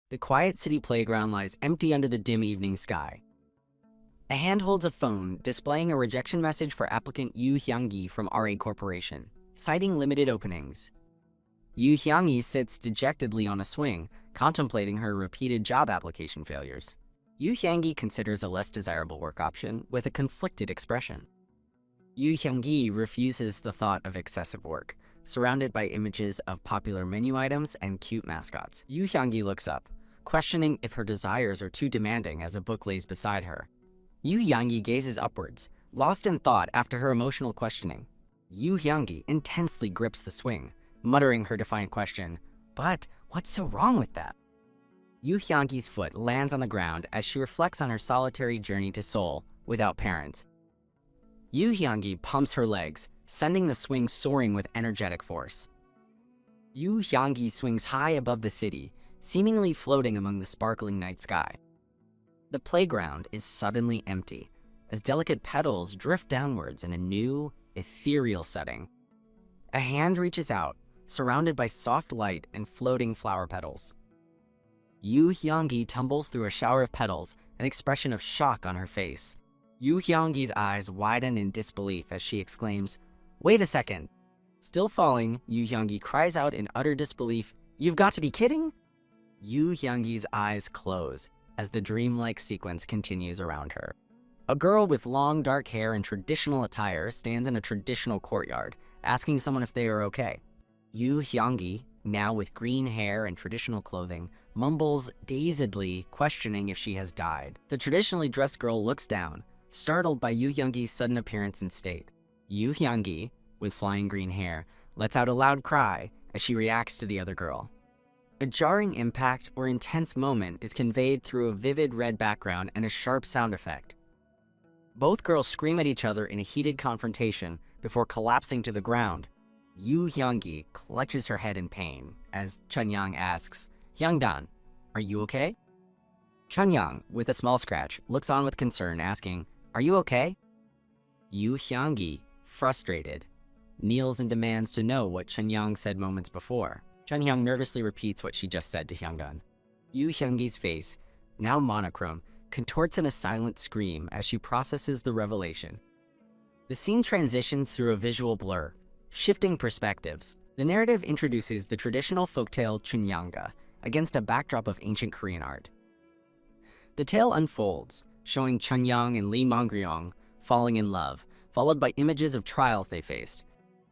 The quiet city playground lies empty under the dim evening sky. A hand holds a phone, displaying a rejection message for applicant Yu Hyang-gi from RA Corporation, citing limited openings. Yu Hyang-gi sits dejectedly on a swing, contemplating her repeated job application failures. Yu Hyang-gi considers a less desirable work option with a conflicted expression. Yu Hyang-gi refuses the thought of excessive work, surrounded by images of popular menu items and cute mascots. Yu Hyang-gi looks up, questioning if her desires are too demanding as a book lays beside her. Yu Hyang-gi gazes upwards, lost in thought after her emotional questioning. Yu Hyang-gi intensely grips the swing, muttering her defiant question, "But what's so wrong with that?" Yu Hyang-gi's foot lands on the ground as she reflects on her solitary journey to Seoul without parents. Yu Hyang-gi pumps her legs, sending the swing soaring with energetic force. Yu Hyang-gi swings high above the city, seemingly floating among the sparkling night sky. The playground is suddenly empty, as delicate petals drift downwards in a new, ethereal setting. A hand reaches out, surrounded by soft light and floating flower petals. Yu Hyang-gi tumbles through a shower of petals, an expression of shock on her face. Yu Hyang-gi's eyes widen in disbelief as she exclaims, "Wait a second!" Still falling, Yu Hyang-gi cries out in utter disbelief, "You've got to be kidding!" Yu Hyang-gi's eyes close as the dreamlike sequence continues around her. A girl with long dark hair and traditional attire stands in a traditional courtyard, asking someone if they are okay. Yu Hyang-gi, now with green hair and traditional clothing, mumbles dazedly, questioning if she has died. The traditionally dressed girl looks down, startled by Yu Hyang-gi's sudden appearance and state. Yu Hyang-gi, with flying green hair, lets out a loud cry as she reacts to the other girl. A jarring impact or intense moment is conveyed through a vivid red background and a sharp sound effect. Both girls scream at each other in a heated confrontation before collapsing to the ground. Yu Hyang-gi clutches her head in pain as Chun-yang asks, "Hyang-dan, are you okay?" Chun-yang, with a small scratch, looks on with concern, asking, "Are you okay?" Yu Hyang-gi, frustrated, kneels and demands to know what Chun-yang said moments before. Chun-yang nervously repeats what she just said to Hyang-dan. Yu Hyang-gi's face, now monochrome, contorts in a silent scream as she processes the revelation. The scene transitions through a visual blur, shifting perspectives. The narrative introduces the traditional folktale Chunyanga against a backdrop of ancient Korean art. The tale unfolds, showing Chun-yang and Lee Mongryong falling in love, followed by images of trials they faced.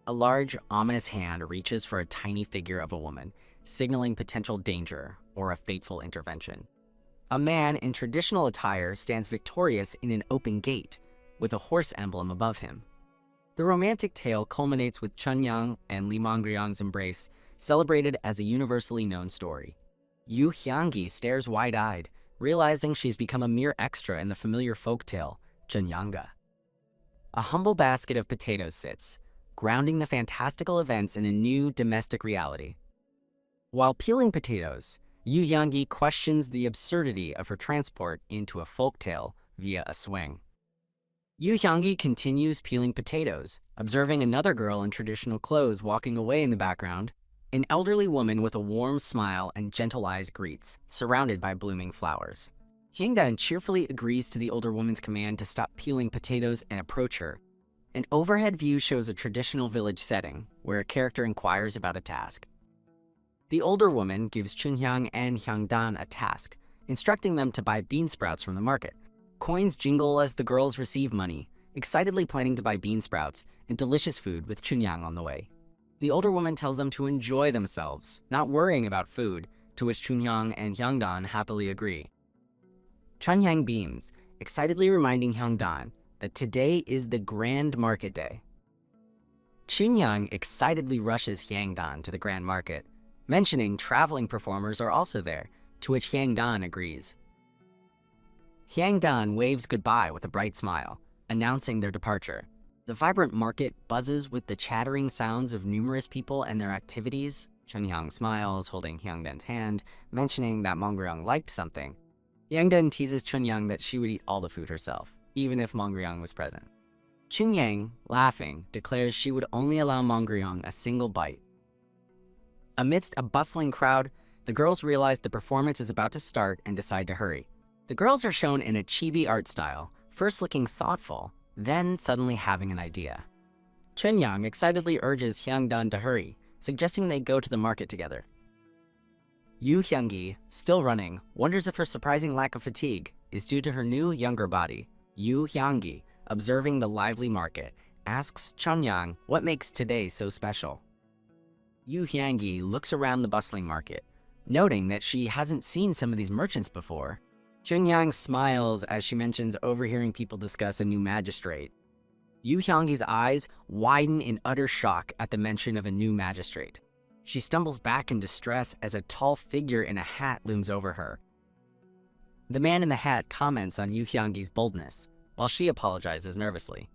A large, ominous hand reaches for a tiny figure of a woman, signaling potential danger or a fateful intervention. A man in traditional attire stands victorious in an open gate, with a horse emblem above him. The romantic tale culminates with Chun-yang and Lee Mongryong's embrace, celebrated as a universally known story. Yu Hyang-gi stares wide-eyed, realizing she's become a mere extra in the familiar folktale, Chunyanga. A humble basket of potatoes sits, grounding the fantastical events in a new domestic reality. While peeling potatoes, Yu Hyang-gi questions the absurdity of her transport into a folktale via a swing. Yu Hyang-gi continues peeling potatoes, observing another girl in traditional clothes walking away in the background. An elderly woman with a warm smile and gentle eyes greets, surrounded by blooming flowers. Hyang-dan cheerfully agrees to the older woman's command to stop peeling potatoes and approach her. An overhead view shows a traditional village setting, where a character inquires about a task. The older woman gives Chun-hyang and Hyang-dan a task, instructing them to buy bean sprouts from the market. Coins jingle as the girls receive money, excitedly planning to buy bean sprouts and delicious food with Chun-yang on the way. The older woman tells them to enjoy themselves, not worrying about food, to which Chun-hyang and Hyang-dan happily agree. Chun-yang beams, excitedly reminding Hyang-dan that today is the grand market day. Chun-yang excitedly rushes Hyang-dan to the grand market, mentioning traveling performers are also there, to which Hyang-dan agrees. Hyang-dan waves goodbye with a bright smile, announcing their departure. The vibrant market buzzes with the chattering sounds of numerous people and their activities. Chun-hyang smiles, holding Hyang-dan's hand, mentioning that Mongryong liked something. Hyang-dan teases Chun-yang that she would eat all the food herself, even if Mongryong was present. Chun-yang, laughing, declares she would only allow Mongryong a single bite. Amidst a bustling crowd, The girls realize the performance is about to start and decide to hurry. The girls are shown in a chibi art style, first looking thoughtful, then suddenly having an idea. Chunyang excitedly urges Hyungdan to hurry, suggesting they go to the market together. Yoo Hyung-gi, still running, wonders if her surprising lack of fatigue is due to her new, younger body. Yoo Hyung-gi, observing the lively market, asks Chunyang what makes today so special. Yoo Hyung-gi looks around the bustling market, noting that she hasn't seen some of these merchants before. Chunyang smiles as she mentions overhearing people discuss a new magistrate. Yoo Hyung-gi's eyes widen in utter shock at the mention of a new magistrate. She stumbles back in distress as a tall figure in a hat looms over her. The man in the hat comments on Yoo Hyung-gi's boldness, while she apologizes nervously.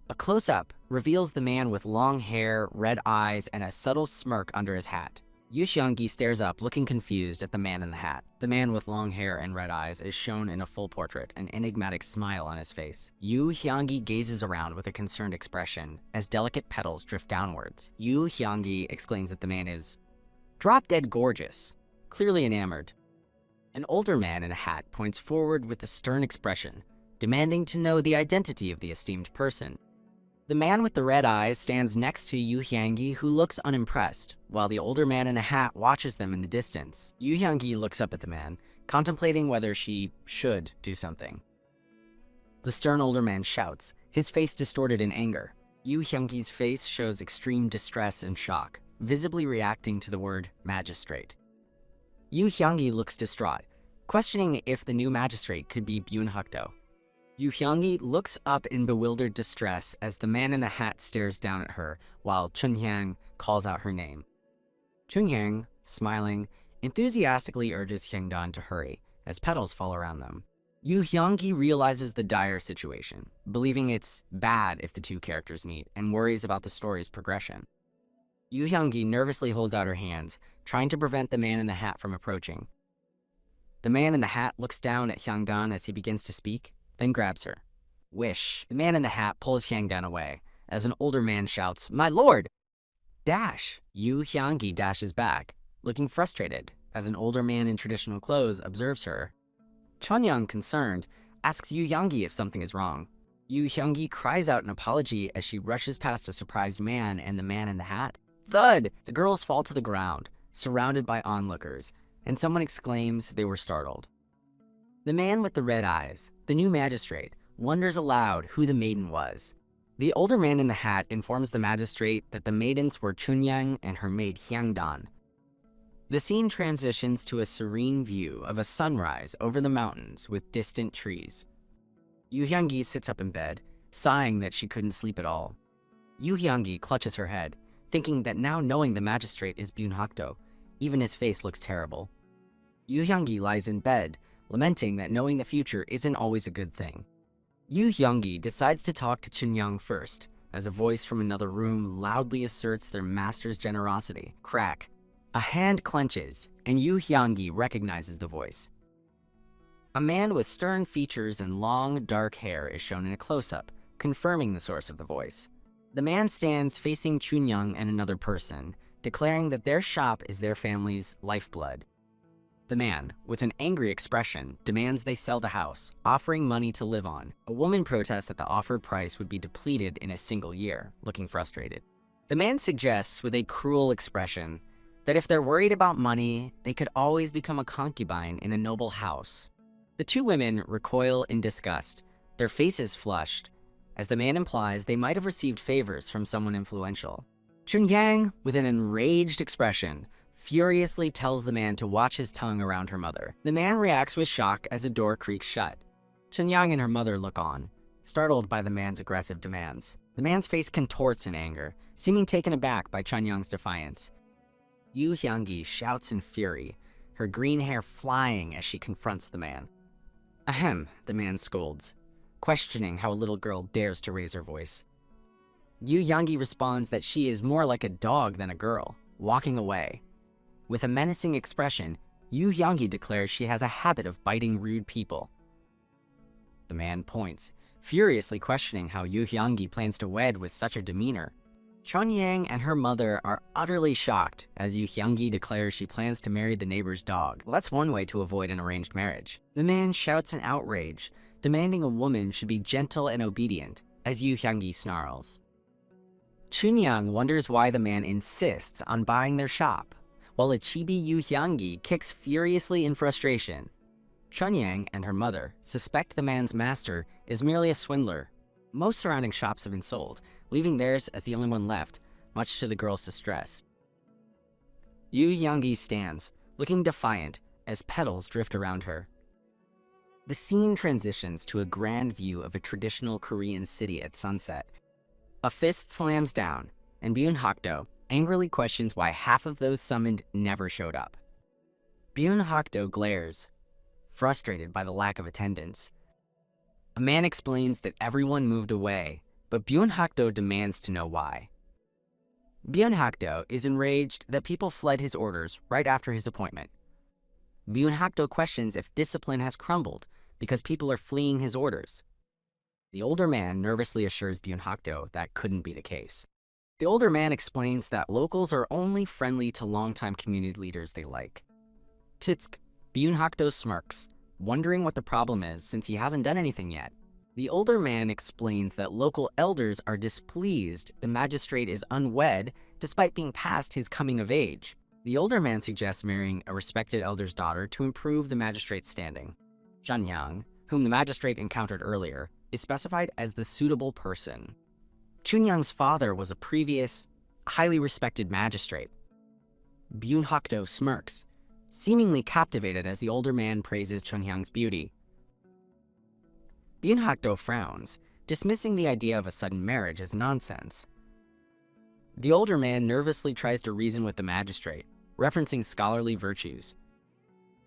A close-up reveals the man with long hair, red eyes, and a subtle smirk under his hat. Yoo Hyung-gi stares up, looking confused at the man in the hat. The man with long hair and red eyes is shown in a full portrait, an enigmatic smile on his face. Yoo Hyung-gi gazes around with a concerned expression as delicate petals drift downwards. Yoo Hyung-gi exclaims that the man is drop-dead gorgeous, clearly enamored. An older man in a hat points forward with a stern expression, demanding to know the identity of the esteemed person. The man with the red eyes stands next to Yoo Hyung-gi, who looks unimpressed, while the older man in a hat watches them in the distance. Yoo Hyung-gi looks up at the man, contemplating whether she should do something. The stern older man shouts, his face distorted in anger. Yoo Hyung-gi's face shows extreme distress and shock, visibly reacting to the word magistrate. Yoo Hyung-gi looks distraught, questioning if the new magistrate could be Byun Hak-do. Yoo Hyung-gi looks up in bewildered distress as the man in the hat stares down at her, while Chunyang calls out her name. Chunyang, smiling, enthusiastically urges Hyungdan to hurry, as petals fall around them. Yoo Hyung-gi realizes the dire situation, believing it's bad if the two characters meet, and worries about the story's progression. Yoo Hyung-gi nervously holds out her hands, trying to prevent the man in the hat from approaching. The man in the hat looks down at Hyungdan as he begins to speak, then grabs her. Wish. The man in the hat pulls Hyungdan away, as an older man shouts, "My lord!" Dash! Yoo Hyung-gi dashes back, looking frustrated, as an older man in traditional clothes observes her. Chunyang, concerned, asks Yoo Hyung-gi if something is wrong. Yoo Hyung-gi cries out an apology as she rushes past a surprised man and the man in the hat. Thud! The girls fall to the ground, surrounded by onlookers, and someone exclaims they were startled. The man with the red eyes, the new magistrate, wonders aloud who the maiden was. The older man in the hat informs the magistrate that the maidens were Chunyang and her maid Hyungdan. The scene transitions to a serene view of a sunrise over the mountains with distant trees. Yoo Hyung-gi sits up in bed, sighing that she couldn't sleep at all. Yoo Hyung-gi clutches her head, thinking that now knowing the magistrate is Byun Hak-do, even his face looks terrible. Yoo Hyung-gi lies in bed, lamenting that knowing the future isn't always a good thing. Yoo Hyung-gi decides to talk to Chunyang first, as a voice from another room loudly asserts their master's generosity. Crack. A hand clenches, and Yoo Hyung-gi recognizes the voice. A man with stern features and long, dark hair is shown in a close-up, confirming the source of the voice. The man stands facing Chunyang and another person, declaring that their shop is their family's lifeblood. The man, with an angry expression, demands they sell the house, offering money to live on. A woman protests that the offered price would be depleted in a single year, looking frustrated. The man suggests, with a cruel expression, that if they're worried about money, they could always become a concubine in a noble house. The two women recoil in disgust, their faces flushed, as the man implies they might have received favors from someone influential. Chunyang, with an enraged expression, furiously tells the man to watch his tongue around her mother. The man reacts with shock as a door creaks shut. Chunyang and her mother look on, startled by the man's aggressive demands. The man's face contorts in anger, seeming taken aback by Chunyang's defiance. Yoo Hyung-gi shouts in fury, her green hair flying as she confronts the man. Ahem, the man scolds, questioning how a little girl dares to raise her voice. Yoo Hyung-gi responds that she is more like a dog than a girl, walking away. With a menacing expression, Yoo Hyung-gi declares she has a habit of biting rude people. The man points, furiously questioning how Yoo Hyung-gi plans to wed with such a demeanor. Chonyang and her mother are utterly shocked as Yu Hyungi declares she plans to marry the neighbor's dog. Well, that's one way to avoid an arranged marriage. The man shouts in outrage, demanding a woman should be gentle and obedient, as Yu Hyungi snarls. Chunyang wonders why the man insists on buying their shop, while a chibi Yu Hyungi kicks furiously in frustration. Chunyang and her mother suspect the man's master is merely a swindler. Most surrounding shops have been sold, leaving theirs as the only one left, much to the girl's distress. Yu Hyungi stands, looking defiant as petals drift around her. The scene transitions to a grand view of a traditional Korean city at sunset. A fist slams down, and Byun Hakdo angrily questions why half of those summoned never showed up. Byun Hakdo glares, frustrated by the lack of attendance. A man explains that everyone moved away, but Byun Hakdo demands to know why. Byun Hakdo is enraged that people fled his orders right after his appointment. Byun Hakdo questions if discipline has crumbled because people are fleeing his orders. The older man nervously assures Byun Hakdo that couldn't be the case. The older man explains that locals are only friendly to longtime community leaders they like. Titsk, Byun Hakdo smirks, wondering what the problem is since he hasn't done anything yet. The older man explains that local elders are displeased the magistrate is unwed despite being past his coming of age. The older man suggests marrying a respected elder's daughter to improve the magistrate's standing. Chunyang, whom the magistrate encountered earlier, is specified as the suitable person. Chunyang's father was a previous, highly respected magistrate. Byun Hakdo smirks, seemingly captivated as the older man praises Chunyang's beauty. Byun Hakdo frowns, dismissing the idea of a sudden marriage as nonsense. The older man nervously tries to reason with the magistrate, referencing scholarly virtues.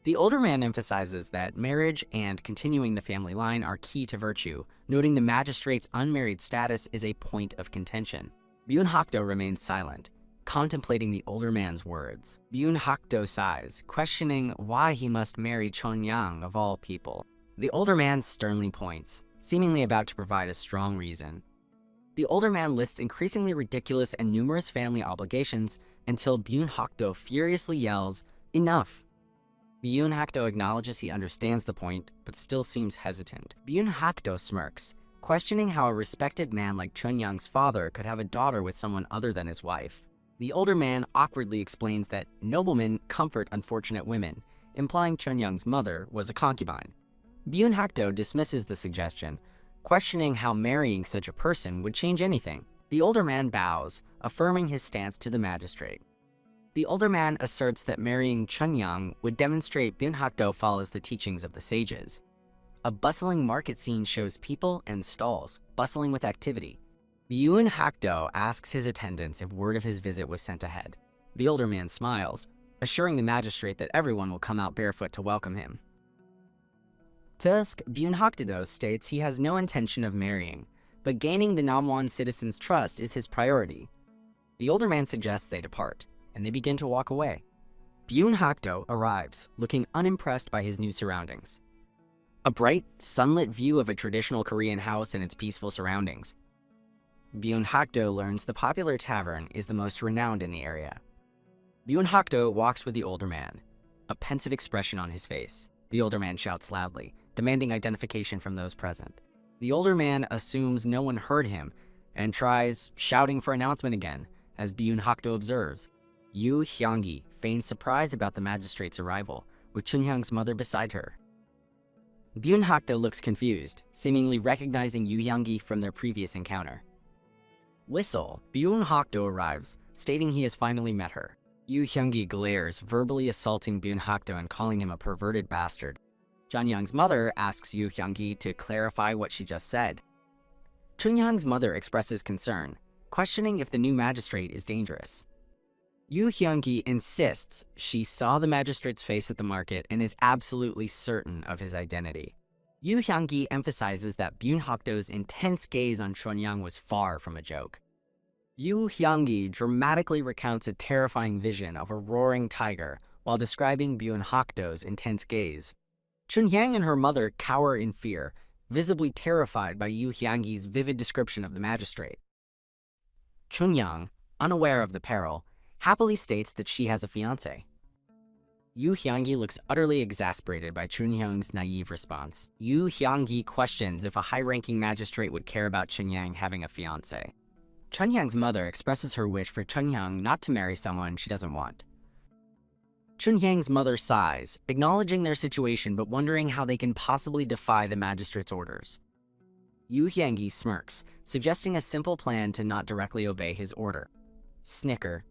The older man emphasizes that marriage and continuing the family line are key to virtue, noting the magistrate's unmarried status is a point of contention. Byun Hakdo remains silent, contemplating the older man's words. Byun Hakdo sighs, questioning why he must marry Chunyang of all people. The older man sternly points, seemingly about to provide a strong reason. The older man lists increasingly ridiculous and numerous family obligations until Byun Hakdo furiously yells, "Enough!" Byun Hakdo acknowledges he understands the point, but still seems hesitant. Byun Hakdo smirks, questioning how a respected man like Chunyang's father could have a daughter with someone other than his wife. The older man awkwardly explains that noblemen comfort unfortunate women, implying Chunyang's mother was a concubine. Byun Hakdo dismisses the suggestion, questioning how marrying such a person would change anything. The older man bows, affirming his stance to the magistrate. The older man asserts that marrying Chunyang would demonstrate Byun Hakdo follows the teachings of the sages. A bustling market scene shows people and stalls, bustling with activity. Byun Hakdo asks his attendants if word of his visit was sent ahead. The older man smiles, assuring the magistrate that everyone will come out barefoot to welcome him. Tusk, Byun Hakdo states he has no intention of marrying, but gaining the Namwon citizens' trust is his priority. The older man suggests they depart, and they begin to walk away. Byun Hakdo arrives, looking unimpressed by his new surroundings. A bright, sunlit view of a traditional Korean house and its peaceful surroundings. Byun Hakdo learns the popular tavern is the most renowned in the area. Byun Hakdo walks with the older man, a pensive expression on his face. The older man shouts loudly, demanding identification from those present. The older man assumes no one heard him and tries shouting for announcement again, as Byun Hakdo observes. Yu Hyungi feigns surprise about the magistrate's arrival, with Chunyang's mother beside her. Byun Hakdo looks confused, seemingly recognizing Yu Hyungi from their previous encounter. Whistle, Byun Hakdo arrives, stating he has finally met her. Yu Hyungi glares, verbally assaulting Byun Hakdo and calling him a perverted bastard. Chunyang's mother asks Yu Hyungi to clarify what she just said. Chunyang's mother expresses concern, questioning if the new magistrate is dangerous. Yu Hyungi insists she saw the magistrate's face at the market and is absolutely certain of his identity. Yu Hyungi emphasizes that Byun Hakdo's intense gaze on Chunyang was far from a joke. Yu Hyungi dramatically recounts a terrifying vision of a roaring tiger while describing Byun Hakdo's intense gaze. Chunyang and her mother cower in fear, visibly terrified by Yu Hyungi's vivid description of the magistrate. Chunyoung, unaware of the peril, happily states that she has a fiancé. Yu Hyanggi looks utterly exasperated by Chunyoung's naive response. Yu Hyanggi questions if a high-ranking magistrate would care about Chunyoung having a fiancé. Chunyoung's mother expresses her wish for Chunyoung not to marry someone she doesn't want. Chunyoung's mother sighs, acknowledging their situation but wondering how they can possibly defy the magistrate's orders. Yu Hyanggi smirks, suggesting a simple plan to not directly obey his order. Snicker.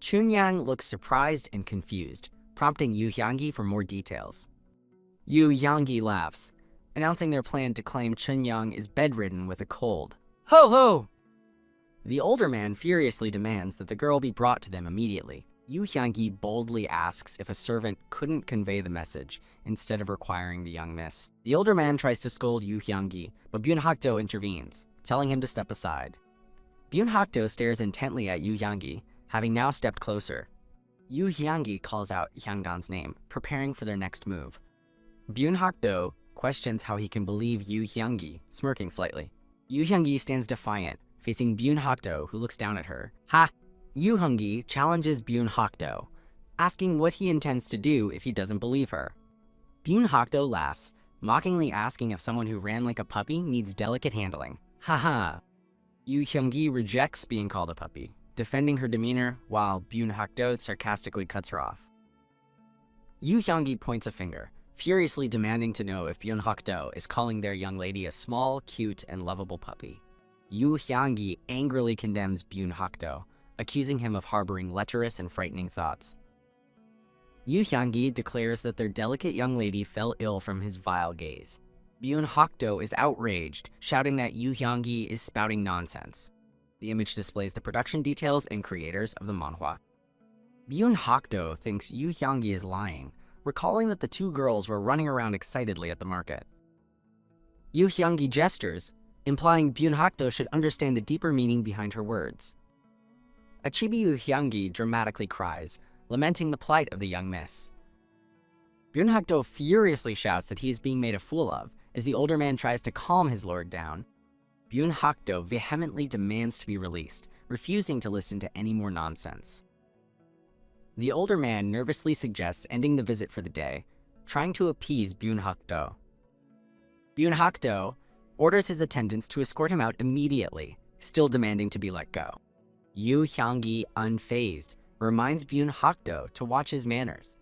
Chunyoung looks surprised and confused, prompting Yu Hyanggi for more details. Yu Hyanggi laughs, announcing their plan to claim Chunyoung is bedridden with a cold. Ho ho! The older man furiously demands that the girl be brought to them immediately. Yu Hyanggi boldly asks if a servant couldn't convey the message instead of requiring the young miss. The older man tries to scold Yu Hyanggi, but Byun Hakdo intervenes, telling him to step aside. Byun Hakdo stares intently at Yu Hyanggi, having now stepped closer. Yu Hyanggi calls out Hyangdan's name, preparing for their next move. Byun Hakdo questions how he can believe Yu Hyanggi, smirking slightly. Yu Hyanggi stands defiant, facing Byun Hakdo, who looks down at her. Ha! Yu Hyanggi challenges Byun Hakdo, asking what he intends to do if he doesn't believe her. Byun Hakdo laughs, mockingly asking if someone who ran like a puppy needs delicate handling. Haha! Yu Hyanggi rejects being called a puppy, defending her demeanor while Byun Hakdo sarcastically cuts her off. Yu Hyanggi points a finger, furiously demanding to know if Byun Hakdo is calling their young lady a small, cute, and lovable puppy. Yu Hyanggi angrily condemns Byun Hakdo, accusing him of harboring lecherous and frightening thoughts. Yu Hyanggi declares that their delicate young lady fell ill from his vile gaze. Byun Hakdo is outraged, shouting that Yu Hyanggi is spouting nonsense. The image displays the production details and creators of the manhwa. Byun Hakdo thinks Yu Hyanggi is lying, recalling that the two girls were running around excitedly at the market. Yu Hyanggi gestures, implying Byun Hakdo should understand the deeper meaning behind her words. Achibi Yu Hyanggi dramatically cries, lamenting the plight of the young miss. Byun Hakdo furiously shouts that he is being made a fool of, as the older man tries to calm his lord down. Byun Hakdo vehemently demands to be released, refusing to listen to any more nonsense. The older man nervously suggests ending the visit for the day, trying to appease Byun Hakdo. Byun Hakdo orders his attendants to escort him out immediately, still demanding to be let go. Yu Hyanggi, unfazed, reminds Byun Hakdo to watch his manners.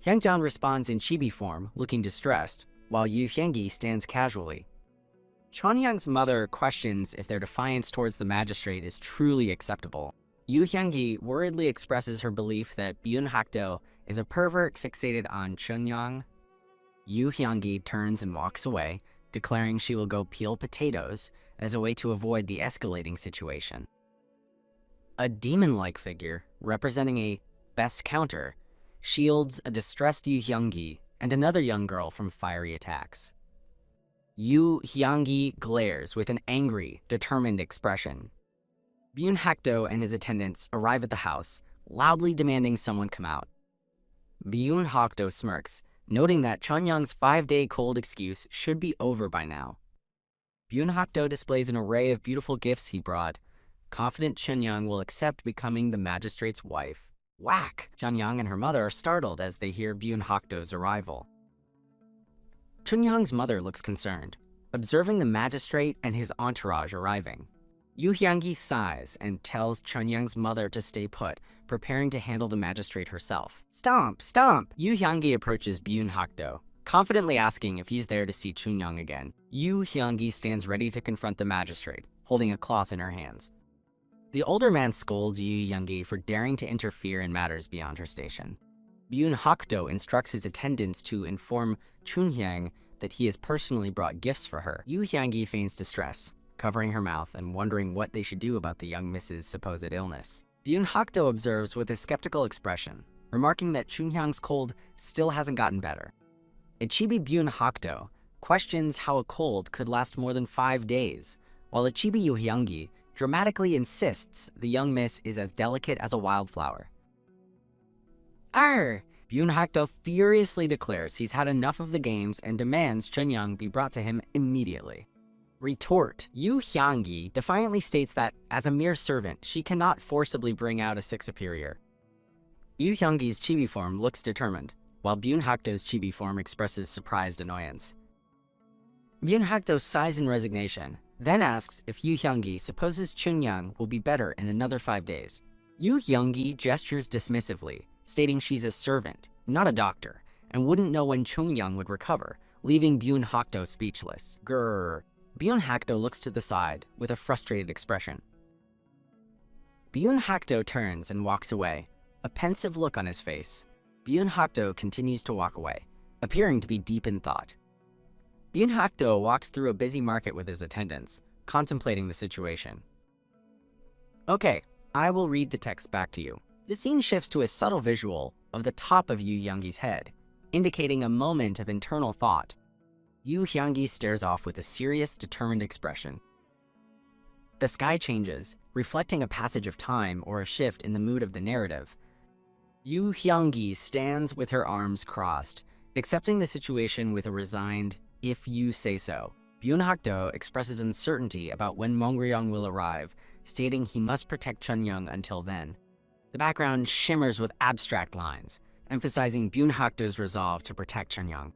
Hyangdan responds in chibi form, looking distressed, while Yu Hyanggi stands casually. Chunyoung's mother questions if their defiance towards the magistrate is truly acceptable. Yu Hyanggi worriedly expresses her belief that Byun Hakdo is a pervert fixated on Chunyoung. Yu Hyanggi turns and walks away, declaring she will go peel potatoes as a way to avoid the escalating situation. A demon-like figure, representing a best counter, shields a distressed Yu Hyanggi and another young girl from fiery attacks. Yu Hyanggi glares with an angry, determined expression. Byun Hakdo and his attendants arrive at the house, loudly demanding someone come out. Byun Hakdo smirks, noting that Chunyoung's 5-day cold excuse should be over by now. Byun Hakdo displays an array of beautiful gifts he brought, confident Chunyoung will accept becoming the magistrate's wife. Whack! Chunyoung and her mother are startled as they hear Byun Hakdo's arrival. Chunyoung's mother looks concerned, observing the magistrate and his entourage arriving. Yu Hyanggi sighs and tells Chunyoung's mother to stay put, preparing to handle the magistrate herself. Stomp! Stomp! Yu Hyanggi approaches Byun Hakdo, confidently asking if he's there to see Chunyoung again. Yu Hyanggi stands ready to confront the magistrate, holding a cloth in her hands. The older man scolds Yu Hyanggi for daring to interfere in matters beyond her station. Byun Hakdo instructs his attendants to inform Chunyoung that he has personally brought gifts for her. Yu Hyanggi feigns distress, covering her mouth and wondering what they should do about the young miss's supposed illness. Byun Hakdo observes with a skeptical expression, remarking that Chunyoung's cold still hasn't gotten better. Ichibi Byun Hakdo questions how a cold could last more than 5 days, while Ichibi Yu Hyanggi dramatically insists the young miss is as delicate as a wildflower. Arr! Byun Hakdo furiously declares he's had enough of the games and demands Chunyoung be brought to him immediately. Retort. Yu Hyanggi defiantly states that, as a mere servant, she cannot forcibly bring out a sick superior. Yu Hyanggi's chibi form looks determined, while Byun Hakdo's chibi form expresses surprised annoyance. Byun Hakdo sighs in resignation, then asks if Yu Hyanggi supposes Chunyang will be better in another 5 days. Yu Hyanggi gestures dismissively, stating she's a servant, not a doctor, and wouldn't know when Chunyang would recover, leaving Byun Hakdo speechless. Grrr. Byun Hakdo looks to the side with a frustrated expression. Byun Hakdo turns and walks away, a pensive look on his face. Byun Hakdo continues to walk away, appearing to be deep in thought. Byun Hakdo walks through a busy market with his attendants, contemplating the situation. Okay, I will read the text back to you. The scene shifts to a subtle visual of the top of Yu Hyanggi's head, indicating a moment of internal thought. Yu Hyanggi stares off with a serious, determined expression. The sky changes, reflecting a passage of time or a shift in the mood of the narrative. Yu Hyanggi stands with her arms crossed, accepting the situation with a resigned, "if you say so." Byun Hakdo expresses uncertainty about when Mongryong will arrive, stating he must protect Chunyang until then. The background shimmers with abstract lines, emphasizing Byun Hakdo's resolve to protect Chunyang.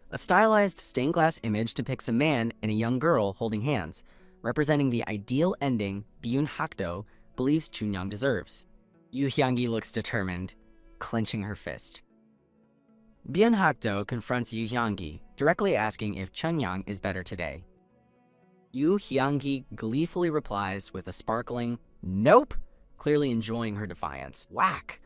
A stylized stained glass image depicts a man and a young girl holding hands, representing the ideal ending Byun Hakdo believes Chunyang deserves. Yu Hyanggi looks determined, clenching her fist. Byun Hakdo confronts Yu Hyanggi, directly asking if Chunyang is better today. Yu Hyanggi gleefully replies with a sparkling, "Nope," clearly enjoying her defiance. Whack!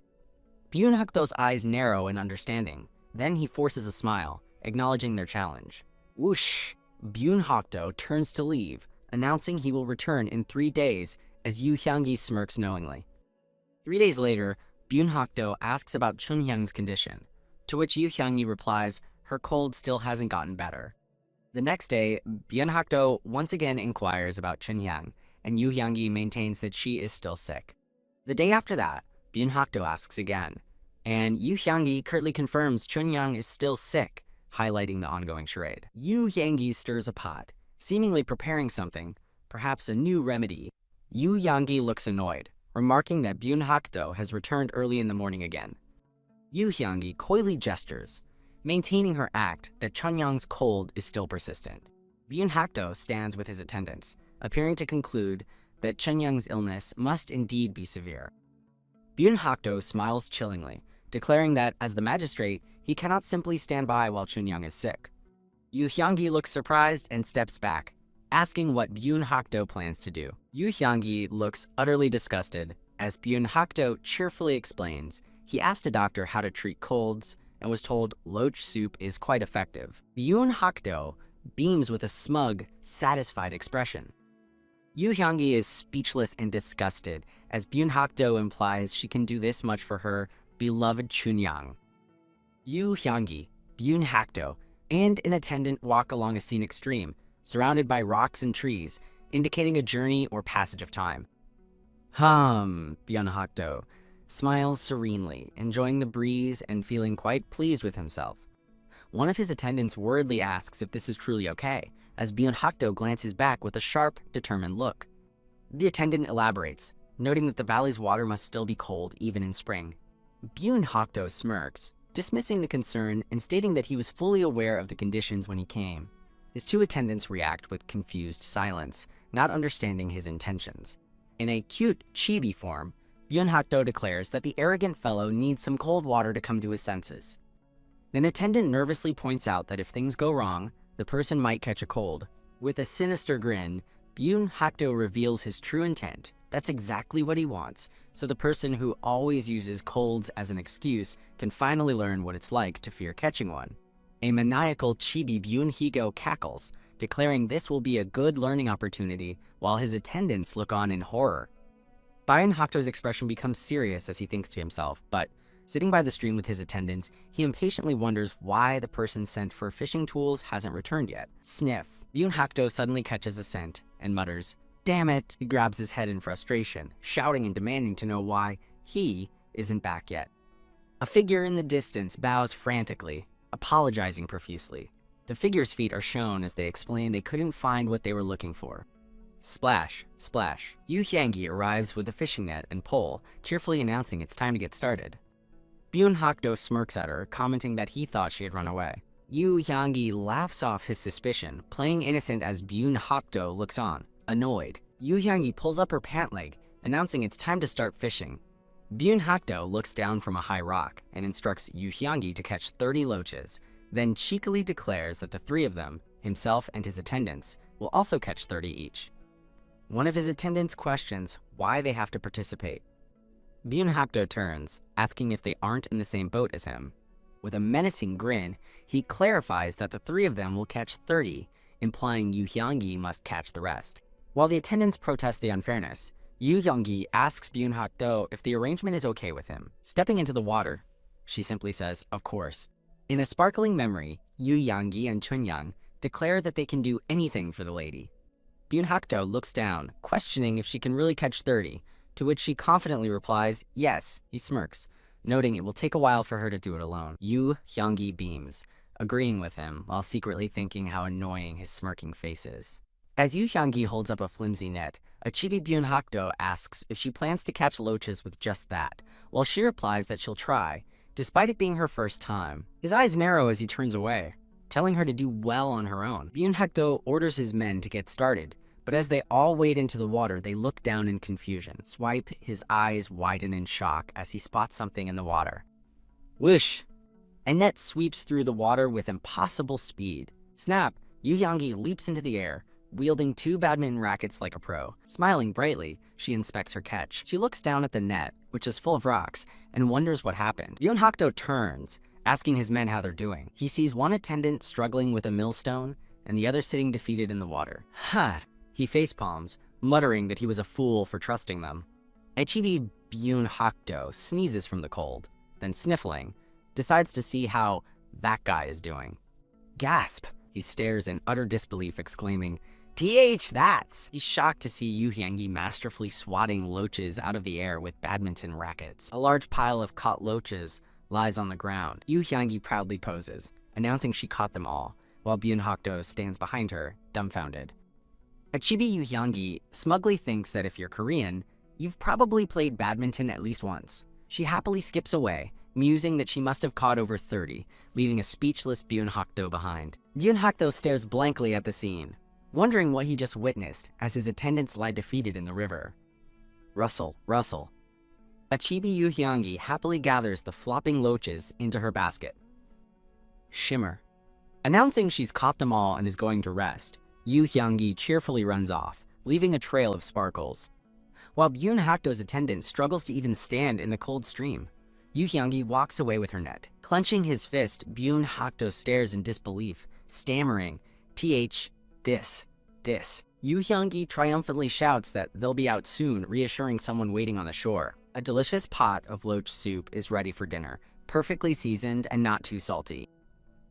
Byun Hakdo's eyes narrow in understanding. Then he forces a smile, acknowledging their challenge. Whoosh! Byun Hakdo turns to leave, announcing he will return in 3 days as Yu Hyanggi smirks knowingly. 3 days later, Byun Hakdo asks about Chunyang's condition, to which Yu Hyanggi replies her cold still hasn't gotten better. The next day, Byun Hakdo once again inquires about Chunyang, and Yu Hyanggi maintains that she is still sick. The day after that, Byun Hakdo asks again, and Yu Hyanggi curtly confirms Chunyang is still sick, highlighting the ongoing charade. Yu Hyanggi stirs a pot, seemingly preparing something, perhaps a new remedy. Yu Hyanggi looks annoyed, remarking that Byun Hakdo has returned early in the morning again. Yu Hyanggi coyly gestures, maintaining her act that Chunyang's cold is still persistent. Byun Hakdo stands with his attendants, appearing to conclude that Chunyang's illness must indeed be severe. Byun Hakdo smiles chillingly, declaring that, as the magistrate, he cannot simply stand by while Chunyang is sick. Yu Hyanggi looks surprised and steps back, asking what Byun Hakdo plans to do. Yu Hyanggi looks utterly disgusted, as Byun Hakdo cheerfully explains he asked a doctor how to treat colds and was told loach soup is quite effective. Byun Hakdo beams with a smug, satisfied expression. Yu Hyanggi is speechless and disgusted, as Byun Hakdo implies she can do this much for her beloved Chunyang. Yu Hyanggi, Byun Hakdo, and an attendant walk along a scenic stream, surrounded by rocks and trees, indicating a journey or passage of time. Byun Hakdo smiles serenely, enjoying the breeze and feeling quite pleased with himself. One of his attendants worriedly asks if this is truly okay, as Byun Hakdo glances back with a sharp, determined look. The attendant elaborates, noting that the valley's water must still be cold even in spring. Byun Hakdo smirks, dismissing the concern and stating that he was fully aware of the conditions when he came. His 2 attendants react with confused silence, not understanding his intentions. In a cute chibi form, Byun Hakdo declares that the arrogant fellow needs some cold water to come to his senses. An attendant nervously points out that if things go wrong, the person might catch a cold. With a sinister grin, Byun Hakdo reveals his true intent. That's exactly what he wants, so the person who always uses colds as an excuse can finally learn what it's like to fear catching one. A maniacal chibi Byun Higo cackles, declaring this will be a good learning opportunity, while his attendants look on in horror. Byun Hakdo's expression becomes serious as he thinks to himself, but sitting by the stream with his attendants, he impatiently wonders why the person sent for fishing tools hasn't returned yet. Sniff. Byun Hakdo suddenly catches a scent and mutters, "Damn it!" He grabs his head in frustration, shouting and demanding to know why he isn't back yet. A figure in the distance bows frantically, apologizing profusely. The figure's feet are shown as they explain they couldn't find what they were looking for. Splash, splash. Yu Hyanggi arrives with a fishing net and pole, cheerfully announcing it's time to get started. Byun Hakdo smirks at her, commenting that he thought she had run away. Yu Hyanggi laughs off his suspicion, playing innocent as Byun Hakdo looks on, annoyed. Yu Hyanggi pulls up her pant leg, announcing it's time to start fishing. Byun Hakdo looks down from a high rock and instructs Yu Hyanggi to catch 30 loaches, then cheekily declares that the three of them, himself and his attendants, will also catch 30 each. One of his attendants questions why they have to participate. Byun Hakdo turns, asking if they aren't in the same boat as him. With a menacing grin, he clarifies that the three of them will catch 30, implying Yu Hyanggi must catch the rest. While the attendants protest the unfairness, Yu Hyanggi asks Byun Hakdo if the arrangement is okay with him. Stepping into the water, she simply says, of course. In a sparkling memory, Yu Hyanggi and Chunyang declare that they can do anything for the lady. Byun Hakdo looks down, questioning if she can really catch 30, to which she confidently replies, yes. He smirks, noting it will take a while for her to do it alone. Yu Hyanggi beams, agreeing with him while secretly thinking how annoying his smirking face is. As Yu Hyanggi holds up a flimsy net, a chibi Byun Hakdo asks if she plans to catch loaches with just that, while she replies that she'll try, despite it being her first time. His eyes narrow as he turns away, telling her to do well on her own. Byun Hakdo orders his men to get started, but as they all wade into the water, they look down in confusion. Swipe, his eyes widen in shock as he spots something in the water. Whoosh! A net sweeps through the water with impossible speed. Snap! Yu Hyanggi leaps into the air, wielding 2 badminton rackets like a pro. Smiling brightly, she inspects her catch. She looks down at the net, which is full of rocks, and wonders what happened. Byun Hakdo turns, asking his men how they're doing. He sees one attendant struggling with a millstone, and the other sitting defeated in the water. Ha! He facepalms, muttering that he was a fool for trusting them. Chibi Byun Hakdo sneezes from the cold, then sniffling, decides to see how that guy is doing. Gasp! He stares in utter disbelief, exclaiming, that's! He's shocked to see Yu Hyanggi masterfully swatting loaches out of the air with badminton rackets. A large pile of caught loaches lies on the ground. Yu Hyanggi proudly poses, announcing she caught them all, while Byun Hakdo stands behind her, dumbfounded. Chibi Yu Hyanggi smugly thinks that if you're Korean, you've probably played badminton at least once. She happily skips away, musing that she must have caught over 30, leaving a speechless Byun Hakdo behind. Byun Hakdo stares blankly at the scene, wondering what he just witnessed as his attendants lie defeated in the river. Rustle, rustle. Chibi Yu Hyanggi happily gathers the flopping loaches into her basket. Shimmer. Announcing she's caught them all and is going to rest, Yu Hyanggi cheerfully runs off, leaving a trail of sparkles. While Byun Hakdo's attendant struggles to even stand in the cold stream, Yu Hyanggi walks away with her net. Clenching his fist, Byun Hakdo stares in disbelief, stammering, this. Yu Hyanggi triumphantly shouts that they'll be out soon, reassuring someone waiting on the shore. A delicious pot of loach soup is ready for dinner, perfectly seasoned and not too salty.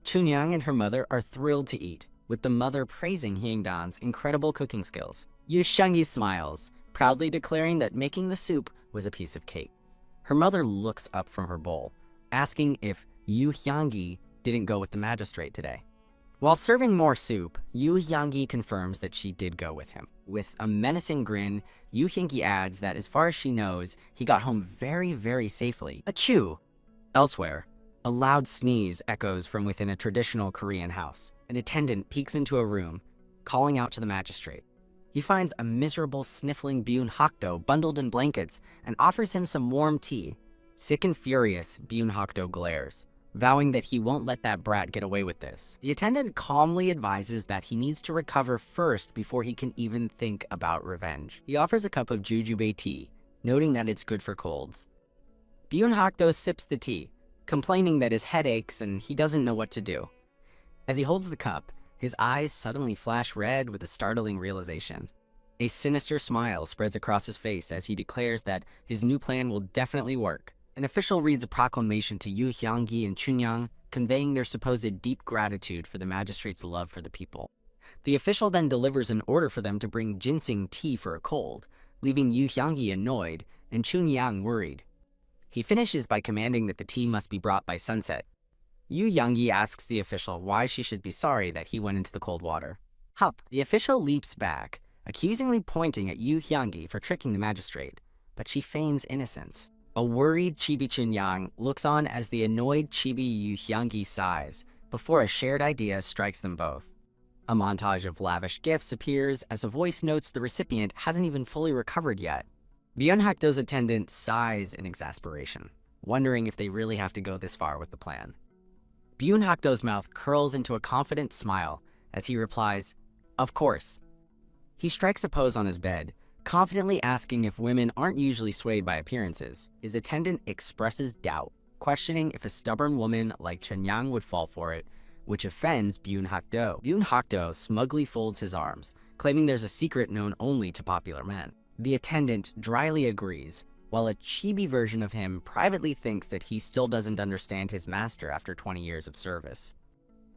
Chunyang and her mother are thrilled to eat, with the mother praising Hyangdan's incredible cooking skills. Yu Hyanggi smiles, proudly declaring that making the soup was a piece of cake. Her mother looks up from her bowl, asking if Yu Hyanggi didn't go with the magistrate today. While serving more soup, Yu Hyanggi confirms that she did go with him. With a menacing grin, Yu Hyanggi adds that as far as she knows, he got home very, very safely. Achoo! Elsewhere, a loud sneeze echoes from within a traditional Korean house. An attendant peeks into a room, calling out to the magistrate. He finds a miserable, sniffling Byun Hakdo bundled in blankets and offers him some warm tea. Sick and furious, Byun Hakdo glares, vowing that he won't let that brat get away with this. The attendant calmly advises that he needs to recover first before he can even think about revenge. He offers a cup of jujube tea, noting that it's good for colds. Byun Hakdo sips the tea, complaining that his head aches and he doesn't know what to do. As he holds the cup, his eyes suddenly flash red with a startling realization. A sinister smile spreads across his face as he declares that his new plan will definitely work. An official reads a proclamation to Yu Hyanggi and Chunyang, conveying their supposed deep gratitude for the magistrate's love for the people. The official then delivers an order for them to bring ginseng tea for a cold, leaving Yu Hyanggi annoyed and Chunyang worried. He finishes by commanding that the tea must be brought by sunset. Yu Youngi asks the official why she should be sorry that he went into the cold water. Hup! The official leaps back, accusingly pointing at Yu Hyungi for tricking the magistrate, but she feigns innocence. A worried Chibi Chunyang looks on as the annoyed Chibi Yu Hyungi sighs before a shared idea strikes them both. A montage of lavish gifts appears as a voice notes the recipient hasn't even fully recovered yet. Byun Hakdo's attendant sighs in exasperation, wondering if they really have to go this far with the plan. Byun Hakdo's mouth curls into a confident smile as he replies, "Of course." He strikes a pose on his bed, confidently asking if women aren't usually swayed by appearances. His attendant expresses doubt, questioning if a stubborn woman like Chunyang would fall for it, which offends Byun Hakdo. Byun Hakdo smugly folds his arms, claiming there's a secret known only to popular men. The attendant dryly agrees, while a chibi version of him privately thinks that he still doesn't understand his master after 20 years of service.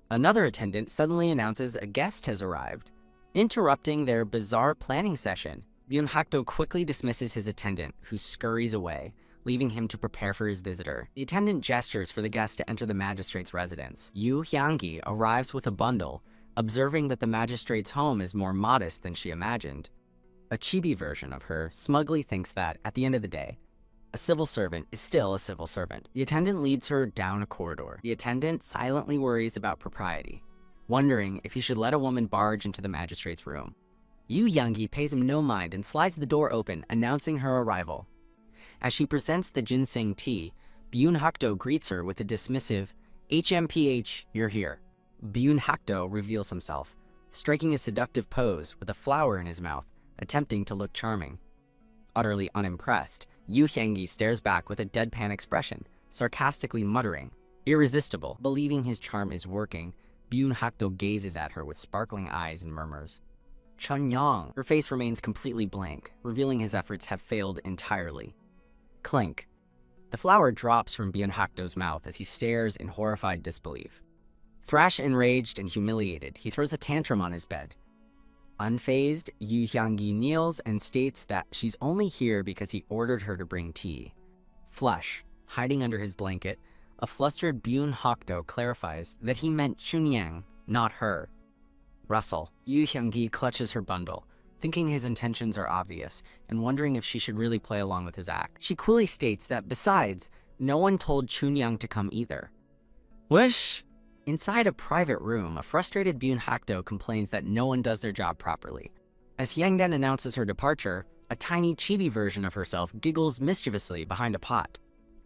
Another attendant suddenly announces a guest has arrived, interrupting their bizarre planning session. Byun Hakdo quickly dismisses his attendant, who scurries away, leaving him to prepare for his visitor. The attendant gestures for the guest to enter the magistrate's residence. Yu Hyungi arrives with a bundle, observing that the magistrate's home is more modest than she imagined. A chibi version of her smugly thinks that, at the end of the day, a civil servant is still a civil servant. The attendant leads her down a corridor. The attendant silently worries about propriety, wondering if he should let a woman barge into the magistrate's room. Yu Youngi pays him no mind and slides the door open, announcing her arrival. As she presents the ginseng tea, Byun Hakdo greets her with a dismissive, "HMPH, you're here." Byun Hakdo reveals himself, striking a seductive pose with a flower in his mouth, attempting to look charming. Utterly unimpressed, Yu Hyungi stares back with a deadpan expression, sarcastically muttering, "Irresistible." Believing his charm is working, Byun Hakdo gazes at her with sparkling eyes and murmurs, "Chunyang." Her face remains completely blank, revealing his efforts have failed entirely. Clink. The flower drops from Byun Hakdo's mouth as he stares in horrified disbelief. Thrash enraged and humiliated, he throws a tantrum on his bed. Unfazed, Yu Hyungi kneels and states that she's only here because he ordered her to bring tea. Flush, hiding under his blanket, a flustered Byun Hakdo clarifies that he meant Chunyang, not her. Rustle. Yu Hyungi clutches her bundle, thinking his intentions are obvious and wondering if she should really play along with his act. She coolly states that besides, no one told Chunyang to come either. Whoosh! Inside a private room, a frustrated Byun Hakdo complains that no one does their job properly. As Hyangdan announces her departure, a tiny chibi version of herself giggles mischievously behind a pot.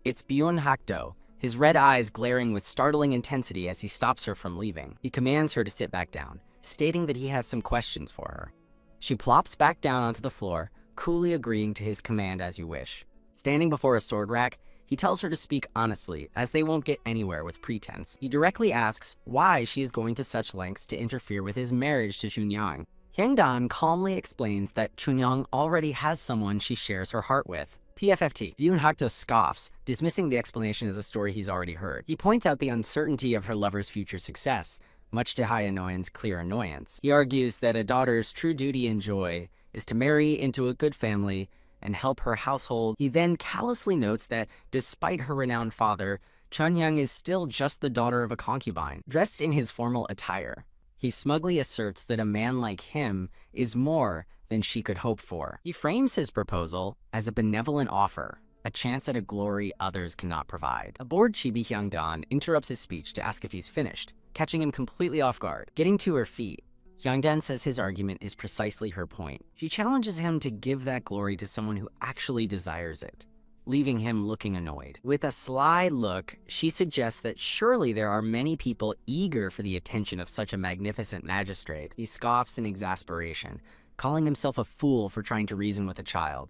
It's Byun Hakdo, his red eyes glaring with startling intensity as he stops her from leaving. He commands her to sit back down, stating that he has some questions for her. She plops back down onto the floor, coolly agreeing to his command as you wish. Standing before a sword rack, he tells her to speak honestly, as they won't get anywhere with pretense. He directly asks why she is going to such lengths to interfere with his marriage to Chunyang. Hyangdan calmly explains that Chunyang already has someone she shares her heart with. PFFT. Byun Hakdo scoffs, dismissing the explanation as a story he's already heard. He points out the uncertainty of her lover's future success, much to Hai Annoyan's clear annoyance. He argues that a daughter's true duty and joy is to marry into a good family and help her household. He then callously notes that despite her renowned father, Chunyang is still just the daughter of a concubine. Dressed in his formal attire, he smugly asserts that a man like him is more than she could hope for. He frames his proposal as a benevolent offer, a chance at a glory others cannot provide. A bored Chibi Hyangdan interrupts his speech to ask if he's finished, catching him completely off guard. Getting to her feet, Hyangdan says his argument is precisely her point. She challenges him to give that glory to someone who actually desires it, leaving him looking annoyed. With a sly look, she suggests that surely there are many people eager for the attention of such a magnificent magistrate. He scoffs in exasperation, calling himself a fool for trying to reason with a child.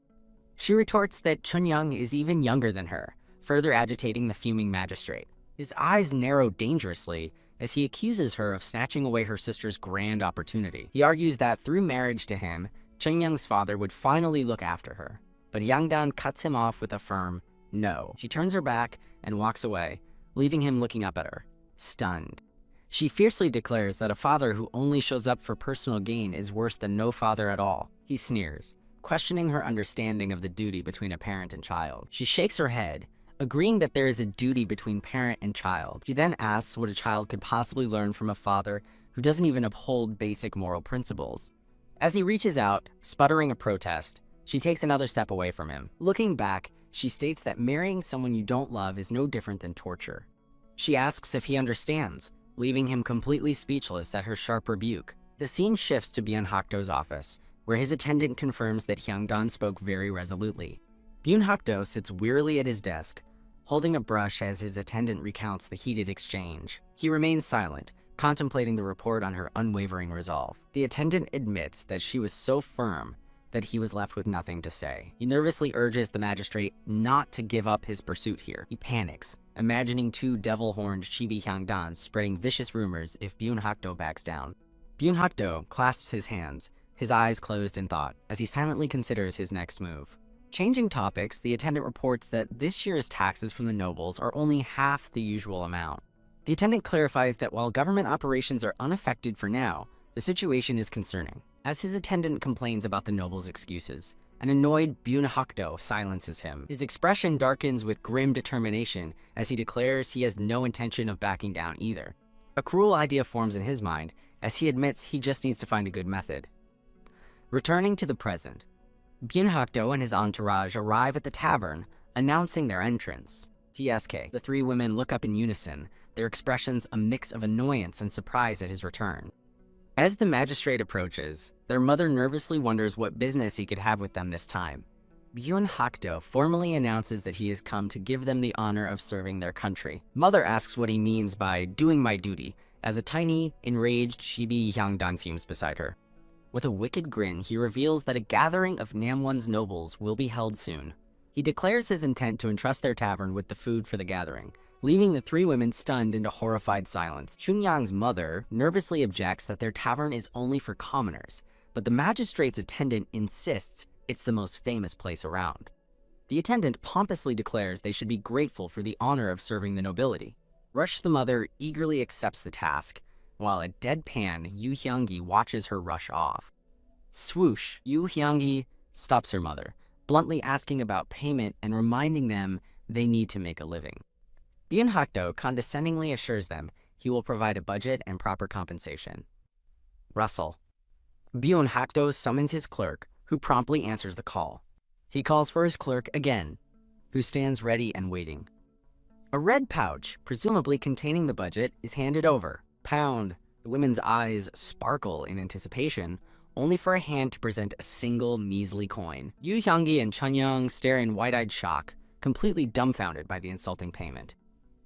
She retorts that Chunyang is even younger than her, further agitating the fuming magistrate. His eyes narrow dangerously as he accuses her of snatching away her sister's grand opportunity. He argues that through marriage to him, Chunyang's father would finally look after her. But Hyangdan cuts him off with a firm no. She turns her back and walks away, leaving him looking up at her, stunned. She fiercely declares that a father who only shows up for personal gain is worse than no father at all. He sneers, questioning her understanding of the duty between a parent and child. She shakes her head, agreeing that there is a duty between parent and child. She then asks what a child could possibly learn from a father who doesn't even uphold basic moral principles. As he reaches out, sputtering a protest, she takes another step away from him. Looking back, she states that marrying someone you don't love is no different than torture. She asks if he understands, leaving him completely speechless at her sharp rebuke. The scene shifts to Byun-hakdo's office, where his attendant confirms that Hyungdan spoke very resolutely. Byun-hakdo sits wearily at his desk, holding a brush as his attendant recounts the heated exchange. He remains silent, contemplating the report on her unwavering resolve. The attendant admits that she was so firm that he was left with nothing to say. He nervously urges the magistrate not to give up his pursuit here. He panics, imagining two devil-horned Chibi Hyungdans spreading vicious rumors if Byun-hakdo backs down. Byun-hakdo clasps his hands, his eyes closed in thought, as he silently considers his next move. Changing topics, the attendant reports that this year's taxes from the nobles are only half the usual amount. The attendant clarifies that while government operations are unaffected for now, the situation is concerning. As his attendant complains about the nobles' excuses, an annoyed Byun-hakdo silences him. His expression darkens with grim determination as he declares he has no intention of backing down either. A cruel idea forms in his mind as he admits he just needs to find a good method. Returning to the present, Byun-hakdo and his entourage arrive at the tavern, announcing their entrance. TSK. The three women look up in unison, their expressions a mix of annoyance and surprise at his return. As the magistrate approaches, their mother nervously wonders what business he could have with them this time. Byun-hakdo formally announces that he has come to give them the honor of serving their country. Mother asks what he means by doing my duty, as a tiny, enraged Chibi Hyungdan fumes beside her. With a wicked grin, he reveals that a gathering of Namwon's nobles will be held soon. He declares his intent to entrust their tavern with the food for the gathering, leaving the three women stunned into horrified silence. Chunyang's mother nervously objects that their tavern is only for commoners, but the magistrate's attendant insists it's the most famous place around. The attendant pompously declares they should be grateful for the honor of serving the nobility. Rush the mother eagerly accepts the task, while a deadpan Yu Hyungi watches her rush off. Swoosh, Yu Hyungi stops her mother, bluntly asking about payment and reminding them they need to make a living. Byun-hakdo condescendingly assures them he will provide a budget and proper compensation. Russell. Byun-hakdo summons his clerk, who promptly answers the call. He calls for his clerk again, who stands ready and waiting. A red pouch, presumably containing the budget, is handed over. Pound. The women's eyes sparkle in anticipation, only for a hand to present a single measly coin. Yu Hyungi and Chunyang stare in wide-eyed shock, completely dumbfounded by the insulting payment.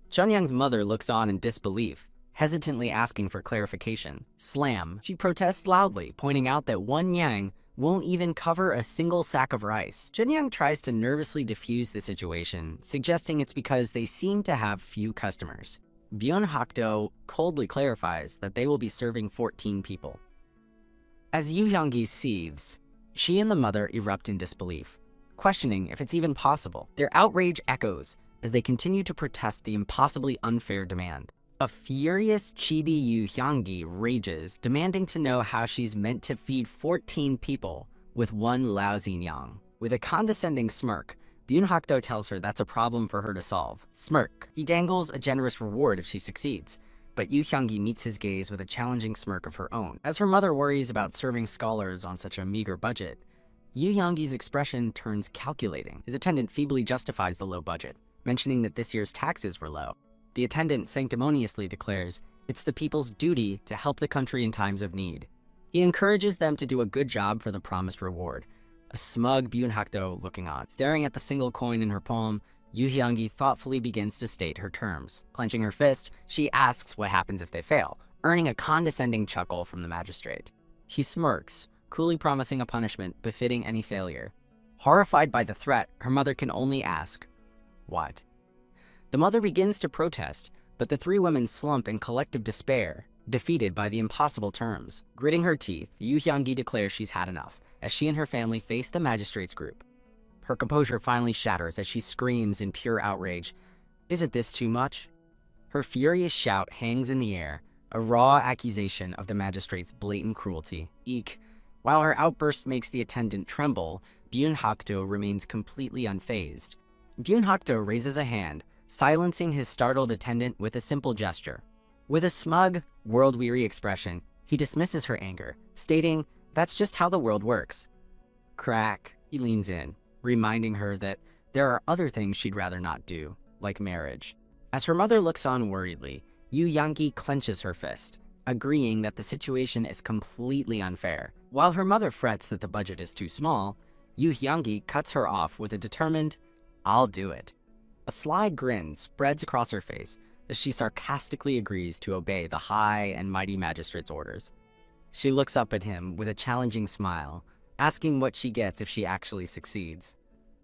Chunyang's mother looks on in disbelief, hesitantly asking for clarification. Slam. She protests loudly, pointing out that 1 yang won't even cover a single sack of rice. Chunyang tries to nervously defuse the situation, suggesting it's because they seem to have few customers. Byun-hakdo coldly clarifies that they will be serving 14 people. As Yu Hyungi seethes, she and the mother erupt in disbelief, questioning if it's even possible. Their outrage echoes as they continue to protest the impossibly unfair demand. A furious Chibi Yu Hyungi rages, demanding to know how she's meant to feed 14 people with 1 lousy nyang. With a condescending smirk, Byun-hakdo tells her that's a problem for her to solve. Smirk. He dangles a generous reward if she succeeds, but Yu Hyungi meets his gaze with a challenging smirk of her own. As her mother worries about serving scholars on such a meager budget, Yu Hyungi's expression turns calculating. His attendant feebly justifies the low budget, mentioning that this year's taxes were low. The attendant sanctimoniously declares it's the people's duty to help the country in times of need. He encourages them to do a good job for the promised reward, a smug Byun-hakdo looking on. Staring at the single coin in her palm, Yu Hyungi thoughtfully begins to state her terms. Clenching her fist, she asks what happens if they fail, earning a condescending chuckle from the magistrate. He smirks, coolly promising a punishment befitting any failure. Horrified by the threat, her mother can only ask, "What?" The mother begins to protest, but the three women slump in collective despair, defeated by the impossible terms. Gritting her teeth, Yu Hyungi declares she's had enough, as she and her family face the magistrate's group. Her composure finally shatters as she screams in pure outrage, "Isn't this too much?" Her furious shout hangs in the air, a raw accusation of the magistrate's blatant cruelty. Eek. While her outburst makes the attendant tremble, Byun-hakdo remains completely unfazed. Byun-hakdo raises a hand, silencing his startled attendant with a simple gesture. With a smug, world-weary expression, he dismisses her anger, stating, "That's just how the world works." Crack, he leans in, reminding her that there are other things she'd rather not do, like marriage. As her mother looks on worriedly, Yu Yangi clenches her fist, agreeing that the situation is completely unfair. While her mother frets that the budget is too small, Yu Yangi cuts her off with a determined, "I'll do it." A sly grin spreads across her face as she sarcastically agrees to obey the high and mighty magistrate's orders. She looks up at him with a challenging smile, asking what she gets if she actually succeeds.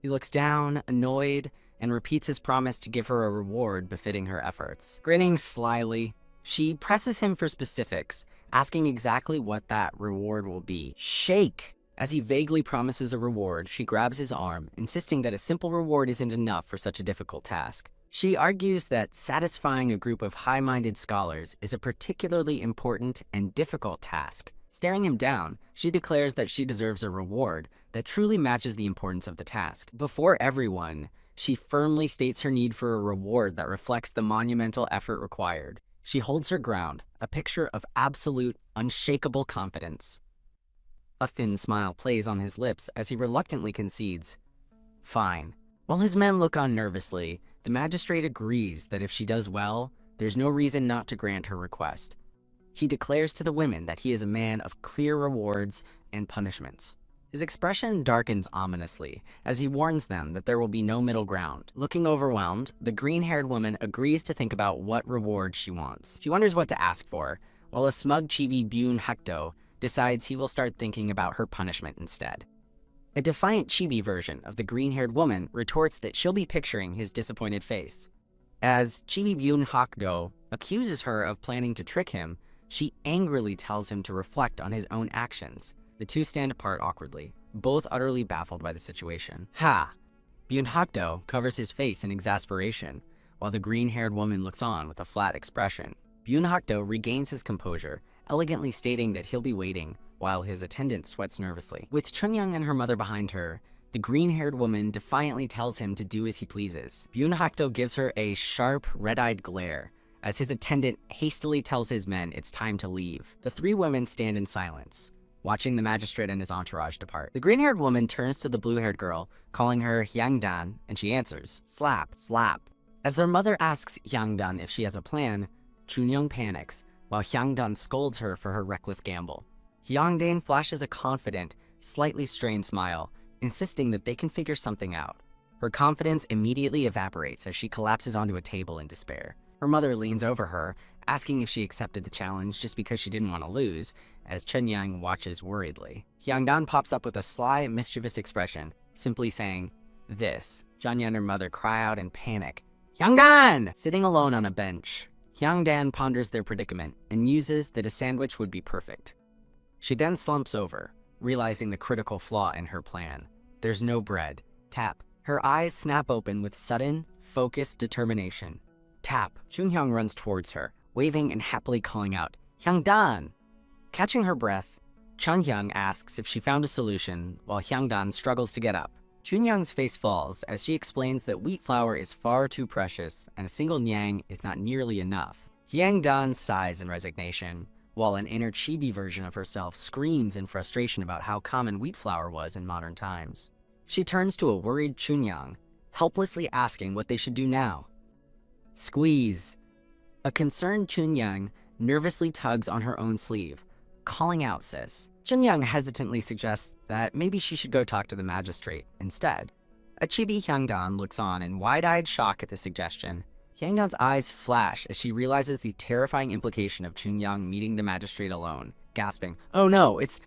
He looks down, annoyed, and repeats his promise to give her a reward befitting her efforts. Grinning slyly, she presses him for specifics, asking exactly what that reward will be. Shake! As he vaguely promises a reward, she grabs his arm, insisting that a simple reward isn't enough for such a difficult task. She argues that satisfying a group of high-minded scholars is a particularly important and difficult task. Staring him down, she declares that she deserves a reward that truly matches the importance of the task. Before everyone, she firmly states her need for a reward that reflects the monumental effort required. She holds her ground, a picture of absolute, unshakable confidence. A thin smile plays on his lips as he reluctantly concedes. Fine. While his men look on nervously, the magistrate agrees that if she does well, there's no reason not to grant her request. He declares to the women that he is a man of clear rewards and punishments. His expression darkens ominously as he warns them that there will be no middle ground. Looking overwhelmed, the green-haired woman agrees to think about what reward she wants. She wonders what to ask for, while a smug chibi Byun-hakdo decides he will start thinking about her punishment instead. A defiant chibi version of the green-haired woman retorts that she'll be picturing his disappointed face. As chibi Byun-hakdo accuses her of planning to trick him, she angrily tells him to reflect on his own actions. The two stand apart awkwardly, both utterly baffled by the situation. Ha! Byun-hakdo covers his face in exasperation, while the green-haired woman looks on with a flat expression. Byun-hakdo regains his composure, elegantly stating that he'll be waiting, while his attendant sweats nervously. With Chunyoung and her mother behind her, the green-haired woman defiantly tells him to do as he pleases. Byun-hakdo gives her a sharp, red-eyed glare, as his attendant hastily tells his men it's time to leave. The three women stand in silence, watching the magistrate and his entourage depart. The green-haired woman turns to the blue-haired girl, calling her Hyangdan, and she answers, "Slap, slap." As their mother asks Hyangdan if she has a plan, Chunyoung panics, while Hyangdan scolds her for her reckless gamble. Hyangdan flashes a confident, slightly strained smile, insisting that they can figure something out. Her confidence immediately evaporates as she collapses onto a table in despair. Her mother leans over her, asking if she accepted the challenge just because she didn't want to lose, as Chunyoung watches worriedly. Hyangdan pops up with a sly, mischievous expression, simply saying, "This." Chunyoung and her mother cry out in panic, "Hyangdan!" Sitting alone on a bench, Hyangdan ponders their predicament and muses that a sandwich would be perfect. She then slumps over, realizing the critical flaw in her plan. There's no bread. Tap. Her eyes snap open with sudden, focused determination. Tap. Chunyoung runs towards her, waving and happily calling out, "Hyangdan!" Catching her breath, Chunyoung asks if she found a solution, while Hyangdan struggles to get up. Chunyoung's face falls as she explains that wheat flour is far too precious and a single nyang is not nearly enough. Hyangdan sighs in resignation, while an inner chibi version of herself screams in frustration about how common wheat flour was in modern times. She turns to a worried Chunyoung, helplessly asking what they should do now. Squeeze. A concerned Chunyoung nervously tugs on her own sleeve, calling out sis. Chunyoung hesitantly suggests that maybe she should go talk to the magistrate instead. A chibi Hyangdan looks on in wide-eyed shock at the suggestion. Hyangdan's eyes flash as she realizes the terrifying implication of Chunyoung meeting the magistrate alone, gasping, "Oh no, it's..."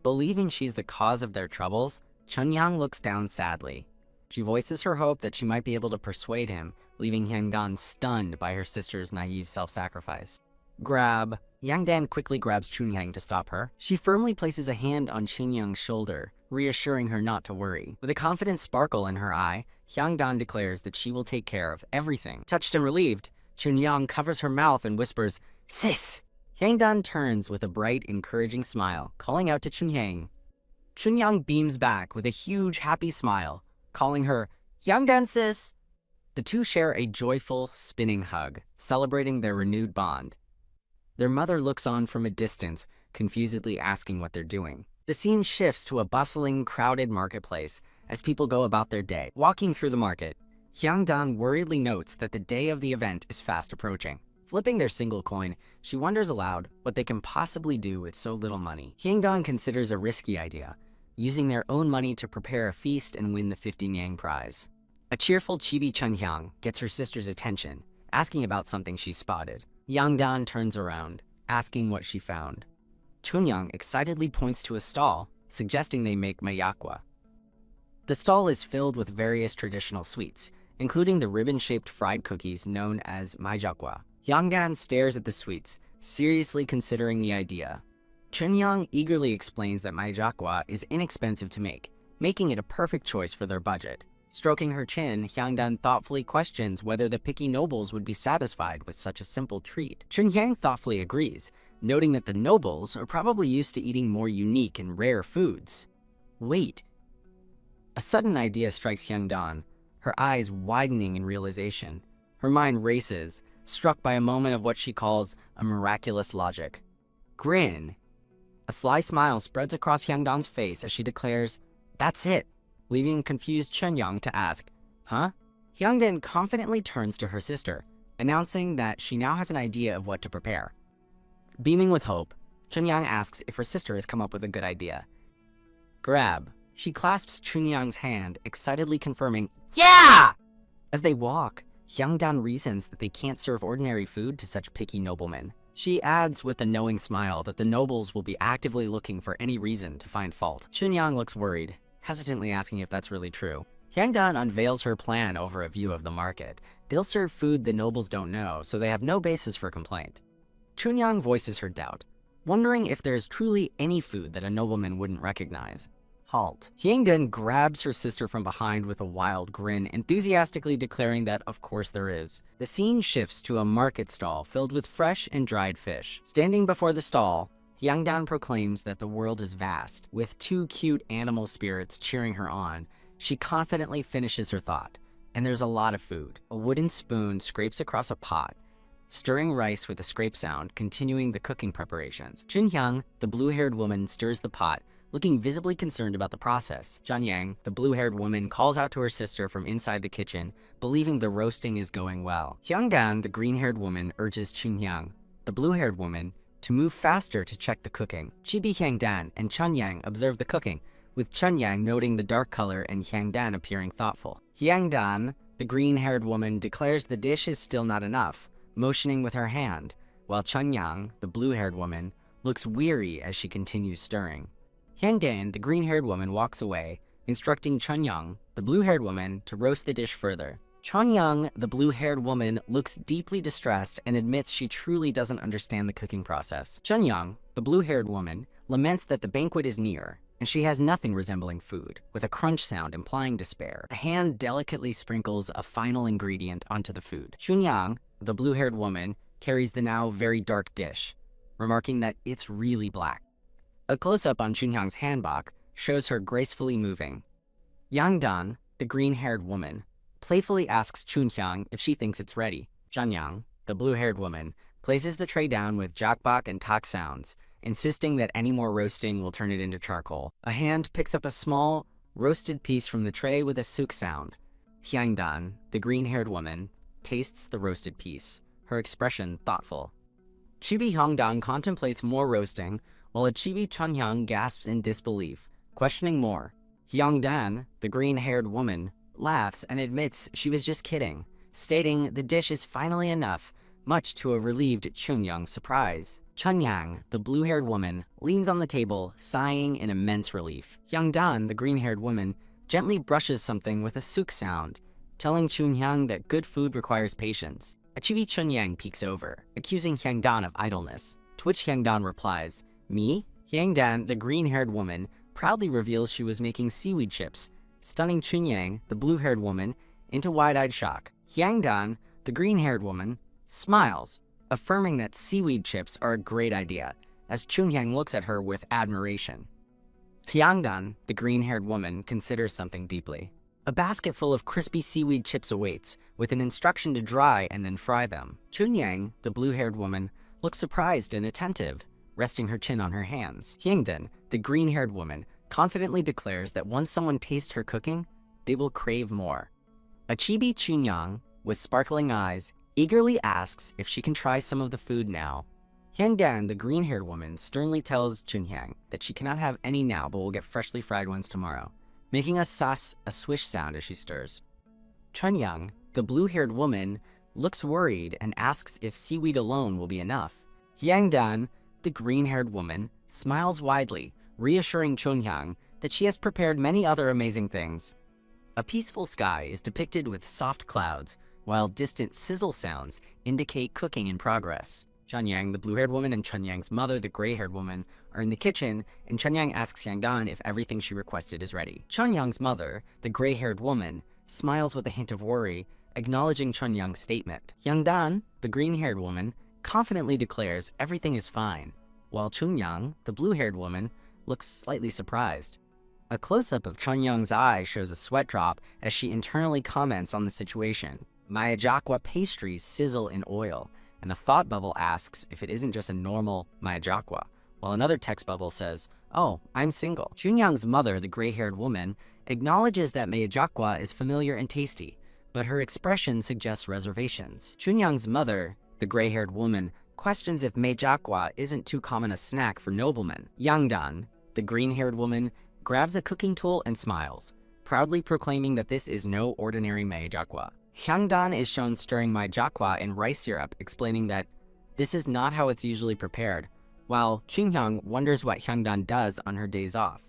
Believing she's the cause of their troubles, Chunyoung looks down sadly. She voices her hope that she might be able to persuade him, leaving Hyangdan stunned by her sister's naive self-sacrifice. Grab. Hyangdan quickly grabs Chunyoung to stop her. She firmly places a hand on Chunyoung's shoulder, reassuring her not to worry. With a confident sparkle in her eye, Hyangdan declares that she will take care of everything. Touched and relieved, Chunyoung covers her mouth and whispers, "Sis!" Hyangdan turns with a bright, encouraging smile, calling out to Chunyoung. Chunyoung beams back with a huge, happy smile, calling her Hyangdan sis! The two share a joyful, spinning hug, celebrating their renewed bond. Their mother looks on from a distance, confusedly asking what they're doing. The scene shifts to a bustling, crowded marketplace as people go about their day. Walking through the market, Hyangdan worriedly notes that the day of the event is fast approaching. Flipping their single coin, she wonders aloud what they can possibly do with so little money. Hyangdan considers a risky idea, using their own money to prepare a feast and win the 50 Yang prize. A cheerful Chibi Chunhyang gets her sister's attention, asking about something she spotted. Hyangdan turns around, asking what she found. Chunyang excitedly points to a stall, suggesting they make mayakwa. The stall is filled with various traditional sweets, including the ribbon-shaped fried cookies known as maijakwa. Hyangdan stares at the sweets, seriously considering the idea. Chunyang eagerly explains that maijakwa is inexpensive to make, making it a perfect choice for their budget. Stroking her chin, Hyangdan thoughtfully questions whether the picky nobles would be satisfied with such a simple treat. Chunyang thoughtfully agrees, noting that the nobles are probably used to eating more unique and rare foods. Wait. A sudden idea strikes Hyangdan, her eyes widening in realization. Her mind races, struck by a moment of what she calls a miraculous logic. Grin. A sly smile spreads across Hyangdan's face as she declares, "That's it," leaving confused Chunyang to ask, "Huh?" Hyangdan confidently turns to her sister, announcing that she now has an idea of what to prepare. Beaming with hope, Chunyang asks if her sister has come up with a good idea. Grab. She clasps Chunyang's hand, excitedly confirming, "Yeah!" As they walk, Hyangdan reasons that they can't serve ordinary food to such picky noblemen. She adds with a knowing smile that the nobles will be actively looking for any reason to find fault. Chunyang looks worried, hesitantly asking if that's really true. Hyangdan unveils her plan over a view of the market. They'll serve food the nobles don't know, so they have no basis for complaint. Chunyang voices her doubt, wondering if there is truly any food that a nobleman wouldn't recognize. Halt. Hyangdan grabs her sister from behind with a wild grin, enthusiastically declaring that of course there is. The scene shifts to a market stall filled with fresh and dried fish. Standing before the stall, Hyangdan proclaims that the world is vast. With two cute animal spirits cheering her on, she confidently finishes her thought. And there's a lot of food. A wooden spoon scrapes across a pot, stirring rice with a scrape sound, continuing the cooking preparations. Chunhyang, the blue-haired woman, stirs the pot, looking visibly concerned about the process. Chunyang, the blue-haired woman, calls out to her sister from inside the kitchen, believing the roasting is going well. Hyangdan, the green-haired woman, urges Chunyang, the blue-haired woman, to move faster to check the cooking. Chibi Hyangdan and Chunyang observe the cooking, with Chunyang noting the dark color and Hyangdan appearing thoughtful. Hyangdan, the green-haired woman, declares the dish is still not enough, motioning with her hand, while Chunyang, the blue-haired woman, looks weary as she continues stirring. Hyangdan, the green-haired woman, walks away, instructing Chunyang, the blue-haired woman, to roast the dish further. Chunyang, the blue-haired woman, looks deeply distressed and admits she truly doesn't understand the cooking process. Chunyang, the blue-haired woman, laments that the banquet is near, and she has nothing resembling food, with a crunch sound implying despair. A hand delicately sprinkles a final ingredient onto the food. Chunyang, the blue-haired woman, carries the now very dark dish, remarking that it's really black. A close-up on Chunyang's hanbok shows her gracefully moving. Yangdan, the green-haired woman, playfully asks Chunyang if she thinks it's ready. Chunyang, the blue-haired woman, places the tray down with jakbok and tak sounds, insisting that any more roasting will turn it into charcoal. A hand picks up a small, roasted piece from the tray with a suk sound. Hyangdan, the green-haired woman, tastes the roasted piece, her expression thoughtful. Chibi Hyangdan contemplates more roasting, while a Chibi Chunyang gasps in disbelief, questioning more. Hyangdan, the green-haired woman, laughs and admits she was just kidding, stating the dish is finally enough, much to a relieved Chunyang's surprise. Chunyang, the blue-haired woman, leans on the table, sighing in immense relief. Hyangdan, the green-haired woman, gently brushes something with a suk sound, telling Chunyang that good food requires patience. A Chibi Chunyang peeks over, accusing Hyangdan of idleness, to which Hyangdan replies, "Me?" Hyangdan, the green-haired woman, proudly reveals she was making seaweed chips, stunning Chunyang, the blue-haired woman, into wide-eyed shock. Hyangdan, the green-haired woman, smiles, affirming that seaweed chips are a great idea, as Chunyang looks at her with admiration. Hyangdan, the green-haired woman, considers something deeply. A basket full of crispy seaweed chips awaits, with an instruction to dry and then fry them. Chunyang, the blue-haired woman, looks surprised and attentive, resting her chin on her hands. Hyangdan, the green-haired woman, confidently declares that once someone tastes her cooking, they will crave more. A chibi Chunyang, with sparkling eyes, eagerly asks if she can try some of the food now. Hyangdan, the green-haired woman, sternly tells Chunyang that she cannot have any now but will get freshly fried ones tomorrow, making a swish sound as she stirs. Chunyang, the blue-haired woman, looks worried and asks if seaweed alone will be enough. Hyangdan, the green-haired woman, smiles widely, reassuring Chunyang that she has prepared many other amazing things. A peaceful sky is depicted with soft clouds, while distant sizzle sounds indicate cooking in progress. Chunyang, the blue-haired woman, and Chunyang's mother, the gray-haired woman, are in the kitchen, and Chunyang asks Hyangdan if everything she requested is ready. Chunyang's mother, the gray-haired woman, smiles with a hint of worry, acknowledging Chunyang's statement. Hyangdan, the green-haired woman, confidently declares everything is fine, while Chunyang, the blue-haired woman, looks slightly surprised. A close-up of Chunyang's eye shows a sweat drop as she internally comments on the situation. Mayajakwa pastries sizzle in oil, and a thought bubble asks if it isn't just a normal Mayajakwa, while another text bubble says, "Oh, I'm single." Chunyang's mother, the gray-haired woman, acknowledges that Mayajakwa is familiar and tasty, but her expression suggests reservations. Chunyang's mother, the gray-haired woman, questions if Mayajakwa isn't too common a snack for noblemen. Hyangdan, the green-haired woman, grabs a cooking tool and smiles, proudly proclaiming that this is no ordinary Mayajakwa. Hyangdan is shown stirring Mayajakwa in rice syrup, explaining that this is not how it's usually prepared, while Chunyang wonders what Hyangdan does on her days off.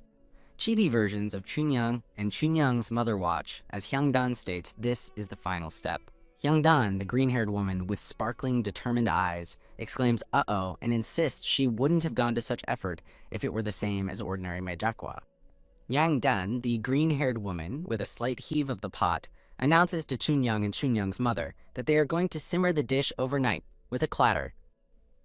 Chibi versions of Chunyang and Chunyang's mother watch, as Hyangdan states this is the final step. Hyangdan, the green-haired woman with sparkling, determined eyes, exclaims "uh-oh" and insists she wouldn't have gone to such effort if it were the same as ordinary Mayajakwa. Hyangdan, the green-haired woman, with a slight heave of the pot, announces to Chunyang and Chunyang's mother that they are going to simmer the dish overnight with a clatter.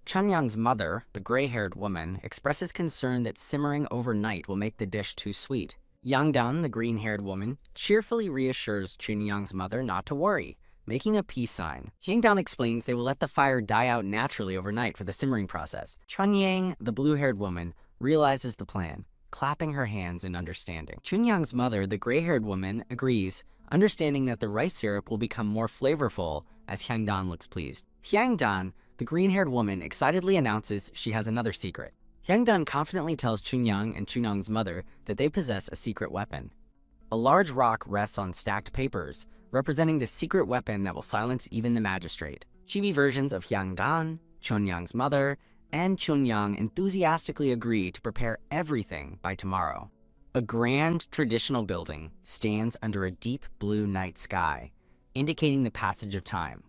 Chunyang's mother, the gray-haired woman, expresses concern that simmering overnight will make the dish too sweet. Hyangdan, the green-haired woman, cheerfully reassures Chunyang's mother not to worry, making a peace sign. Hyangdan explains they will let the fire die out naturally overnight for the simmering process. Chunyang, the blue-haired woman, realizes the plan, clapping her hands in understanding. Chunyang's mother, the gray-haired woman, agrees, understanding that the rice syrup will become more flavorful as Hyangdan looks pleased. Hyangdan, the green-haired woman, excitedly announces she has another secret. Hyangdan confidently tells Chunyang and Chunyang's mother that they possess a secret weapon. A large rock rests on stacked papers, representing the secret weapon that will silence even the magistrate. Chibi versions of Hyangdan, Chunyang's mother, and Chunyang enthusiastically agree to prepare everything by tomorrow. A grand traditional building stands under a deep blue night sky, indicating the passage of time.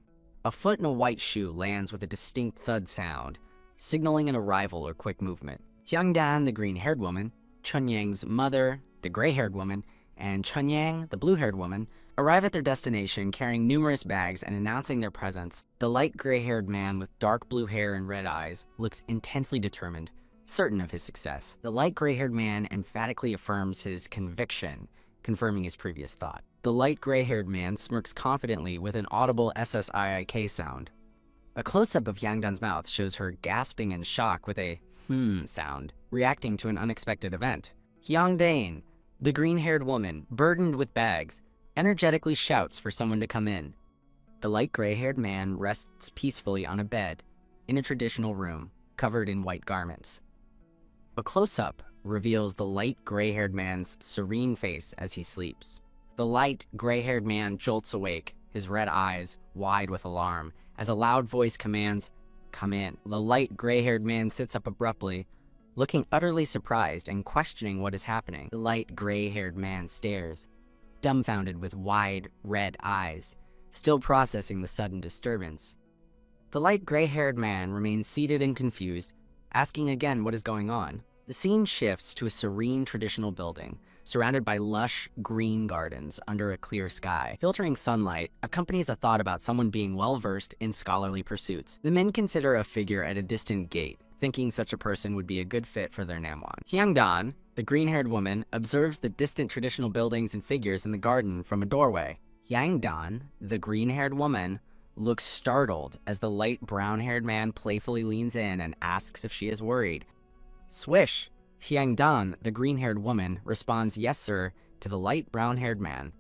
A foot in a white shoe lands with a distinct thud sound, signaling an arrival or quick movement. Hyangdan, the green-haired woman, Chunyang's mother, the gray-haired woman, and Chunyang, the blue-haired woman, arrive at their destination carrying numerous bags and announcing their presence. The light gray-haired man with dark blue hair and red eyes looks intensely determined, certain of his success. The light gray-haired man emphatically affirms his conviction, confirming his previous thought. The light gray-haired man smirks confidently with an audible SSIIK sound. A close-up of Hyangdan's mouth shows her gasping in shock with a sound, reacting to an unexpected event. Hyangdan, the green-haired woman, burdened with bags, energetically shouts for someone to come in. The light gray-haired man rests peacefully on a bed in a traditional room, covered in white garments. A close-up reveals the light gray-haired man's serene face as he sleeps. The light gray-haired man jolts awake, his red eyes wide with alarm, as a loud voice commands, "Come in." The light gray-haired man sits up abruptly, looking utterly surprised and questioning what is happening. The light gray-haired man stares, dumbfounded with wide, red eyes, still processing the sudden disturbance. The light gray-haired man remains seated and confused, asking again what is going on. The scene shifts to a serene traditional building, surrounded by lush, green gardens under a clear sky. Filtering sunlight accompanies a thought about someone being well-versed in scholarly pursuits. The men consider a figure at a distant gate, thinking such a person would be a good fit for their Namwon. Hyangdan, the green-haired woman, observes the distant traditional buildings and figures in the garden from a doorway. Hyangdan, the green-haired woman, looks startled as the light brown-haired man playfully leans in and asks if she is worried. Swish! Hyangdan, the green-haired woman, responds yes sir to the light brown-haired man.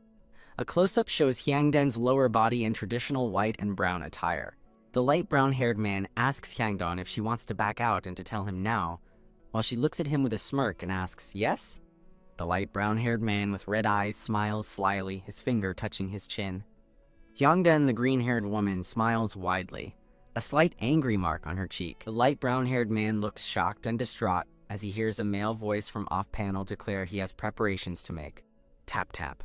A close-up shows Hyangdan's lower body in traditional white and brown attire. The light brown-haired man asks Hyangdan if she wants to back out and to tell him now, while she looks at him with a smirk and asks, yes? The light brown-haired man with red eyes smiles slyly, his finger touching his chin. Hyangdan, the green-haired woman, smiles widely, a slight angry mark on her cheek. The light brown-haired man looks shocked and distraught as he hears a male voice from off-panel declare he has preparations to make. Tap tap.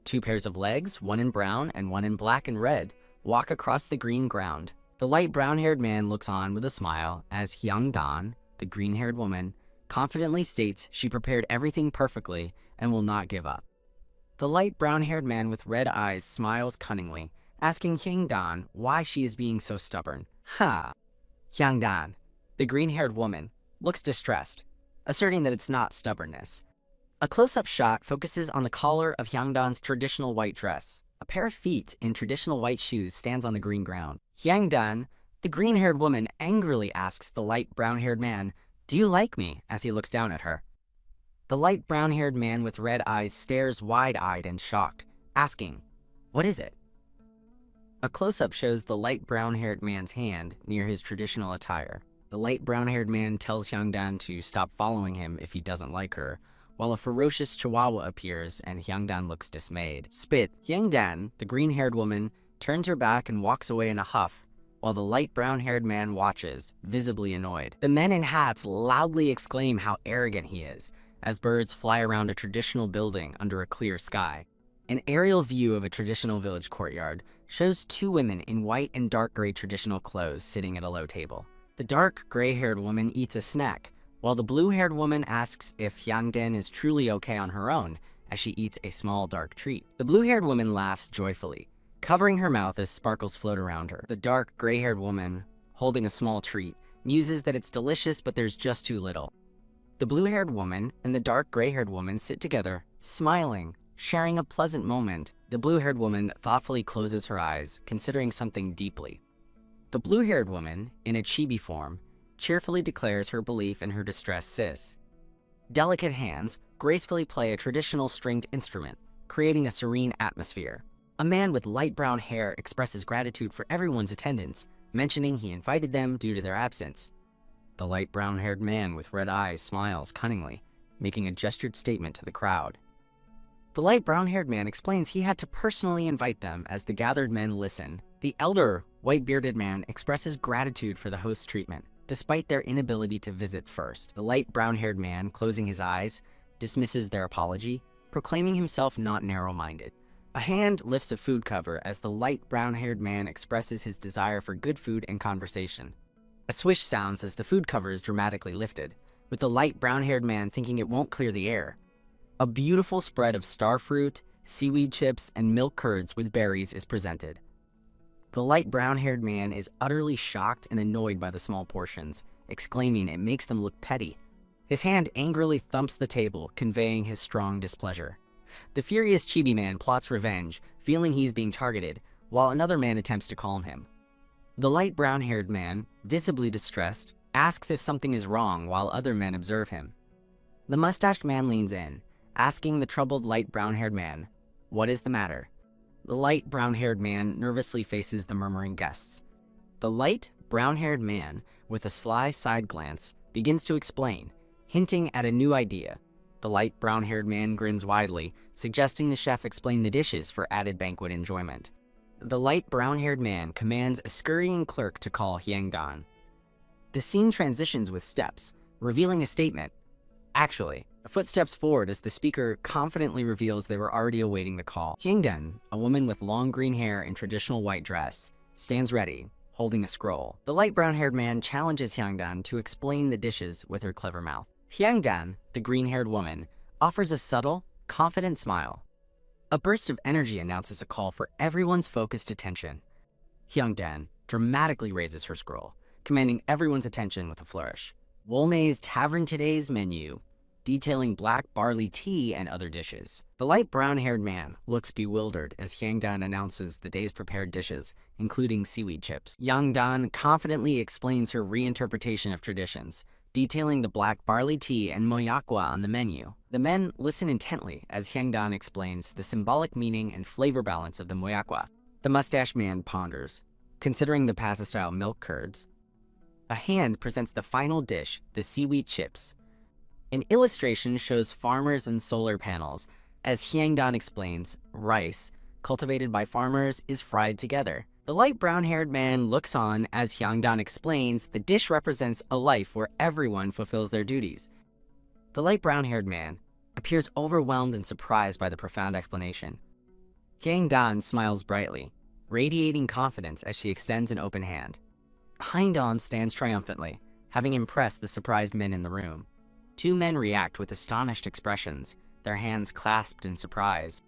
2 pairs of legs, one in brown and one in black and red, walk across the green ground. The light brown-haired man looks on with a smile as Hyangdan, the green-haired woman, confidently states she prepared everything perfectly and will not give up. The light brown-haired man with red eyes smiles cunningly, asking Hyangdan why she is being so stubborn. Ha! Hyangdan, the green-haired woman, looks distressed, asserting that it's not stubbornness. A close-up shot focuses on the collar of Hyangdan's traditional white dress. A pair of feet in traditional white shoes stands on the green ground. Hyangdan, the green-haired woman, angrily asks the light brown-haired man, "Do you like me?" as he looks down at her. The light brown-haired man with red eyes stares wide-eyed and shocked, asking, "What is it?" A close-up shows the light brown-haired man's hand near his traditional attire. The light brown-haired man tells Hyangdan to stop following him if he doesn't like her, while a ferocious chihuahua appears and Hyangdan looks dismayed. Spit! Hyangdan, the green-haired woman, turns her back and walks away in a huff, while the light brown-haired man watches, visibly annoyed. The men in hats loudly exclaim how arrogant he is, as birds fly around a traditional building under a clear sky. An aerial view of a traditional village courtyard shows 2 women in white and dark gray traditional clothes sitting at a low table. The dark gray-haired woman eats a snack, while the blue-haired woman asks if Hyangdan is truly okay on her own as she eats a small dark treat. The blue-haired woman laughs joyfully, covering her mouth as sparkles float around her. The dark gray-haired woman, holding a small treat, muses that it's delicious but there's just too little. The blue-haired woman and the dark gray-haired woman sit together, smiling, sharing a pleasant moment. The blue-haired woman thoughtfully closes her eyes, considering something deeply. The blue-haired woman, in a chibi form, cheerfully declares her belief in her distressed sis. Delicate hands gracefully play a traditional stringed instrument, creating a serene atmosphere. A man with light brown hair expresses gratitude for everyone's attendance, mentioning he invited them due to their absence. The light brown-haired man with red eyes smiles cunningly, making a gestured statement to the crowd. The light brown-haired man explains he had to personally invite them as the gathered men listen. The elder, white-bearded man expresses gratitude for the host's treatment, despite their inability to visit first. The light brown-haired man, closing his eyes, dismisses their apology, proclaiming himself not narrow-minded. A hand lifts a food cover as the light brown-haired man expresses his desire for good food and conversation. A swish sounds as the food cover is dramatically lifted, with the light brown-haired man thinking it won't clear the air. A beautiful spread of starfruit, seaweed chips, and milk curds with berries is presented. The light brown-haired man is utterly shocked and annoyed by the small portions, exclaiming it makes them look petty. His hand angrily thumps the table, conveying his strong displeasure. The furious chibi man plots revenge, feeling he's being targeted, while another man attempts to calm him. The light brown-haired man, visibly distressed, asks if something is wrong while other men observe him. The mustached man leans in, asking the troubled light brown-haired man, "What is the matter?" The light brown-haired man nervously faces the murmuring guests. The light brown-haired man, with a sly side glance, begins to explain, hinting at a new idea. The light brown-haired man grins widely, suggesting the chef explain the dishes for added banquet enjoyment. The light brown-haired man commands a scurrying clerk to call Hyangdan. The scene transitions with steps, revealing a statement. Actually, a foot steps forward as the speaker confidently reveals they were already awaiting the call. Hyangdan, a woman with long green hair and traditional white dress, stands ready, holding a scroll. The light brown-haired man challenges Hyangdan to explain the dishes with her clever mouth. Hyangdan, the green-haired woman, offers a subtle, confident smile. A burst of energy announces a call for everyone's focused attention. Hyangdan dramatically raises her scroll, commanding everyone's attention with a flourish. Wolnay's Tavern Today's menu. detailing black barley tea and other dishes. The light brown-haired man looks bewildered as Hyangdan announces the day's prepared dishes, including seaweed chips. Hyangdan confidently explains her reinterpretation of traditions, detailing the black barley tea and moyakwa on the menu. The men listen intently as Hyangdan explains the symbolic meaning and flavor balance of the moyakwa. The mustache man ponders, considering the pasta-style milk curds. A hand presents the final dish, the seaweed chips. An illustration shows farmers and solar panels. As Hyangdan explains, rice, cultivated by farmers, is fried together. The light brown-haired man looks on as Hyangdan explains the dish represents a life where everyone fulfills their duties. The light brown-haired man appears overwhelmed and surprised by the profound explanation. Hyangdan smiles brightly, radiating confidence as she extends an open hand. Hyangdan stands triumphantly, having impressed the surprised men in the room. Two men react with astonished expressions, their hands clasped in surprise.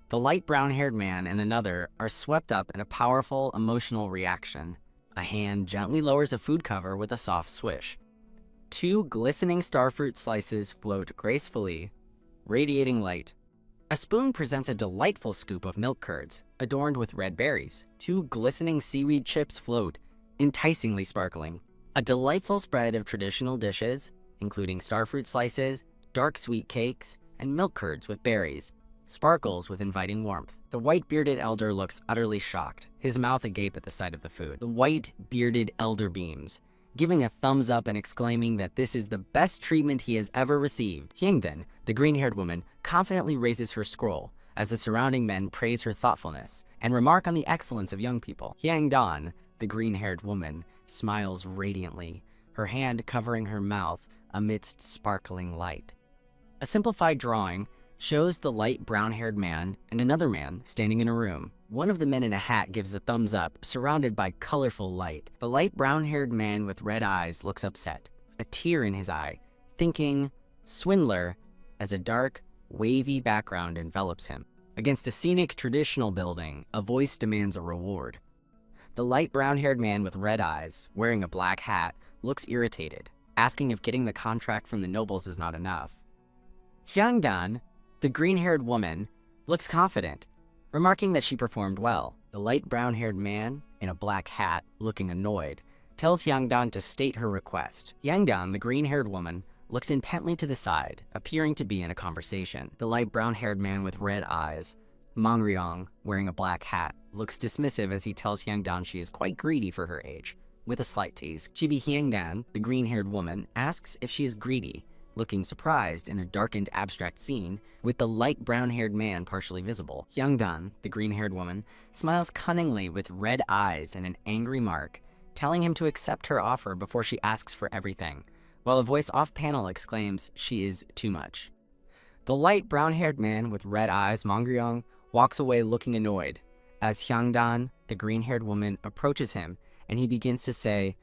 The light brown-haired man and another are swept up in a powerful, emotional reaction. A hand gently lowers a food cover with a soft swish. Two glistening starfruit slices float gracefully, radiating light. A spoon presents a delightful scoop of milk curds, adorned with red berries. Two glistening seaweed chips float, enticingly sparkling. A delightful spread of traditional dishes, including starfruit slices, dark sweet cakes, and milk curds with berries, sparkles with inviting warmth. The white-bearded elder looks utterly shocked, his mouth agape at the sight of the food. The white-bearded elder beams, giving a thumbs up and exclaiming that this is the best treatment he has ever received. Hyangdan, the green-haired woman, confidently raises her scroll as the surrounding men praise her thoughtfulness and remark on the excellence of young people. Hyangdan, the green-haired woman, smiles radiantly, her hand covering her mouth amidst sparkling light. A simplified drawing shows the light brown-haired man and another man standing in a room. One of the men in a hat gives a thumbs up, surrounded by colorful light. The light brown-haired man with red eyes looks upset, a tear in his eye, thinking, swindler, as a dark, wavy background envelops him. Against a scenic traditional building, a voice demands a reward. The light brown-haired man with red eyes, wearing a black hat, looks irritated, asking if getting the contract from the nobles is not enough. Hyangdan, the green-haired woman, looks confident, remarking that she performed well. The light brown-haired man, in a black hat, looking annoyed, tells Hyangdan to state her request. Hyangdan, the green-haired woman, looks intently to the side, appearing to be in a conversation. The light brown-haired man with red eyes, Mangryong, wearing a black hat, looks dismissive as he tells Hyangdan she is quite greedy for her age. With a slight tease, Chibi Hyangdan, the green-haired woman, asks if she is greedy, looking surprised in a darkened abstract scene with the light brown-haired man partially visible. Hyangdan, the green-haired woman, smiles cunningly with red eyes and an angry mark, telling him to accept her offer before she asks for everything, while a voice off-panel exclaims she is too much. The light brown-haired man with red eyes, Mangryong, walks away looking annoyed as Hyangdan, the green-haired woman, approaches him and he begins to say,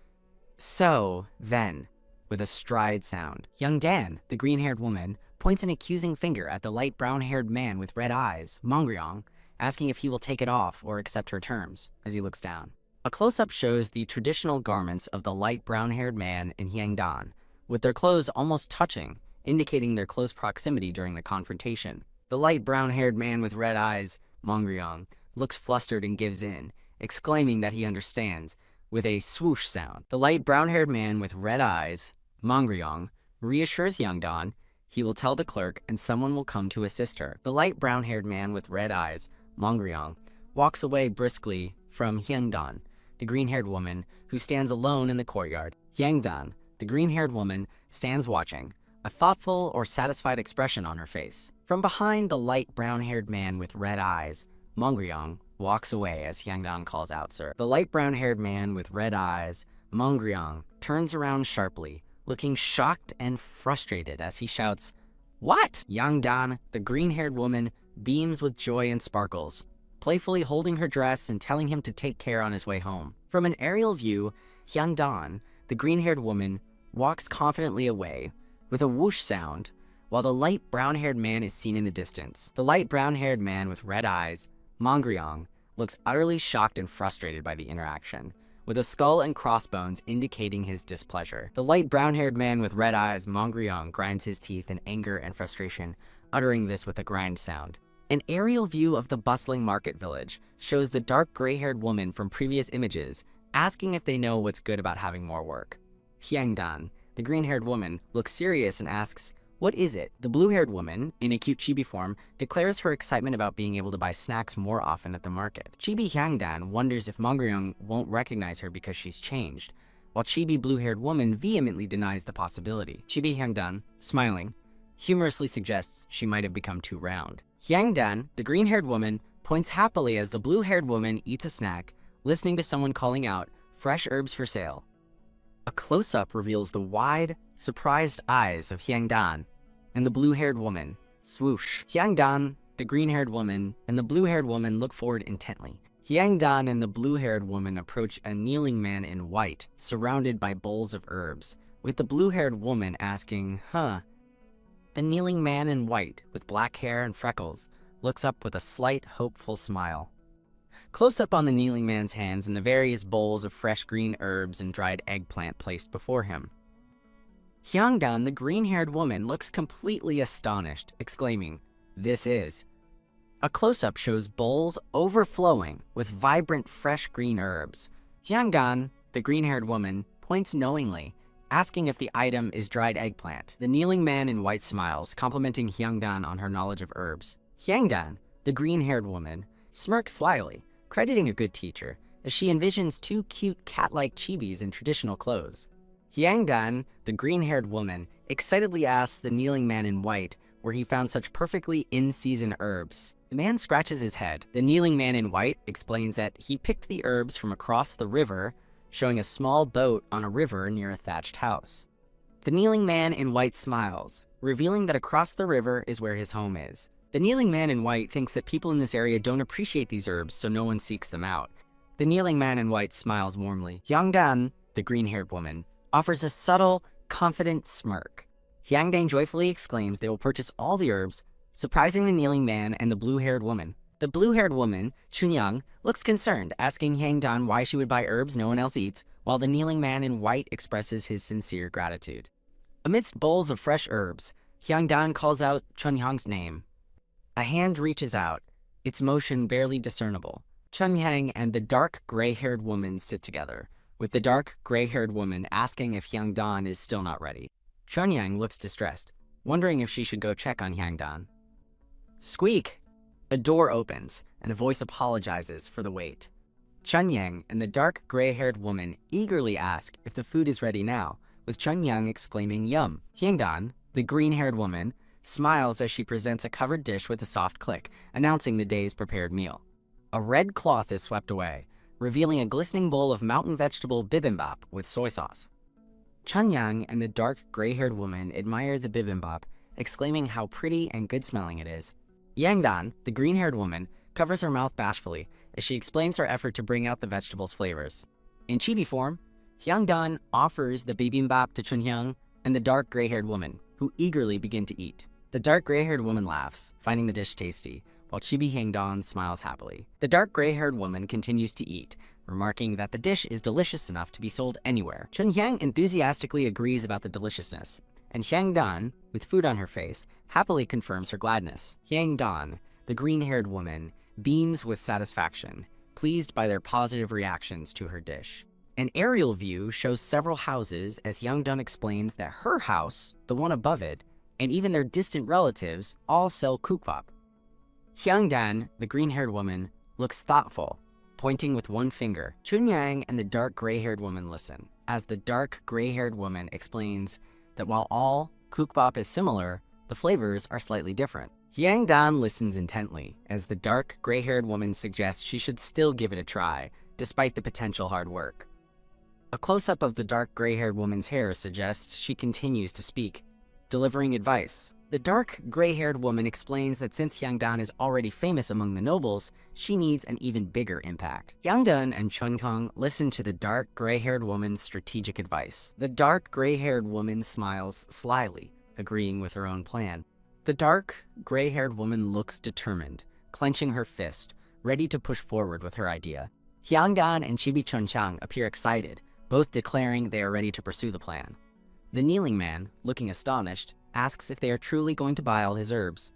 "So, then," with a stride sound. Hyangdan, the green-haired woman, points an accusing finger at the light brown-haired man with red eyes, Mangryong, asking if he will take it off or accept her terms as he looks down. A close-up shows the traditional garments of the light brown-haired man and Hyangdan, with their clothes almost touching, indicating their close proximity during the confrontation. The light brown-haired man with red eyes, Mangryong, looks flustered and gives in, exclaiming that he understands, with a swoosh sound. The light brown-haired man with red eyes, Mangryong, reassures Hyangdan he will tell the clerk and someone will come to assist her. The light brown-haired man with red eyes, Mangryong, walks away briskly from Hyangdan, the green-haired woman, who stands alone in the courtyard. Hyangdan, the green-haired woman, stands watching, a thoughtful or satisfied expression on her face. From behind the light brown-haired man with red eyes, Mangryong walks away as Hyangdan calls out, "Sir." The light brown-haired man with red eyes, Mangryong, turns around sharply, looking shocked and frustrated as he shouts, "What?" Hyangdan, the green-haired woman, beams with joy and sparkles, playfully holding her dress and telling him to take care on his way home. From an aerial view, Hyangdan, the green-haired woman, walks confidently away with a whoosh sound, while the light brown-haired man is seen in the distance. The light brown-haired man with red eyes, Mangryong, looks utterly shocked and frustrated by the interaction, with a skull and crossbones indicating his displeasure. The light brown-haired man with red eyes, Mongryong, grinds his teeth in anger and frustration, uttering this with a grind sound. An aerial view of the bustling market village shows the dark gray-haired woman from previous images, asking if they know what's good about having more work. Hyangdan, the green-haired woman, looks serious and asks, "What is it?" The blue-haired woman, in a cute chibi form, declares her excitement about being able to buy snacks more often at the market. Chibi Hyangdan wonders if Mongryong won't recognize her because she's changed, while Chibi blue-haired woman vehemently denies the possibility. Chibi Hyangdan, smiling, humorously suggests she might have become too round. Hyangdan, the green-haired woman, points happily as the blue-haired woman eats a snack, listening to someone calling out, "Fresh herbs for sale." A close-up reveals the wide, surprised eyes of Hyangdan and the blue-haired woman. Swoosh. Hyangdan, the green-haired woman, and the blue-haired woman look forward intently. Hyangdan and the blue-haired woman approach a kneeling man in white, surrounded by bowls of herbs, with the blue-haired woman asking, "Huh?" The kneeling man in white, with black hair and freckles, looks up with a slight, hopeful smile. Close up on the kneeling man's hands and the various bowls of fresh green herbs and dried eggplant placed before him. Hyangdan, the green-haired woman, looks completely astonished, exclaiming, "This is." A close-up shows bowls overflowing with vibrant fresh green herbs. Hyangdan, the green-haired woman, points knowingly, asking if the item is dried eggplant. The kneeling man in white smiles, complimenting Hyangdan on her knowledge of herbs. Hyangdan, the green-haired woman, smirks slyly, crediting a good teacher, as she envisions two cute cat-like chibis in traditional clothes. Hyangdan, the green-haired woman, excitedly asks the kneeling man in white where he found such perfectly in-season herbs. The man scratches his head. The kneeling man in white explains that he picked the herbs from across the river, showing a small boat on a river near a thatched house. The kneeling man in white smiles, revealing that across the river is where his home is. The kneeling man in white thinks that people in this area don't appreciate these herbs, so no one seeks them out. The kneeling man in white smiles warmly. Hyangdan, the green-haired woman, offers a subtle, confident smirk. Hyangdan joyfully exclaims they will purchase all the herbs, surprising the kneeling man and the blue-haired woman. The blue-haired woman, Chunyang, looks concerned, asking Hyangdan why she would buy herbs no one else eats, while the kneeling man in white expresses his sincere gratitude. Amidst bowls of fresh herbs, Hyangdan calls out Chunyang's name. A hand reaches out, its motion barely discernible. Chunyang and the dark gray-haired woman sit together, with the dark gray-haired woman asking if Hyangdan is still not ready. Chunyang looks distressed, wondering if she should go check on Hyangdan. Squeak! A door opens, and a voice apologizes for the wait. Chunyang and the dark gray-haired woman eagerly ask if the food is ready now, with Chunyang exclaiming, "Yum!" Hyangdan, the green-haired woman, smiles as she presents a covered dish with a soft click, announcing the day's prepared meal. A red cloth is swept away, revealing a glistening bowl of mountain vegetable bibimbap with soy sauce. Chunyang and the dark gray-haired woman admire the bibimbap, exclaiming how pretty and good-smelling it is. Hyangdan, the green-haired woman, covers her mouth bashfully as she explains her effort to bring out the vegetables' flavors. In chibi form, Hyangdan offers the bibimbap to Chunyang and the dark gray-haired woman, who eagerly begin to eat. The dark gray-haired woman laughs, finding the dish tasty, while Chibi Hyangdan smiles happily. The dark gray-haired woman continues to eat, remarking that the dish is delicious enough to be sold anywhere. Chunyang enthusiastically agrees about the deliciousness, and Hyangdan, with food on her face, happily confirms her gladness. Hyangdan, the green-haired woman, beams with satisfaction, pleased by their positive reactions to her dish. An aerial view shows several houses as Hyangdan explains that her house, the one above it, and even their distant relatives all sell kukbap. Hyangdan, the green-haired woman, looks thoughtful, pointing with one finger. Chunyang and the dark gray-haired woman listen, as the dark gray-haired woman explains that while all kukbap is similar, the flavors are slightly different. Hyangdan listens intently, as the dark gray-haired woman suggests she should still give it a try, despite the potential hard work. A close-up of the dark gray-haired woman's hair suggests she continues to speak, delivering advice. The dark gray-haired woman explains that since Hyangdan is already famous among the nobles, she needs an even bigger impact. Hyangdan and Chunkang listen to the dark gray-haired woman's strategic advice. The dark gray-haired woman smiles slyly, agreeing with her own plan. The dark gray-haired woman looks determined, clenching her fist, ready to push forward with her idea. Hyangdan and Chibi Chunchang appear excited, both declaring they are ready to pursue the plan. The kneeling man, looking astonished, asks if they are truly going to buy all his herbs.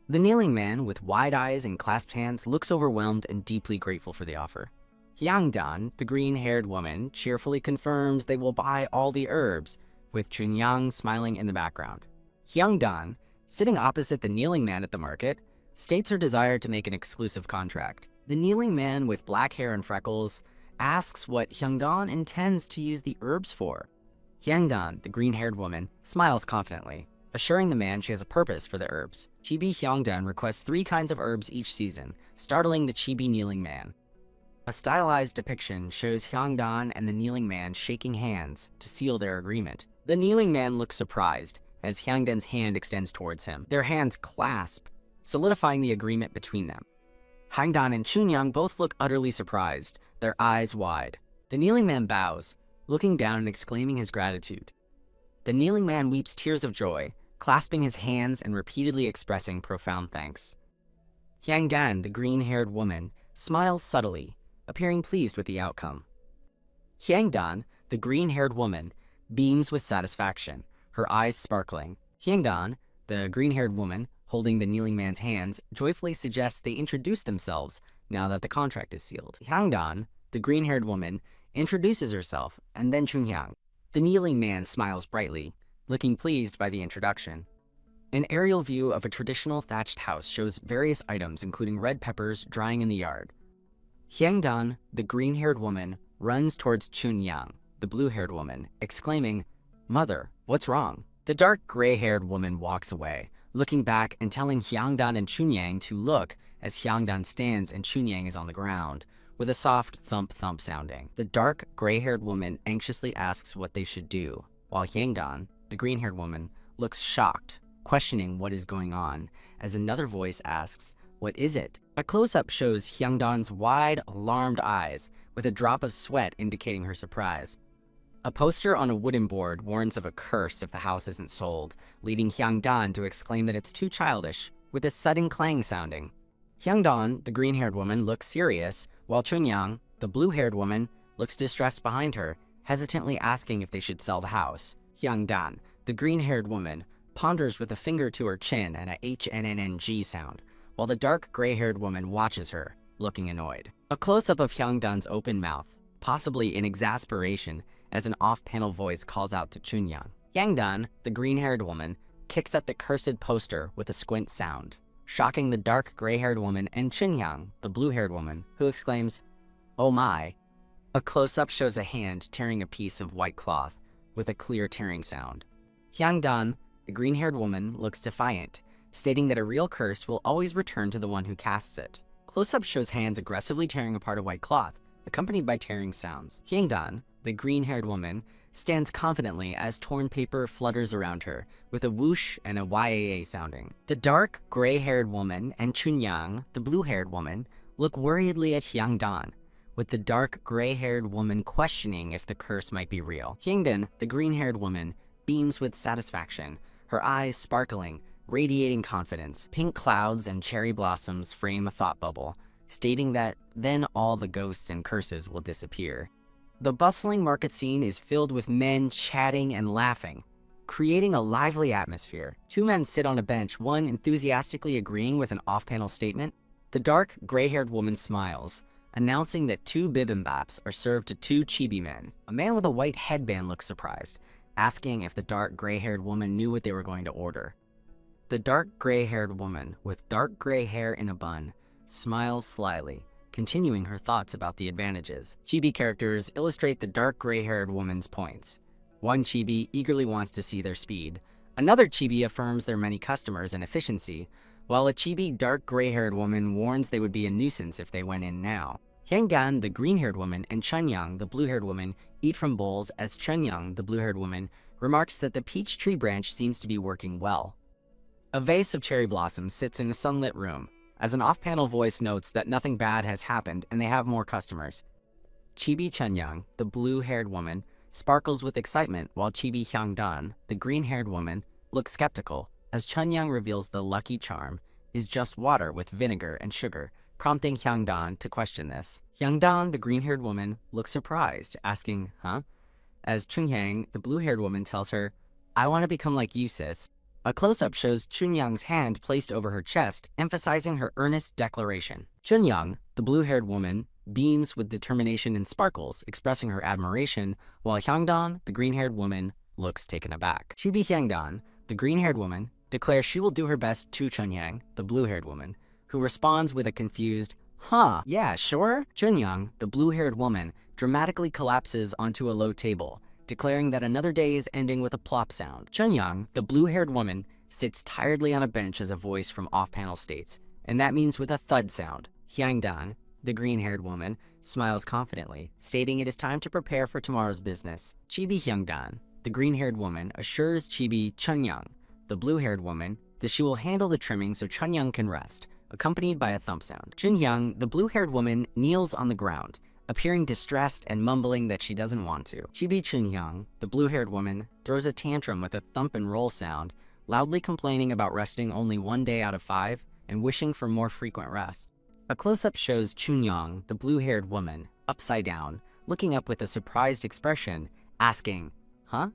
The kneeling man, with wide eyes and clasped hands, looks overwhelmed and deeply grateful for the offer. Hyangdan, the green-haired woman, cheerfully confirms they will buy all the herbs, with Chunyang smiling in the background. Hyangdan, sitting opposite the kneeling man at the market, states her desire to make an exclusive contract. The kneeling man with black hair and freckles asks what Hyangdan intends to use the herbs for. Hyangdan, the green-haired woman, smiles confidently, assuring the man she has a purpose for the herbs. Chibi Hyangdan requests 3 kinds of herbs each season, startling the Chibi kneeling man. A stylized depiction shows Hyangdan and the kneeling man shaking hands to seal their agreement. The kneeling man looks surprised as Hyangdan's hand extends towards him. Their hands clasp, solidifying the agreement between them. Hyangdan and Chunyang both look utterly surprised, their eyes wide. The kneeling man bows, looking down and exclaiming his gratitude. The kneeling man weeps tears of joy, clasping his hands and repeatedly expressing profound thanks. Hyangdan, the green-haired woman, smiles subtly, appearing pleased with the outcome. Hyangdan, the green-haired woman, beams with satisfaction, her eyes sparkling. Hyangdan, the green-haired woman, holding the kneeling man's hands, joyfully suggests they introduce themselves now that the contract is sealed. Hyangdan, the green-haired woman, introduces herself, and then Chunyang. The kneeling man smiles brightly, looking pleased by the introduction. An aerial view of a traditional thatched house shows various items including red peppers drying in the yard. Hyangdan, the green-haired woman, runs towards Chunyang, the blue-haired woman, exclaiming, "Mother, what's wrong?" The dark gray-haired woman walks away, looking back and telling Hyangdan and Chunyang to look as Hyangdan stands and Chunyang is on the ground, with a soft thump-thump sounding. The dark gray-haired woman anxiously asks what they should do, while Hyangdan, the green-haired woman, looks shocked, questioning what is going on, as another voice asks, "What is it?" A close-up shows Hyangdan's wide, alarmed eyes, with a drop of sweat indicating her surprise. A poster on a wooden board warns of a curse if the house isn't sold, leading Hyangdan to exclaim that it's too childish, with a sudden clang sounding. Hyangdan, the green-haired woman, looks serious, while Chunyang, the blue-haired woman, looks distressed behind her, hesitantly asking if they should sell the house. Hyangdan, the green-haired woman, ponders with a finger to her chin and a HNNNG sound, while the dark gray-haired woman watches her, looking annoyed. A close-up of Hyangdan's open mouth, possibly in exasperation, as an off-panel voice calls out to Chunyang. Hyangdan, the green-haired woman, kicks at the cursed poster with a squint sound, shocking the dark gray-haired woman and Chunyang, the blue-haired woman, who exclaims, "Oh my." A close-up shows a hand tearing a piece of white cloth, with a clear tearing sound. Hyangdan, the green-haired woman, looks defiant, stating that a real curse will always return to the one who casts it. Close-up shows hands aggressively tearing apart a white cloth, accompanied by tearing sounds. Hyangdan, the green-haired woman, stands confidently as torn paper flutters around her, with a whoosh and a YAA sounding. The dark, gray-haired woman and Chunyang, the blue-haired woman, look worriedly at Hyangdan, with the dark, gray-haired woman questioning if the curse might be real. Hyangdan, the green-haired woman, beams with satisfaction, her eyes sparkling, radiating confidence. Pink clouds and cherry blossoms frame a thought bubble, stating that then all the ghosts and curses will disappear. The bustling market scene is filled with men chatting and laughing, creating a lively atmosphere. 2 men sit on a bench, one enthusiastically agreeing with an off-panel statement. The dark, gray-haired woman smiles, announcing that 2 bibimbaps are served to 2 chibi men. A man with a white headband looks surprised, asking if the dark, gray-haired woman knew what they were going to order. The dark, gray-haired woman, with dark gray hair in a bun, smiles slyly, continuing her thoughts about the advantages. Chibi characters illustrate the dark gray-haired woman's points. One chibi eagerly wants to see their speed. Another chibi affirms their many customers and efficiency, while a chibi dark gray-haired woman warns they would be a nuisance if they went in now. Hyangdan, the green-haired woman, and Chunyang, the blue-haired woman, eat from bowls as Chunyang, the blue-haired woman, remarks that the peach tree branch seems to be working well. A vase of cherry blossoms sits in a sunlit room, as an off-panel voice notes that nothing bad has happened and they have more customers. Chibi Chunyang, the blue-haired woman, sparkles with excitement, while Chibi Hyangdan, the green-haired woman, looks skeptical, as Chunyang reveals the lucky charm is just water with vinegar and sugar, prompting Hyungdan to question this. Hyungdan, the green-haired woman, looks surprised, asking, huh? As Chunhyang, the blue-haired woman, tells her, I want to become like you, sis. A close-up shows Chunyang's hand placed over her chest, emphasizing her earnest declaration. Chunyang, the blue-haired woman, beams with determination and sparkles, expressing her admiration, while Hyungdan, the green-haired woman, looks taken aback. Chibi Hyungdan, the green-haired woman, declares she will do her best to Chunyang, the blue-haired woman, who responds with a confused, huh, yeah, sure? Chunyang, the blue-haired woman, dramatically collapses onto a low table, declaring that another day is ending with a plop sound. Chunyang, the blue-haired woman, sits tiredly on a bench as a voice from off-panel states, and that means with a thud sound. Hyungdan, the green-haired woman, smiles confidently, stating it is time to prepare for tomorrow's business. Chibi Hyungdan, the green-haired woman, assures Chibi Chunyang, the blue-haired woman, that she will handle the trimming so Chunyang can rest, accompanied by a thump sound. Chunyang, the blue-haired woman, kneels on the ground, appearing distressed and mumbling that she doesn't want to. Chibi Chunyang, the blue-haired woman, throws a tantrum with a thump and roll sound, loudly complaining about resting only 1 day out of 5 and wishing for more frequent rest. A close-up shows Chunyang, the blue-haired woman, upside down, looking up with a surprised expression, asking, huh?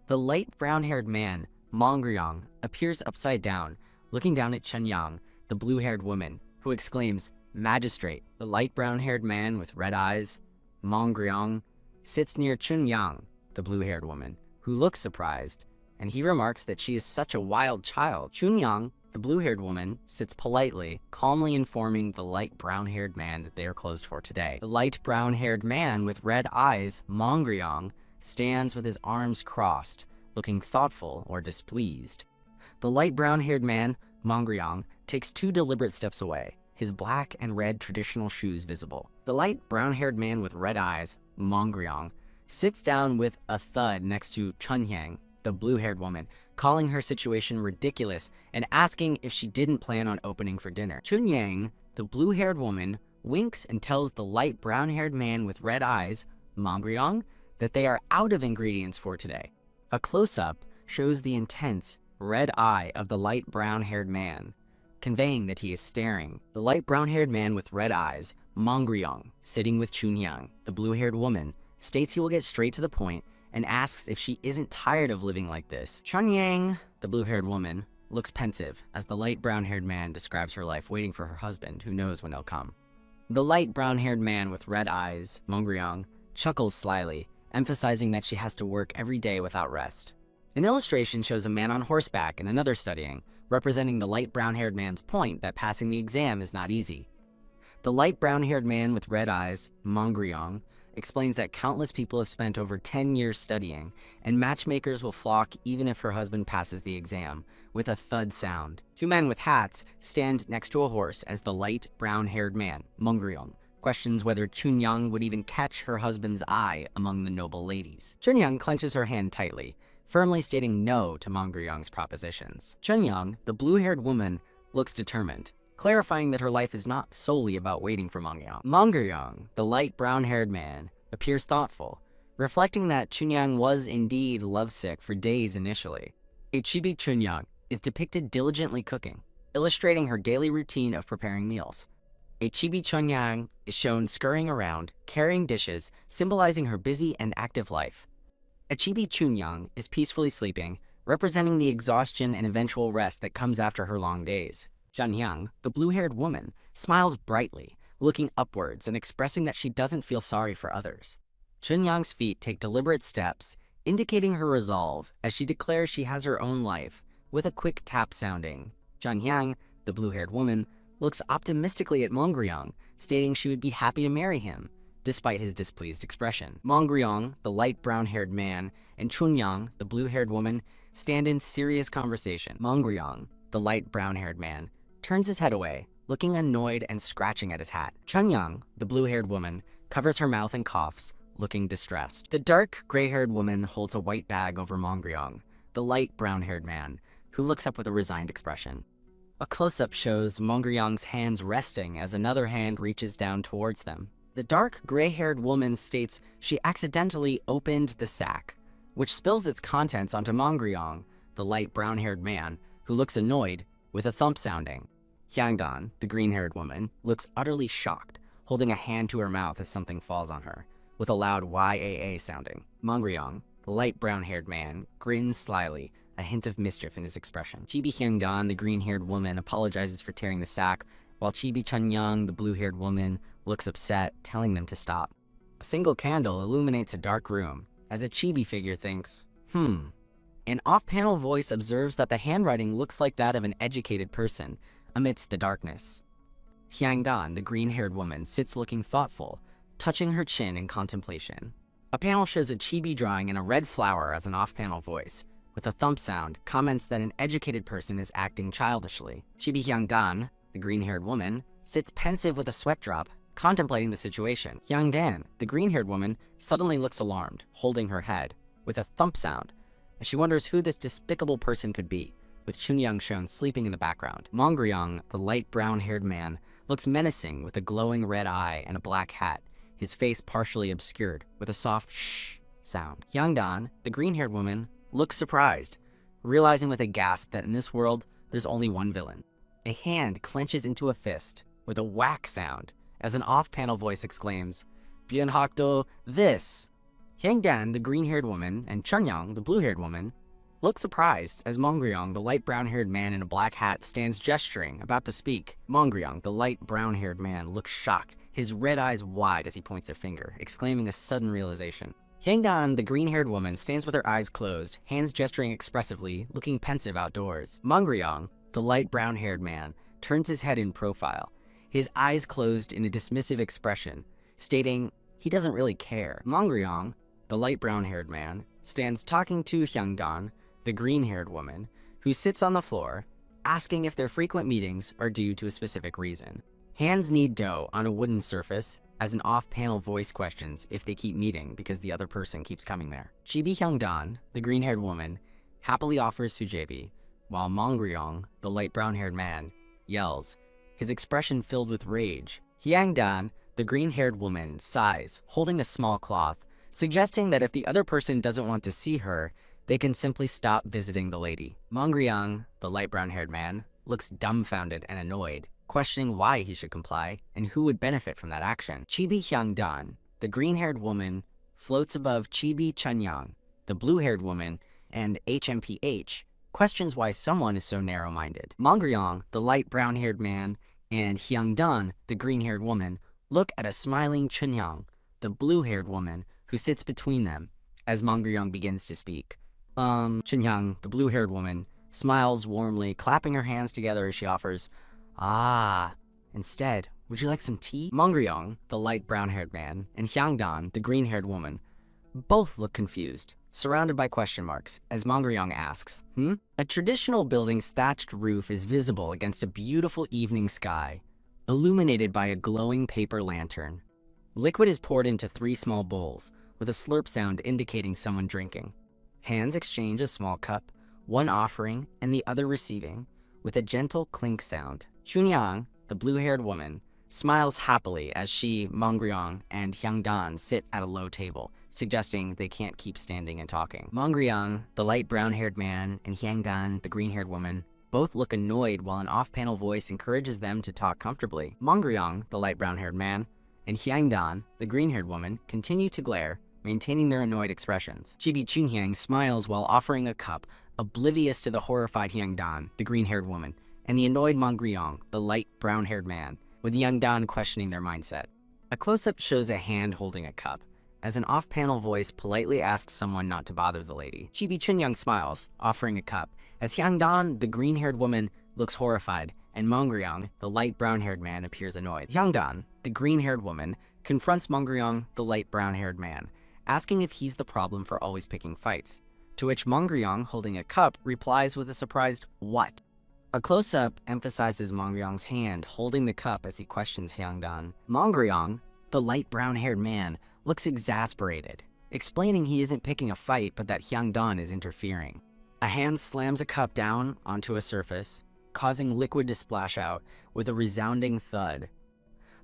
The light brown-haired man, Mongryong, appears upside down, looking down at Chunyang, the blue-haired woman, who exclaims, Magistrate. The light brown-haired man with red eyes, Mongryong, sits near Chunyang, the blue-haired woman, who looks surprised, and he remarks that she is such a wild child. Chunyang, the blue-haired woman, sits politely, calmly informing the light brown-haired man that they are closed for today. The light brown-haired man with red eyes, Mongryong, stands with his arms crossed, looking thoughtful or displeased. The light brown-haired man, Mongryong, takes 2 deliberate steps away, his black and red traditional shoes visible. The light brown-haired man with red eyes, Mongryong, sits down with a thud next to Chunyang, the blue-haired woman, calling her situation ridiculous and asking if she didn't plan on opening for dinner. Chunyang, the blue-haired woman, winks and tells the light brown-haired man with red eyes, Mongryong, that they are out of ingredients for today. A close-up shows the intense red eye of the light brown-haired man, conveying that he is staring. The light brown-haired man with red eyes, Mongryong, sitting with Chunyang, the blue-haired woman, states he will get straight to the point and asks if she isn't tired of living like this. Chunyang, the blue-haired woman, looks pensive as the light brown-haired man describes her life waiting for her husband, who knows when he'll come. The light brown-haired man with red eyes, Mongryong, chuckles slyly, emphasizing that she has to work every day without rest. An illustration shows a man on horseback and another studying, representing the light brown-haired man's point that passing the exam is not easy. The light brown-haired man with red eyes, Mongryong, explains that countless people have spent over 10 years studying, and matchmakers will flock even if her husband passes the exam, with a thud sound. 2 men with hats stand next to a horse as the light brown-haired man, Mongryong, questions whether Chunyang would even catch her husband's eye among the noble ladies. Chunyang clenches her hand tightly, firmly stating no to Mongryong's propositions. Chunyang, the blue-haired woman, looks determined, clarifying that her life is not solely about waiting for Mongryong. Mongryong, the light brown-haired man, appears thoughtful, reflecting that Chunyang was indeed lovesick for days initially. A chibi Chunyang is depicted diligently cooking, illustrating her daily routine of preparing meals. A chibi Chunyang is shown scurrying around, carrying dishes, symbolizing her busy and active life. A chibi Chunyang is peacefully sleeping, representing the exhaustion and eventual rest that comes after her long days. Chunyang, the blue-haired woman, smiles brightly, looking upwards and expressing that she doesn't feel sorry for others. Chunyang's feet take deliberate steps, indicating her resolve as she declares she has her own life, with a quick tap sounding. Chunyang, the blue-haired woman, looks optimistically at Mongryong, stating she would be happy to marry him, despite his displeased expression. Mongryong, the light brown-haired man, and Chunyang, the blue-haired woman, stand in serious conversation. Mongryong, the light brown-haired man, turns his head away, looking annoyed and scratching at his hat. Chunyang, the blue-haired woman, covers her mouth and coughs, looking distressed. The dark gray-haired woman holds a white bag over Mongryong, the light brown-haired man, who looks up with a resigned expression. A close-up shows Mongryong's hands resting as another hand reaches down towards them. The dark gray-haired woman states she accidentally opened the sack, which spills its contents onto Mongryong, the light brown-haired man, who looks annoyed, with a thump sounding. Hyangdan, the green-haired woman, looks utterly shocked, holding a hand to her mouth as something falls on her, with a loud YAA sounding. Mongryong, the light brown-haired man, grins slyly, a hint of mischief in his expression. Chibi Hyangdan, the green-haired woman, apologizes for tearing the sack, while Chibi Chunyang, the blue-haired woman, looks upset, telling them to stop. A single candle illuminates a dark room, as a chibi figure thinks, An off-panel voice observes that the handwriting looks like that of an educated person, amidst the darkness. Hyangdan, the green-haired woman, sits looking thoughtful, touching her chin in contemplation. A panel shows a chibi drawing in a red flower as an off-panel voice, with a thump sound, comments that an educated person is acting childishly. Chibi Hyangdan, the green-haired woman, sits pensive with a sweat drop, contemplating the situation. Hyangdan, the green-haired woman, suddenly looks alarmed, holding her head, with a thump sound, as she wonders who this despicable person could be, with Chunyang shown sleeping in the background. Mongryong, the light brown-haired man, looks menacing with a glowing red eye and a black hat, his face partially obscured, with a soft shh sound. Hyangdan, the green-haired woman, looks surprised, realizing with a gasp that in this world, there's only one villain. A hand clenches into a fist, with a whack sound, as an off-panel voice exclaims, "Bien hakdo, this!" Hyangdan, the green-haired woman, and Chunyang, the blue-haired woman, look surprised as Mongryong, the light brown-haired man in a black hat, stands gesturing, about to speak. Mongryong, the light brown-haired man, looks shocked, his red eyes wide as he points a finger, exclaiming a sudden realization. Hyangdan, the green-haired woman, stands with her eyes closed, hands gesturing expressively, looking pensive outdoors. Mongryong, the light brown-haired man, turns his head in profile, his eyes closed in a dismissive expression, stating he doesn't really care. Mongryong, the light brown-haired man, stands talking to Hyangdan, the green-haired woman, who sits on the floor, asking if their frequent meetings are due to a specific reason. Hands knead dough on a wooden surface, as an off-panel voice questions if they keep meeting because the other person keeps coming there. Chibi Hyangdan, the green-haired woman, happily offers sujebi, while Mongryong, the light brown-haired man, yells, his expression filled with rage. Hyangdan, the green-haired woman, sighs, holding a small cloth, suggesting that if the other person doesn't want to see her, they can simply stop visiting the lady. Mongryong, the light brown-haired man, looks dumbfounded and annoyed, questioning why he should comply and who would benefit from that action. Chibi Hyangdan, the green-haired woman, floats above Chibi Chunyang, the blue-haired woman, and HMPH, questions why someone is so narrow-minded. Mongryong, the light brown-haired man, and Hyangdan, the green-haired woman, look at a smiling Chunyang, the blue-haired woman, who sits between them, as Mongryong begins to speak. Chunyang, the blue-haired woman, smiles warmly, clapping her hands together as she offers, instead, would you like some tea? Mongryong, the light brown-haired man, and Hyangdan, the green-haired woman, both look confused, surrounded by question marks, as Mongryong asks, A traditional building's thatched roof is visible against a beautiful evening sky, illuminated by a glowing paper lantern. Liquid is poured into 3 small bowls, with a slurp sound indicating someone drinking. Hands exchange a small cup, one offering and the other receiving, with a gentle clink sound. Chunyang, the blue-haired woman, smiles happily as she, Mongryong, and Hyangdan sit at a low table, suggesting they can't keep standing and talking. Mongryong, the light brown-haired man, and Hyangdan, the green-haired woman, both look annoyed while an off-panel voice encourages them to talk comfortably. Mongryong, the light brown-haired man, and Hyangdan, the green-haired woman, continue to glare, maintaining their annoyed expressions. Chibi Chunyang smiles while offering a cup, oblivious to the horrified Hyangdan, the green-haired woman, and the annoyed Mongryong, the light brown-haired man, with Hyangdan questioning their mindset. A close-up shows a hand holding a cup, as an off-panel voice politely asks someone not to bother the lady. Chibi Chunyang smiles, offering a cup, as Hyangdan, the green-haired woman, looks horrified, and Mongryong, the light brown-haired man, appears annoyed. Hyangdan, the green-haired woman, confronts Mongryong, the light brown-haired man, asking if he's the problem for always picking fights, to which Mongryong, holding a cup, replies with a surprised, "What?" A close-up emphasizes Mongryong's hand holding the cup as he questions Hyangdan. Mongryong, the light brown-haired man, looks exasperated, explaining he isn't picking a fight but that Hyangdan is interfering. A hand slams a cup down onto a surface, causing liquid to splash out with a resounding thud.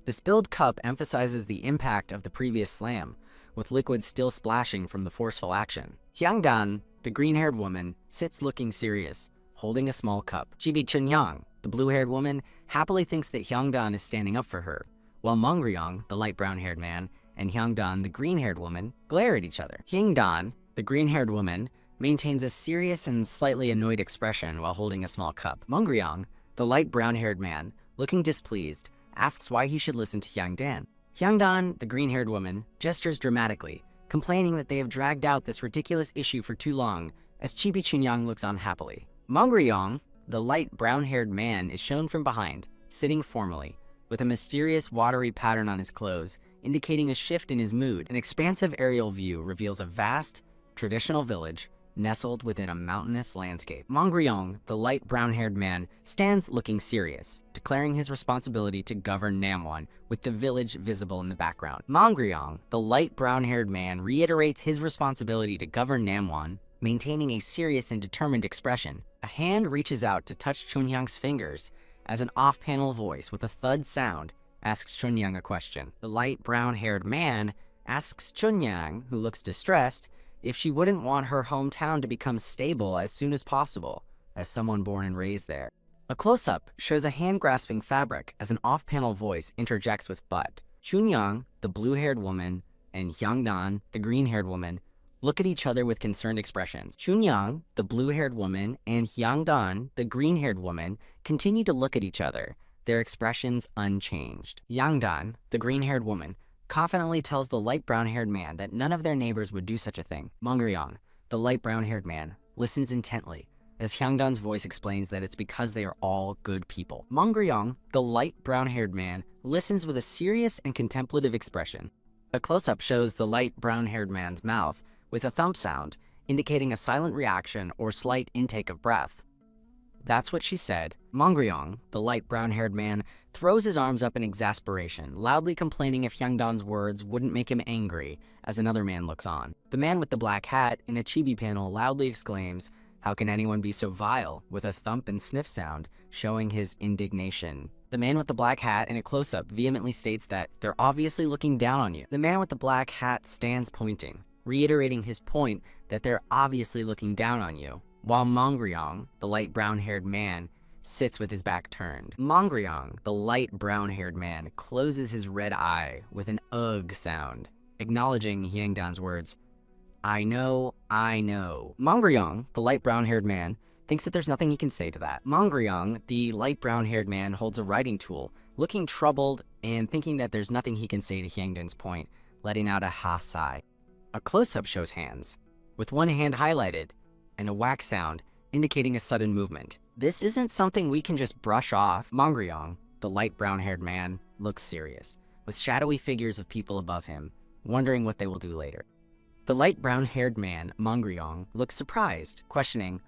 The spilled cup emphasizes the impact of the previous slam, with liquid still splashing from the forceful action. Hyangdan, the green-haired woman, sits looking serious, holding a small cup. Chibi Chunyang, the blue-haired woman, happily thinks that Hyungdan is standing up for her, while Mongryong, the light brown-haired man, and Hyungdan, the green-haired woman, glare at each other. Hyungdan, the green-haired woman, maintains a serious and slightly annoyed expression while holding a small cup. Mongryong, the light brown-haired man, looking displeased, asks why he should listen to Hyungdan. Hyungdan, the green-haired woman, gestures dramatically, complaining that they have dragged out this ridiculous issue for too long, as Chibi Chunyang looks on happily. Mongryong, the light brown-haired man, is shown from behind, sitting formally, with a mysterious watery pattern on his clothes, indicating a shift in his mood. An expansive aerial view reveals a vast, traditional village nestled within a mountainous landscape. Mongryong, the light brown-haired man, stands looking serious, declaring his responsibility to govern Namwon, with the village visible in the background. Mongryong, the light brown-haired man, reiterates his responsibility to govern Namwon, maintaining a serious and determined expression. A hand reaches out to touch Chunyang's fingers, as an off-panel voice with a thud sound asks Chunyang a question. The light brown-haired man asks Chunyang, who looks distressed, if she wouldn't want her hometown to become stable as soon as possible, as someone born and raised there. A close-up shows a hand grasping fabric as an off-panel voice interjects with but. Chunyang, the blue-haired woman, and Hyungdan, the green-haired woman, look at each other with concerned expressions. Chunyang, the blue-haired woman, and Hyungdan, the green-haired woman, continue to look at each other, their expressions unchanged. Hyungdan, the green-haired woman, confidently tells the light brown-haired man that none of their neighbors would do such a thing. Mongryong, the light brown-haired man, listens intently, as Hyungdan's voice explains that it's because they are all good people. Mongryong, the light brown-haired man, listens with a serious and contemplative expression. A close-up shows the light brown-haired man's mouth, with a thump sound, indicating a silent reaction or slight intake of breath. That's what she said. Mongryong, the light brown-haired man, throws his arms up in exasperation, loudly complaining if Hyungdan's words wouldn't make him angry, as another man looks on. The man with the black hat in a chibi panel loudly exclaims, "How can anyone be so vile?" with a thump and sniff sound, showing his indignation. The man with the black hat in a close-up vehemently states that they're obviously looking down on you. The man with the black hat stands pointing, reiterating his point that they're obviously looking down on you, while Mongryong, the light brown-haired man, sits with his back turned. Mongryong, the light brown-haired man, closes his red eye with an ugh sound, acknowledging Hyungdan's words, I know. Mongryong, the light brown-haired man, thinks that there's nothing he can say to that. Mongryong, the light brown-haired man, holds a writing tool, looking troubled and thinking that there's nothing he can say to Hyungdan's point, letting out a ha sigh. A close-up shows hands, with one hand highlighted, and a whack sound, indicating a sudden movement. This isn't something we can just brush off. Mongryong, the light brown-haired man, looks serious, with shadowy figures of people above him, wondering what they will do later. The light brown-haired man, Mongryong, looks surprised, questioning,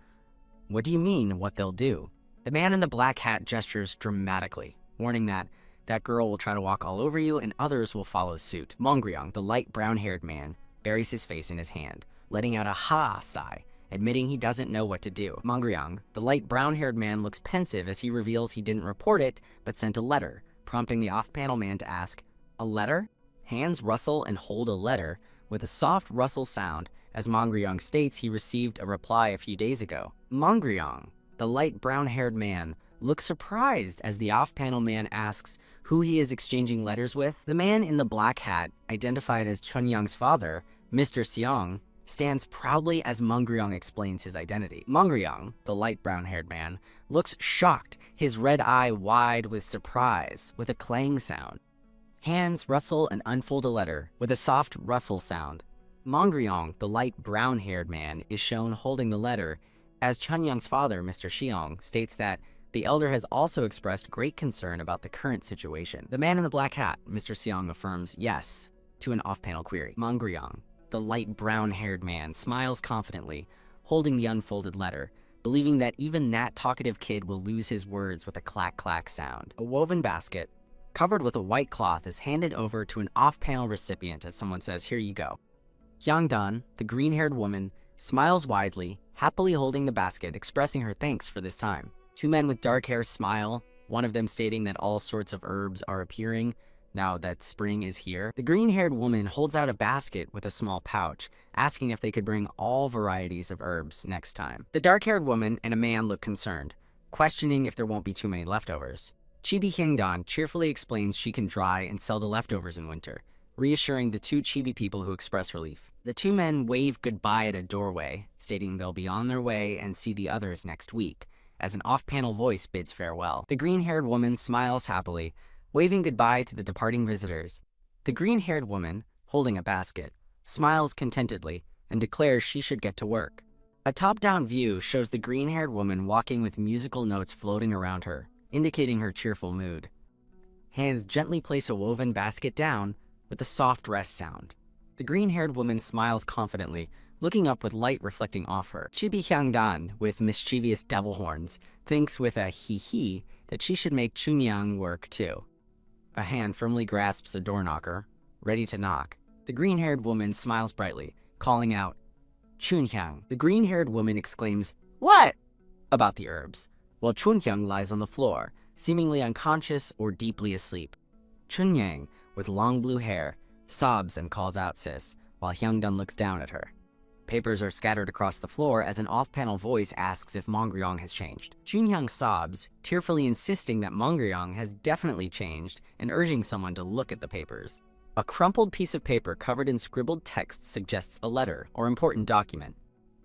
what do you mean, what they'll do? The man in the black hat gestures dramatically, warning that that girl will try to walk all over you and others will follow suit. Mongryong, the light brown-haired man, buries his face in his hand, letting out a ha sigh, admitting he doesn't know what to do. Mongryong, the light brown-haired man, looks pensive as he reveals he didn't report it, but sent a letter, prompting the off-panel man to ask, a letter? Hands rustle and hold a letter, with a soft rustle sound, as Mongryong states he received a reply a few days ago. Mongryong, the light brown-haired man, looks surprised as the off-panel man asks who he is exchanging letters with. The man in the black hat, identified as Chunyang's father, Mr. Seong, stands proudly as Mongryong explains his identity. Mongryong, the light brown-haired man, looks shocked, his red eye wide with surprise, with a clang sound. Hands rustle and unfold a letter, with a soft rustle sound. Mongryong, the light brown-haired man, is shown holding the letter, as Chunyang's father, Mr. Seong, states that the elder has also expressed great concern about the current situation. The man in the black hat, Mr. Seong, affirms yes to an off-panel query. Mongryong, the light brown-haired man, smiles confidently, holding the unfolded letter, believing that even that talkative kid will lose his words with a clack-clack sound. A woven basket, covered with a white cloth, is handed over to an off-panel recipient as someone says, here you go. Hyungdan, the green-haired woman, smiles widely, happily holding the basket, expressing her thanks for this time. Two men with dark hair smile, one of them stating that all sorts of herbs are appearing now that spring is here. The green-haired woman holds out a basket with a small pouch, asking if they could bring all varieties of herbs next time. The dark-haired woman and a man look concerned, questioning if there won't be too many leftovers. Chibi Hyungdan cheerfully explains she can dry and sell the leftovers in winter, reassuring the two Chibi people who express relief. The two men wave goodbye at a doorway, stating they'll be on their way and see the others next week, as an off-panel voice bids farewell. The green-haired woman smiles happily, waving goodbye to the departing visitors. The green-haired woman, holding a basket, smiles contentedly and declares she should get to work. A top-down view shows the green-haired woman walking with musical notes floating around her, indicating her cheerful mood. Hands gently place a woven basket down with a soft rest sound. The green-haired woman smiles confidently, looking up with light reflecting off her. Chibi Hyungdan, with mischievous devil horns, thinks with a hee-hee that she should make Chunyang work too. A hand firmly grasps a door knocker, ready to knock. The green-haired woman smiles brightly, calling out, "Chunhyang." The green-haired woman exclaims, "What?" about the herbs, while Chunhyang lies on the floor, seemingly unconscious or deeply asleep. Chunyang, with long blue hair, sobs and calls out sis, while Hyungdan looks down at her. Papers are scattered across the floor as an off-panel voice asks if Mongryong has changed. Chunhyang sobs, tearfully insisting that Mongryong has definitely changed and urging someone to look at the papers. A crumpled piece of paper covered in scribbled text suggests a letter or important document.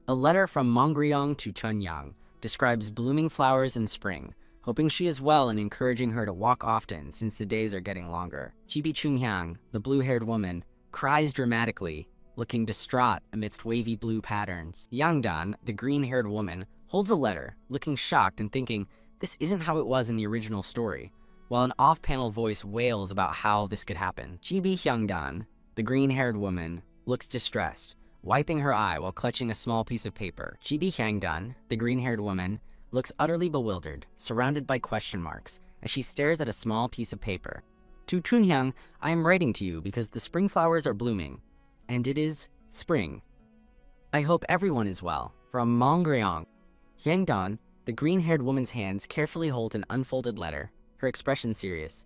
A letter from Mongryong to Chunyang describes blooming flowers in spring, hoping she is well and encouraging her to walk often since the days are getting longer. Chibi Chunhyang, the blue-haired woman, cries dramatically, looking distraught amidst wavy blue patterns. Yangdan, the green-haired woman, holds a letter, looking shocked and thinking, this isn't how it was in the original story, while an off-panel voice wails about how this could happen. Chibi Hyungdan, the green-haired woman, looks distressed, wiping her eye while clutching a small piece of paper. Chibi Hyungdan, the green-haired woman, looks utterly bewildered, surrounded by question marks, as she stares at a small piece of paper. To Chunhyang, I am writing to you because the spring flowers are blooming, and it is spring. I hope everyone is well. From Mongryong. Hyungdan, the green-haired woman's hands carefully hold an unfolded letter, her expression serious.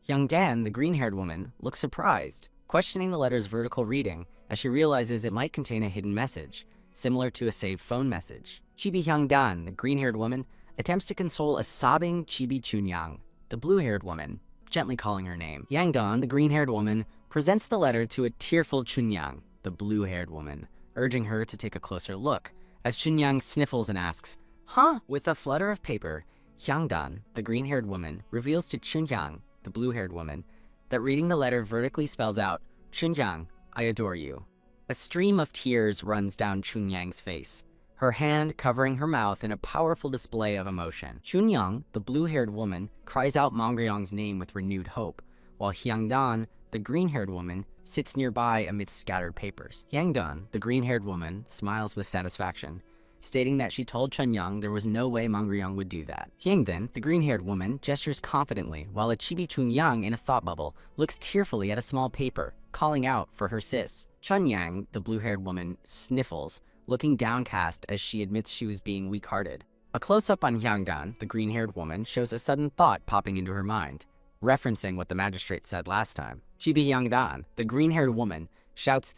Hyungdan, the green-haired woman, looks surprised, questioning the letter's vertical reading as she realizes it might contain a hidden message, similar to a saved phone message. Chibi Hyungdan, the green-haired woman, attempts to console a sobbing Chibi Chunyang, the blue-haired woman, gently calling her name. Hyungdan, the green-haired woman, presents the letter to a tearful Chunyang, the blue-haired woman, urging her to take a closer look, as Chunyang sniffles and asks, "Huh?" With a flutter of paper, Hyungdan, the green-haired woman, reveals to Chunyang, the blue-haired woman, that reading the letter vertically spells out, "Chunyang, I adore you." A stream of tears runs down Chunyang's face, her hand covering her mouth in a powerful display of emotion. Chunyang, the blue-haired woman, cries out Mongryong's name with renewed hope, while Hyungdan, the green-haired woman, sits nearby amidst scattered papers. Hyungdan, the green-haired woman, smiles with satisfaction, stating that she told Chunyang there was no way Mongryong would do that. Hyungdan, the green-haired woman, gestures confidently, while a Chibi Chunyang in a thought bubble looks tearfully at a small paper, calling out for her sis. Chunyang, the blue-haired woman, sniffles, looking downcast as she admits she was being weak-hearted. A close-up on Hyungdan, the green-haired woman, shows a sudden thought popping into her mind, referencing what the magistrate said last time. Chibi Hyungdan, the green-haired woman, shouts,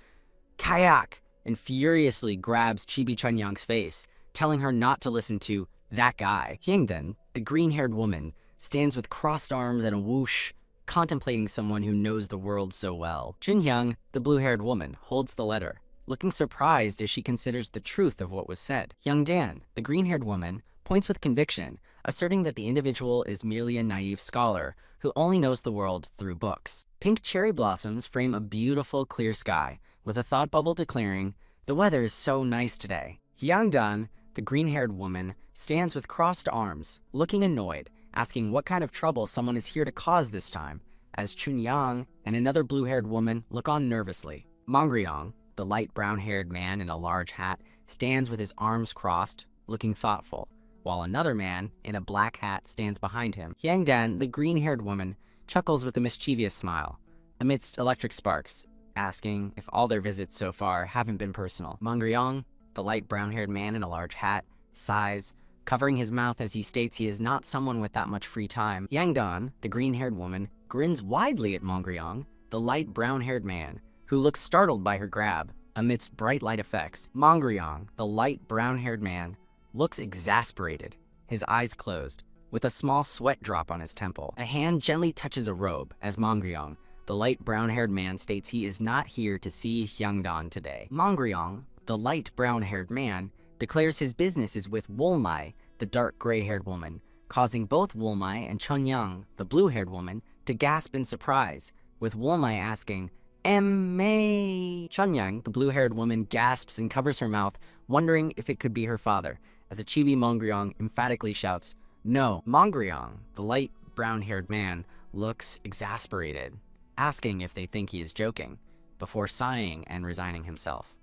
"Kayak!" and furiously grabs Chibi Chunyang's face, telling her not to listen to that guy. Hyungdan, the green-haired woman, stands with crossed arms and a whoosh, contemplating someone who knows the world so well. Chunhyang, the blue-haired woman, holds the letter, looking surprised as she considers the truth of what was said. Hyungdan, the green-haired woman, points with conviction, asserting that the individual is merely a naive scholar who only knows the world through books. Pink cherry blossoms frame a beautiful, clear sky, with a thought bubble declaring, "The weather is so nice today." Hyungdan, the green-haired woman, stands with crossed arms, looking annoyed, asking what kind of trouble someone is here to cause this time, as Chunyang and another blue-haired woman look on nervously. Mongryong, the light brown-haired man in a large hat, stands with his arms crossed, looking thoughtful, while another man in a black hat stands behind him. Hyungdan, the green-haired woman, chuckles with a mischievous smile, amidst electric sparks, asking if all their visits so far haven't been personal. Mongryong, the light brown-haired man in a large hat, sighs, covering his mouth as he states he is not someone with that much free time. Hyungdan, the green-haired woman, grins widely at Mongryong, the light brown-haired man, who looks startled by her grab, amidst bright light effects. Mongryong, the light brown-haired man, looks exasperated, his eyes closed, with a small sweat drop on his temple. A hand gently touches a robe as Mongryong, the light brown-haired man, states he is not here to see Hyungdan today. Mongryong, the light brown-haired man, declares his business is with Wolmai, the dark gray-haired woman, causing both Wolmai and Chunyang, the blue-haired woman, to gasp in surprise, with Wolmai asking, May. Chunyang, the blue-haired woman, gasps and covers her mouth, wondering if it could be her father, as a chibi Mongryong emphatically shouts, No. Mongryong, the light brown-haired man, looks exasperated, asking if they think he is joking, before sighing and resigning himself.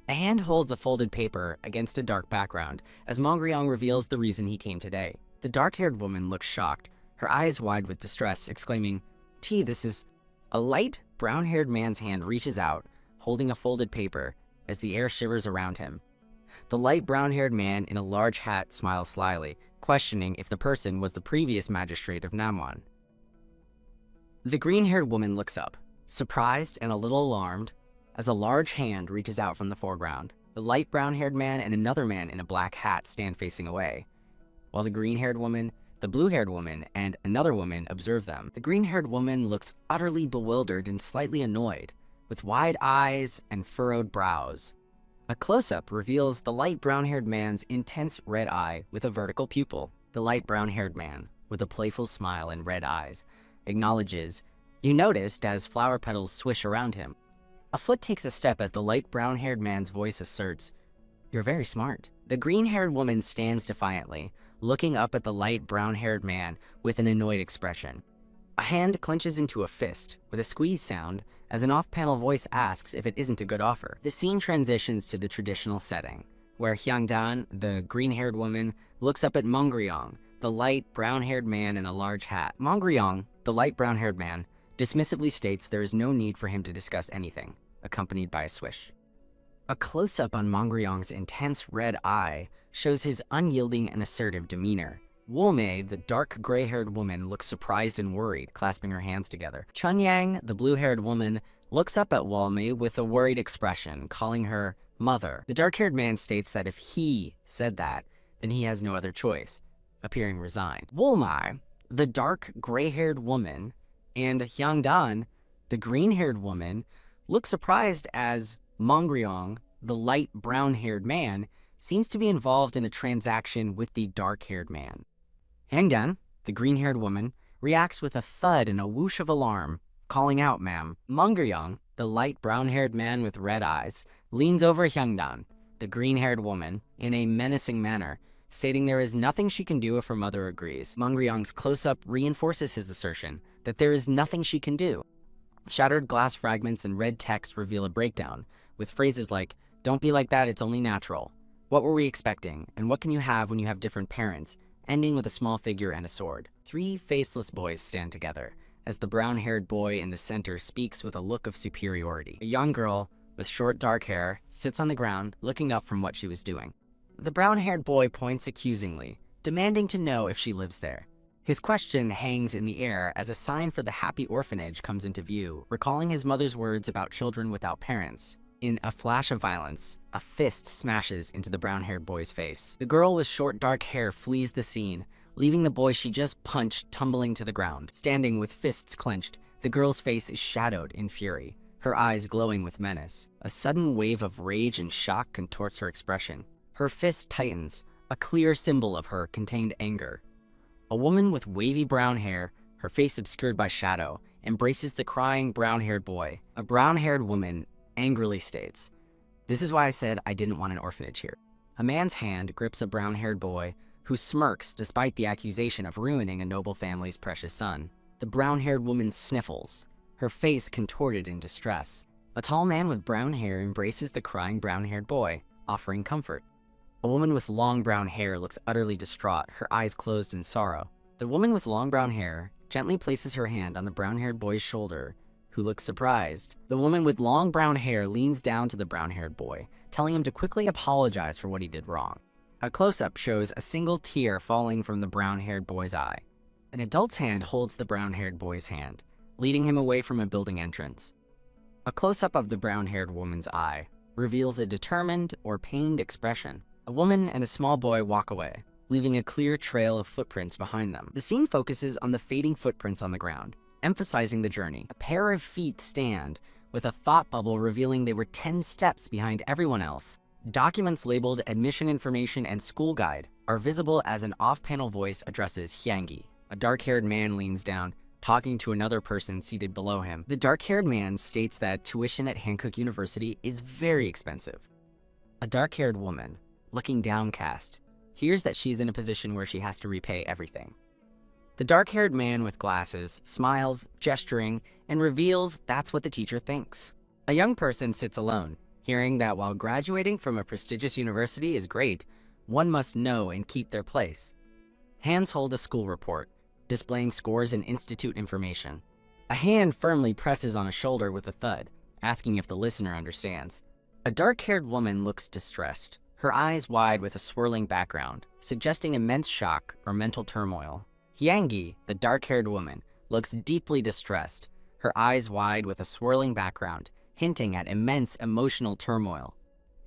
A hand holds a folded paper against a dark background as Mongryong reveals the reason he came today. The dark-haired woman looks shocked, her eyes wide with distress, exclaiming, this is... A light, brown-haired man's hand reaches out, holding a folded paper, as the air shivers around him. The light brown-haired man in a large hat smiles slyly, questioning if the person was the previous magistrate of Namwon. The green-haired woman looks up, surprised and a little alarmed, as a large hand reaches out from the foreground. The light brown-haired man and another man in a black hat stand facing away, while the green-haired woman, the blue-haired woman, and another woman observe them. The green-haired woman looks utterly bewildered and slightly annoyed, with wide eyes and furrowed brows. A close-up reveals the light brown-haired man's intense red eye with a vertical pupil. The light brown-haired man, with a playful smile and red eyes, acknowledges, You noticed, as flower petals swish around him. A foot takes a step as the light brown-haired man's voice asserts, You're very smart. The green-haired woman stands defiantly, looking up at the light brown-haired man with an annoyed expression. A hand clenches into a fist with a squeeze sound as an off-panel voice asks if it isn't a good offer. The scene transitions to the traditional setting, where Hyungdan, the green-haired woman, looks up at Mongryong, the light brown-haired man in a large hat. Mongryong, the light brown-haired man, dismissively states there is no need for him to discuss anything, accompanied by a swish. A close-up on Mongryong's intense red eye shows his unyielding and assertive demeanor. Wolmei, the dark gray-haired woman, looks surprised and worried, clasping her hands together. Chunyang, the blue-haired woman, looks up at Wolmei with a worried expression, calling her mother. The dark-haired man states that if he said that, then he has no other choice, appearing resigned. Wolmai, the dark gray-haired woman, and Hyungdan, the green-haired woman, look surprised as Mongryong, the light brown-haired man, seems to be involved in a transaction with the dark-haired man. Hyungdan, the green-haired woman, reacts with a thud and a whoosh of alarm, calling out, Ma'am. Mongryong, the light brown-haired man with red eyes, leans over Hyungdan, the green-haired woman, in a menacing manner, stating there is nothing she can do if her mother agrees. Mongryong's close-up reinforces his assertion that there is nothing she can do. Shattered glass fragments and red text reveal a breakdown, with phrases like, Don't be like that, it's only natural. What were we expecting, and what can you have when you have different parents, ending with a small figure and a sword. 3 faceless boys stand together, as the brown-haired boy in the center speaks with a look of superiority. A young girl, with short dark hair, sits on the ground, looking up from what she was doing. The brown-haired boy points accusingly, demanding to know if she lives there. His question hangs in the air as a sign for the happy orphanage comes into view, recalling his mother's words about children without parents. In a flash of violence, a fist smashes into the brown-haired boy's face. The girl with short dark hair flees the scene, leaving the boy she just punched tumbling to the ground. Standing with fists clenched, the girl's face is shadowed in fury, her eyes glowing with menace. A sudden wave of rage and shock contorts her expression. Her fist tightens, a clear symbol of her contained anger. A woman with wavy brown hair, her face obscured by shadow, embraces the crying brown-haired boy. A brown-haired woman angrily states, This is why I said I didn't want an orphanage here. A man's hand grips a brown-haired boy, who smirks despite the accusation of ruining a noble family's precious son. The brown-haired woman sniffles, her face contorted in distress. A tall man with brown hair embraces the crying brown-haired boy, offering comfort. A woman with long brown hair looks utterly distraught, her eyes closed in sorrow. The woman with long brown hair gently places her hand on the brown-haired boy's shoulder, who looks surprised. The woman with long brown hair leans down to the brown-haired boy, telling him to quickly apologize for what he did wrong. A close-up shows a single tear falling from the brown-haired boy's eye. An adult's hand holds the brown-haired boy's hand, leading him away from a building entrance. A close-up of the brown-haired woman's eye reveals a determined or pained expression. A woman and a small boy walk away, leaving a clear trail of footprints behind them. The scene focuses on the fading footprints on the ground, emphasizing the journey. A pair of feet stand, with a thought bubble revealing they were 10 steps behind everyone else. Documents labeled admission information and school guide are visible as an off-panel voice addresses Hyanggi. A dark-haired man leans down, talking to another person seated below him. The dark-haired man states that tuition at Hankook University is very expensive. A dark-haired woman, looking downcast, hears that she's in a position where she has to repay everything. The dark-haired man with glasses smiles, gesturing, and reveals that's what the teacher thinks. A young person sits alone, hearing that while graduating from a prestigious university is great, one must know and keep their place. Hands hold a school report, displaying scores and institute information. A hand firmly presses on a shoulder with a thud, asking if the listener understands. A dark-haired woman looks distressed, her eyes wide with a swirling background, suggesting immense shock or mental turmoil. Hyanggi, the dark-haired woman, looks deeply distressed, her eyes wide with a swirling background, hinting at immense emotional turmoil.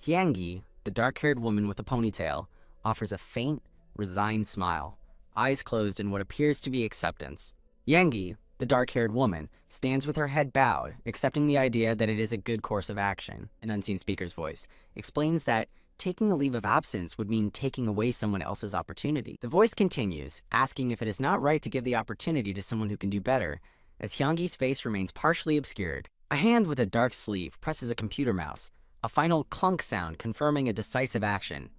Hyanggi, the dark-haired woman with a ponytail, offers a faint, resigned smile, eyes closed in what appears to be acceptance. Hyanggi, the dark-haired woman, stands with her head bowed, accepting the idea that it is a good course of action. An unseen speaker's voice explains that taking a leave of absence would mean taking away someone else's opportunity. The voice continues, asking if it is not right to give the opportunity to someone who can do better, as Hyanggi's face remains partially obscured. A hand with a dark sleeve presses a computer mouse, a final clunk sound confirming a decisive action.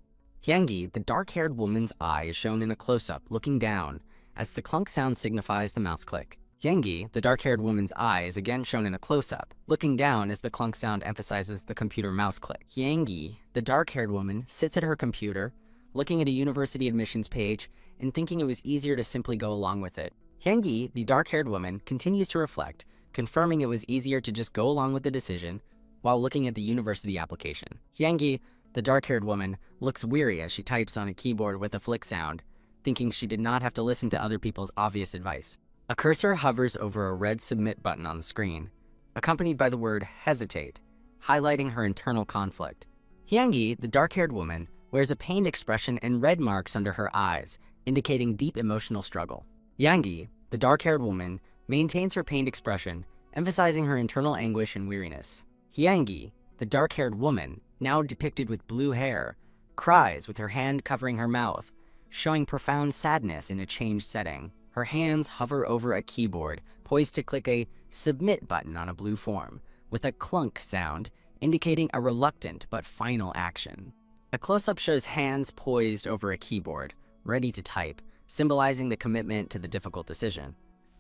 Hyanggi, the dark-haired woman's eye is shown in a close-up, looking down, as the clunk sound signifies the mouse click. Hyanggi, the dark-haired woman's eye is again shown in a close-up, looking down as the clunk sound emphasizes the computer mouse click. Hyanggi, the dark-haired woman, sits at her computer, looking at a university admissions page and thinking it was easier to simply go along with it. Hyanggi, the dark-haired woman, continues to reflect, confirming it was easier to just go along with the decision while looking at the university application. Hyanggi, the dark-haired woman, looks weary as she types on a keyboard with a flick sound, thinking she did not have to listen to other people's obvious advice. A cursor hovers over a red submit button on the screen, accompanied by the word hesitate, highlighting her internal conflict. Hyanggi, the dark-haired woman, wears a pained expression and red marks under her eyes, indicating deep emotional struggle. Hyanggi, the dark-haired woman, maintains her pained expression, emphasizing her internal anguish and weariness. Hyanggi, the dark-haired woman, now depicted with blue hair, cries with her hand covering her mouth, showing profound sadness in a changed setting. Her hands hover over a keyboard, poised to click a submit button on a blue form, with a clunk sound indicating a reluctant but final action. A close-up shows hands poised over a keyboard, ready to type, symbolizing the commitment to the difficult decision.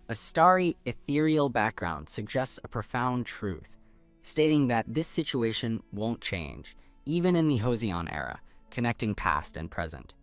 A starry, ethereal background suggests a profound truth, stating that this situation won't change, even in the Joseon era, connecting past and present.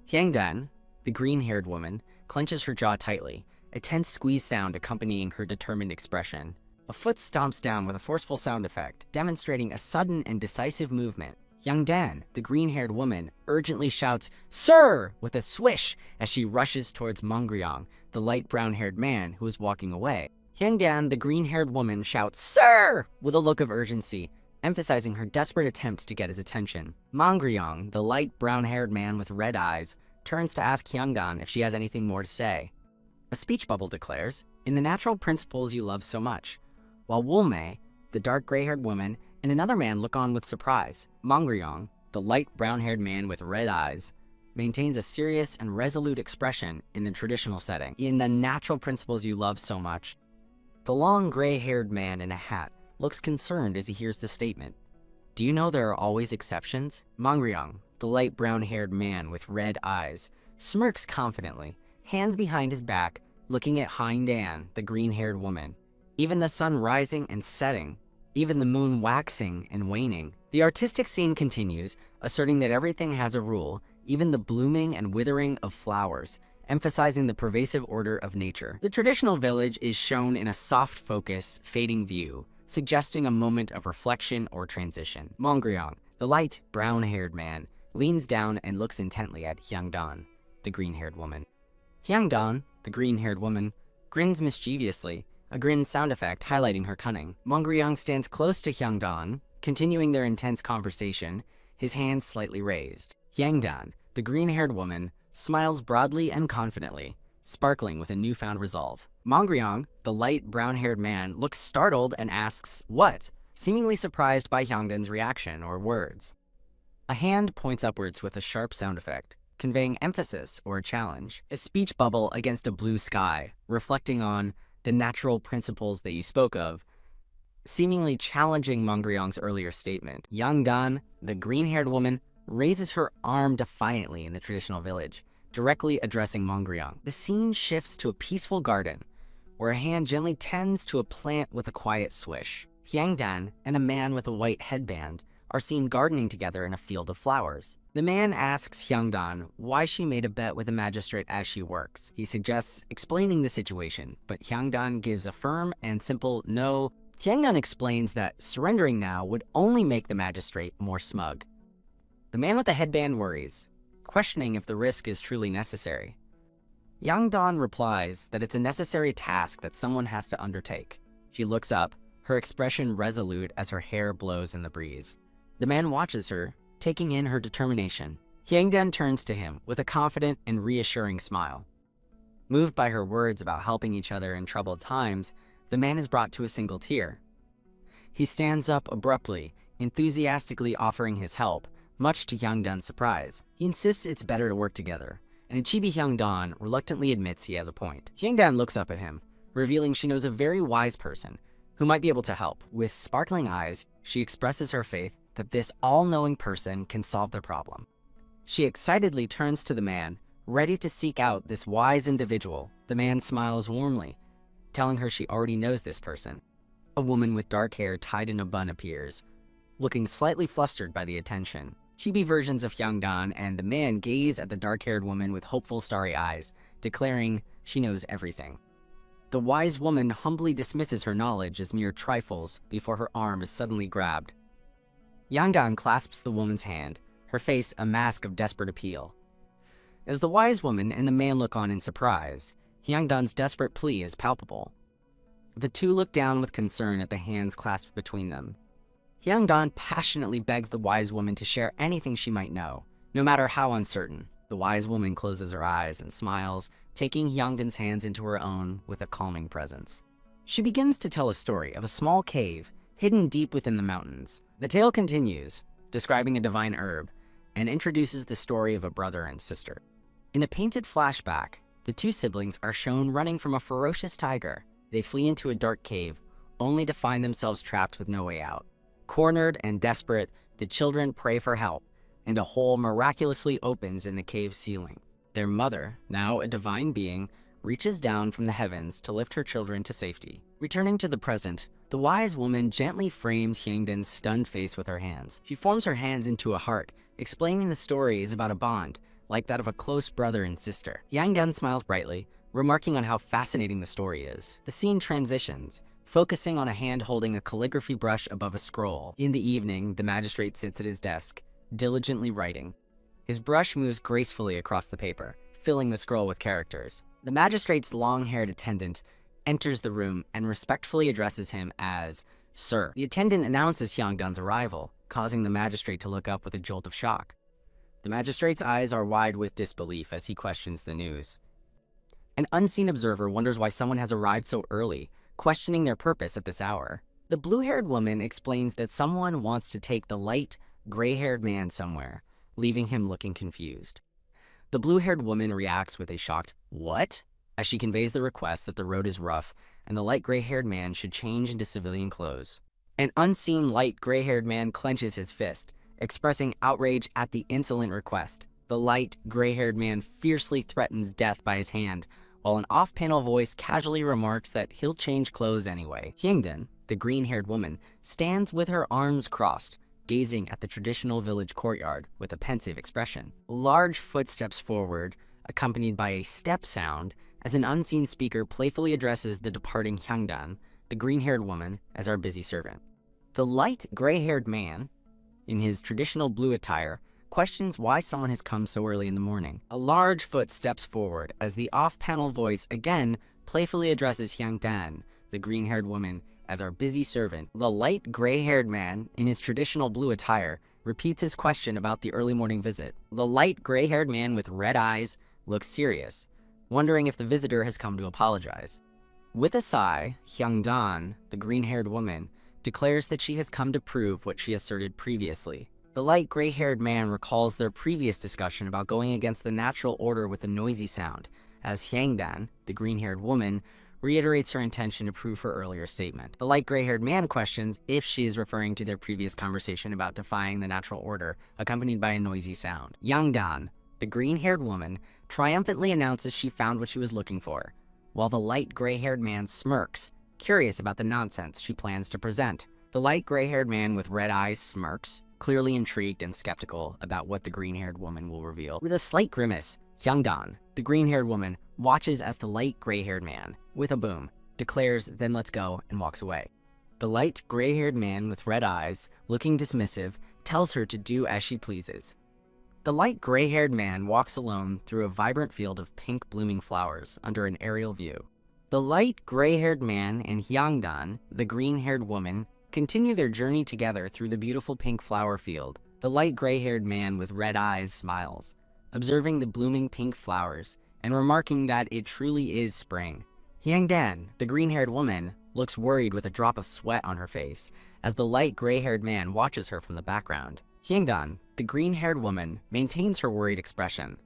Hyangdan, the green-haired woman, clenches her jaw tightly, a tense squeeze sound accompanying her determined expression. A foot stomps down with a forceful sound effect, demonstrating a sudden and decisive movement. Hyangdan, the green-haired woman, urgently shouts, "Sir!" with a swish as she rushes towards Mongryong, the light brown-haired man who is walking away. Hyangdan, the green-haired woman, shouts, "Sir!" with a look of urgency, emphasizing her desperate attempt to get his attention. Mongryong, the light brown-haired man with red eyes, turns to ask Hyangdan if she has anything more to say. A speech bubble declares, "In the natural principles you love so much," while Wulmei, the dark gray-haired woman, and another man look on with surprise. Mongryong, the light brown-haired man with red eyes, maintains a serious and resolute expression in the traditional setting. "In the natural principles you love so much." The long gray-haired man in a hat looks concerned as he hears the statement. "Do you know there are always exceptions?" Mongryong, the light brown-haired man with red eyes, smirks confidently, hands behind his back, looking at Hyangdan, the green-haired woman. Even the sun rising and setting, even the moon waxing and waning. The artistic scene continues, asserting that everything has a rule, even the blooming and withering of flowers, emphasizing the pervasive order of nature. The traditional village is shown in a soft focus, fading view, suggesting a moment of reflection or transition. Mongryong, the light brown-haired man, leans down and looks intently at Hyangdan, the green-haired woman. Hyangdan, the green-haired woman, grins mischievously, a grin sound effect highlighting her cunning. Mongryong stands close to Hyangdan, continuing their intense conversation, his hands slightly raised. Hyangdan, the green-haired woman, smiles broadly and confidently, sparkling with a newfound resolve. Mongryong, the light brown-haired man, looks startled and asks, "What?" seemingly surprised by Hyungdan's reaction or words. A hand points upwards with a sharp sound effect, conveying emphasis or a challenge. A speech bubble against a blue sky, reflecting on the natural principles that you spoke of, seemingly challenging Mongryong's earlier statement. Hyungdan, the green-haired woman, raises her arm defiantly in the traditional village, directly addressing Mongryong. The scene shifts to a peaceful garden, where a hand gently tends to a plant with a quiet swish. Hyungdan and a man with a white headband are seen gardening together in a field of flowers. The man asks Hyungdan why she made a bet with the magistrate as she works. He suggests explaining the situation, but Hyungdan gives a firm and simple no. Hyungdan explains that surrendering now would only make the magistrate more smug. The man with the headband worries, questioning if the risk is truly necessary. Hyungdan replies that it's a necessary task that someone has to undertake. She looks up, her expression resolute as her hair blows in the breeze. The man watches her, taking in her determination. Hyungdan turns to him with a confident and reassuring smile. Moved by her words about helping each other in troubled times, the man is brought to a single tear. He stands up abruptly, enthusiastically offering his help, much to Hyungdan's surprise. He insists it's better to work together, and Chibi Hyungdan reluctantly admits he has a point. Hyungdan looks up at him, revealing she knows a very wise person who might be able to help. With sparkling eyes, she expresses her faith that this all-knowing person can solve the problem. She excitedly turns to the man, ready to seek out this wise individual. The man smiles warmly, telling her she already knows this person. A woman with dark hair tied in a bun appears, looking slightly flustered by the attention. Chibi versions of Hyungdan and the man gaze at the dark-haired woman with hopeful, starry eyes, declaring she knows everything. The wise woman humbly dismisses her knowledge as mere trifles before her arm is suddenly grabbed. Hyungdan clasps the woman's hand, her face a mask of desperate appeal. As the wise woman and the man look on in surprise, Hyungdan's desperate plea is palpable. The two look down with concern at the hands clasped between them. Hyungdan passionately begs the wise woman to share anything she might know, no matter how uncertain. The wise woman closes her eyes and smiles, taking Hyungdan's hands into her own with a calming presence. She begins to tell a story of a small cave hidden deep within the mountains. The tale continues, describing a divine herb, and introduces the story of a brother and sister. In a painted flashback, the two siblings are shown running from a ferocious tiger. They flee into a dark cave, only to find themselves trapped with no way out. Cornered and desperate, the children pray for help, and a hole miraculously opens in the cave's ceiling. Their mother, now a divine being, reaches down from the heavens to lift her children to safety. Returning to the present, the wise woman gently frames Hyungdan's stunned face with her hands. She forms her hands into a heart, explaining the story is about a bond, like that of a close brother and sister. Hyungdan smiles brightly, remarking on how fascinating the story is. The scene transitions, focusing on a hand holding a calligraphy brush above a scroll. In the evening, the magistrate sits at his desk, diligently writing. His brush moves gracefully across the paper, filling the scroll with characters. The magistrate's long-haired attendant enters the room and respectfully addresses him as Sir. The attendant announces Hyungdan's arrival, causing the magistrate to look up with a jolt of shock. The magistrate's eyes are wide with disbelief as he questions the news. An unseen observer wonders why someone has arrived so early, questioning their purpose at this hour. The blue-haired woman explains that someone wants to take the light, gray-haired man somewhere, leaving him looking confused. The blue-haired woman reacts with a shocked, "What?" as she conveys the request that the road is rough and the light gray-haired man should change into civilian clothes. An unseen light gray-haired man clenches his fist, expressing outrage at the insolent request. The light gray-haired man fiercely threatens death by his hand, while an off-panel voice casually remarks that he'll change clothes anyway. Hyungdan, the green-haired woman, stands with her arms crossed, gazing at the traditional village courtyard with a pensive expression. Large footsteps forward, accompanied by a step sound, as an unseen speaker playfully addresses the departing Hyungdan, the green-haired woman, as our busy servant. The light gray-haired man, in his traditional blue attire, questions why someone has come so early in the morning. A large foot steps forward as the off-panel voice again playfully addresses Hyungdan, the green-haired woman, as our busy servant. The light gray-haired man, in his traditional blue attire, repeats his question about the early morning visit. The light gray-haired man with red eyes looks serious, wondering if the visitor has come to apologize. With a sigh, Hyung-dan, the green-haired woman, declares that she has come to prove what she asserted previously. The light gray-haired man recalls their previous discussion about going against the natural order with a noisy sound, as Hyang-dan, the green-haired woman, reiterates her intention to prove her earlier statement. The light gray-haired man questions if she is referring to their previous conversation about defying the natural order, accompanied by a noisy sound. Hyang-dan, the green-haired woman, triumphantly announces she found what she was looking for, while the light gray-haired man smirks, curious about the nonsense she plans to present. The light gray-haired man with red eyes smirks, clearly intrigued and skeptical about what the green-haired woman will reveal. With a slight grimace, Hyung-dan, the green-haired woman, watches as the light gray-haired man, with a boom, declares, "Then let's go," and walks away. The light gray-haired man with red eyes, looking dismissive, tells her to do as she pleases. The light gray-haired man walks alone through a vibrant field of pink blooming flowers under an aerial view. The light gray-haired man and Hyang-dan, the green-haired woman, continue their journey together through the beautiful pink flower field. The light gray-haired man with red eyes smiles, observing the blooming pink flowers and remarking that it truly is spring. Hyang-dan, the green-haired woman, looks worried with a drop of sweat on her face as the light gray-haired man watches her from the background. Hyang-dan, the green-haired woman, maintains her worried expression,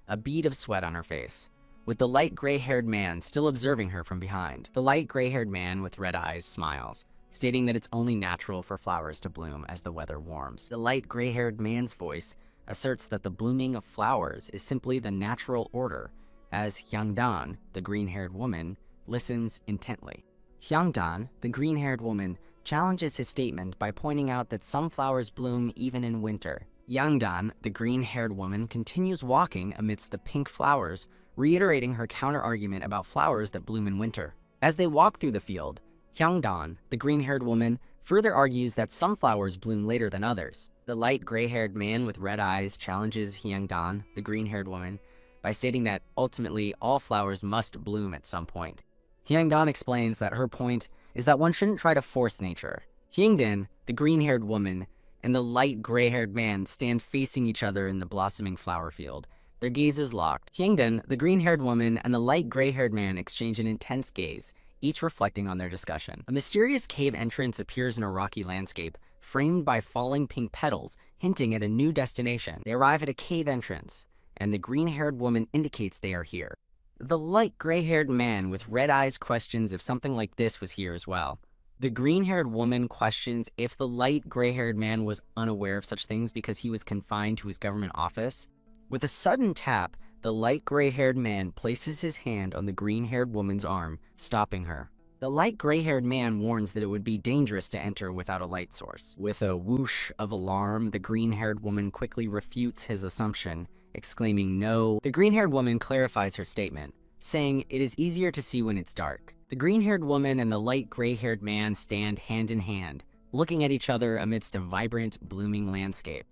a bead of sweat on her face, with the light gray-haired man still observing her from behind. The light gray-haired man with red eyes smiles, stating that it's only natural for flowers to bloom as the weather warms. The light gray-haired man's voice asserts that the blooming of flowers is simply the natural order, as Hyang-dan, the green-haired woman, listens intently. Hyang-dan, the green-haired woman, challenges his statement by pointing out that some flowers bloom even in winter. Hyang-dan, the green-haired woman, continues walking amidst the pink flowers, reiterating her counter-argument about flowers that bloom in winter. As they walk through the field, Hyang-dan, the green-haired woman, further argues that some flowers bloom later than others. The light gray-haired man with red eyes challenges Hyang-dan, the green-haired woman, by stating that ultimately all flowers must bloom at some point. Hyang-dan explains that her point is that one shouldn't try to force nature. Hyang-dan, the green-haired woman, and the light gray-haired man stand facing each other in the blossoming flower field, their gazes locked. Hyang-dan, the green-haired woman, and the light gray-haired man exchange an intense gaze, each reflecting on their discussion. A mysterious cave entrance appears in a rocky landscape, framed by falling pink petals, hinting at a new destination. They arrive at a cave entrance, and the green-haired woman indicates they are here. The light gray-haired man with red eyes questions if something like this was here as well. The green-haired woman questions if the light gray-haired man was unaware of such things because he was confined to his government office. With a sudden tap, the light gray-haired man places his hand on the green-haired woman's arm, stopping her. The light gray-haired man warns that it would be dangerous to enter without a light source. With a whoosh of alarm, the green-haired woman quickly refutes his assumption, exclaiming no. The green-haired woman clarifies her statement, saying it is easier to see when it's dark. The green-haired woman and the light gray-haired man stand hand in hand, looking at each other amidst a vibrant, blooming landscape.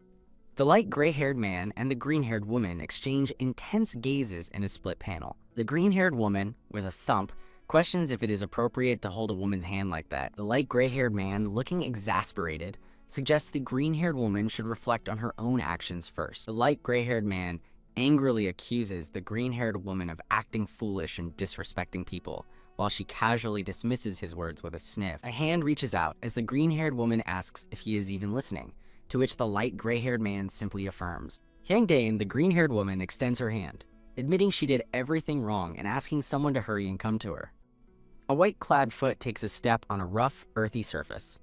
The light gray-haired man and the green-haired woman exchange intense gazes in a split panel. The green-haired woman, with a thump, questions if it is appropriate to hold a woman's hand like that. The light gray-haired man, looking exasperated, suggests the green-haired woman should reflect on her own actions first. The light gray-haired man angrily accuses the green-haired woman of acting foolish and disrespecting people, while she casually dismisses his words with a sniff. A hand reaches out as the green-haired woman asks if he is even listening, to which the light gray-haired man simply affirms. Hyang-dan, the green-haired woman, extends her hand, admitting she did everything wrong and asking someone to hurry and come to her. A white-clad foot takes a step on a rough, earthy surface.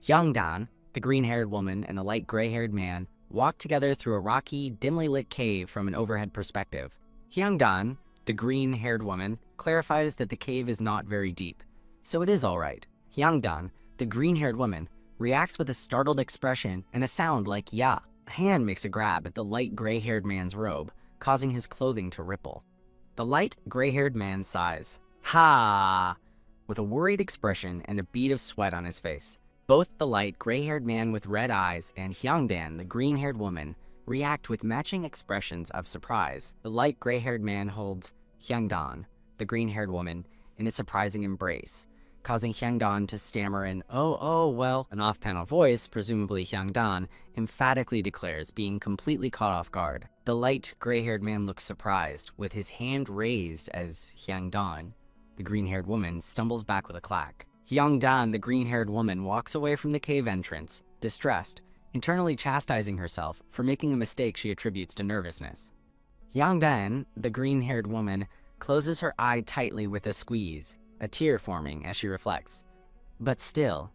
Hyang-dan, the green-haired woman, and the light gray-haired man walk together through a rocky, dimly lit cave from an overhead perspective. Hyang-dan, the green-haired woman, clarifies that the cave is not very deep, so it is all right. Hyang-dan, the green-haired woman, reacts with a startled expression and a sound like "ya." A hand makes a grab at the light gray-haired man's robe, causing his clothing to ripple. The light gray-haired man sighs, "Ha!" with a worried expression and a bead of sweat on his face. Both the light gray-haired man with red eyes and Hyang-dan, the green-haired woman, react with matching expressions of surprise. The light gray-haired man holds Hyang-dan, the green-haired woman, in a surprising embrace, causing Hyangdan to stammer an well. An off-panel voice, presumably Hyangdan, emphatically declares, being completely caught off guard. The light, gray-haired man looks surprised, with his hand raised as Hyangdan, the green-haired woman, stumbles back with a clack. Hyangdan, the green-haired woman, walks away from the cave entrance, distressed, internally chastising herself for making a mistake she attributes to nervousness. Hyangdan, the green-haired woman, closes her eye tightly with a squeeze, a tear forming as she reflects. But still,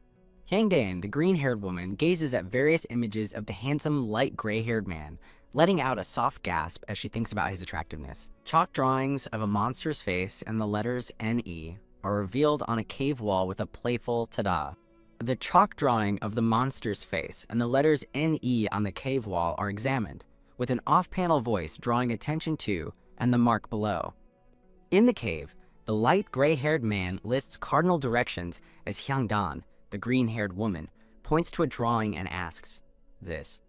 Hyangdan, the green-haired woman, gazes at various images of the handsome, light gray-haired man, letting out a soft gasp as she thinks about his attractiveness. Chalk drawings of a monster's face and the letters N-E are revealed on a cave wall with a playful ta-da. The chalk drawing of the monster's face and the letters N-E on the cave wall are examined, with an off-panel voice drawing attention to and the mark below. In the cave, the light gray-haired man lists cardinal directions as Hyangdan, the green-haired woman, points to a drawing and asks, "This?"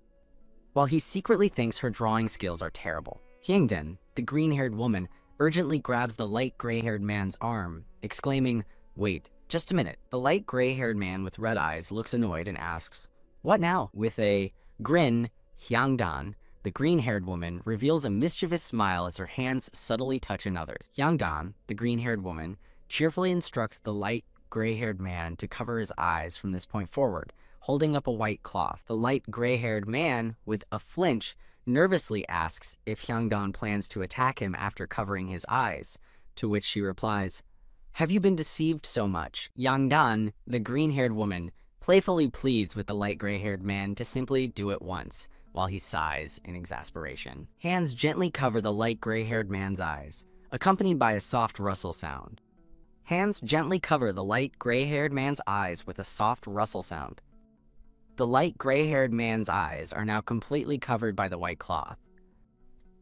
While he secretly thinks her drawing skills are terrible. Hyangdan, the green-haired woman, urgently grabs the light gray-haired man's arm, exclaiming, "Wait, just a minute." The light gray-haired man with red eyes looks annoyed and asks, "What now?" With a grin, Hyangdan, the green-haired woman, reveals a mischievous smile as her hands subtly touch another's. Hyangdan, the green-haired woman, cheerfully instructs the light gray-haired man to cover his eyes from this point forward, holding up a white cloth. The light gray-haired man, with a flinch, nervously asks if Hyangdan plans to attack him after covering his eyes, to which she replies, "Have you been deceived so much?" Hyangdan, the green-haired woman, playfully pleads with the light gray-haired man to simply do it once, while he sighs in exasperation. Hands gently cover the light gray-haired man's eyes, accompanied by a soft rustle sound. Hands gently cover the light gray-haired man's eyes with a soft rustle sound. The light gray-haired man's eyes are now completely covered by the white cloth.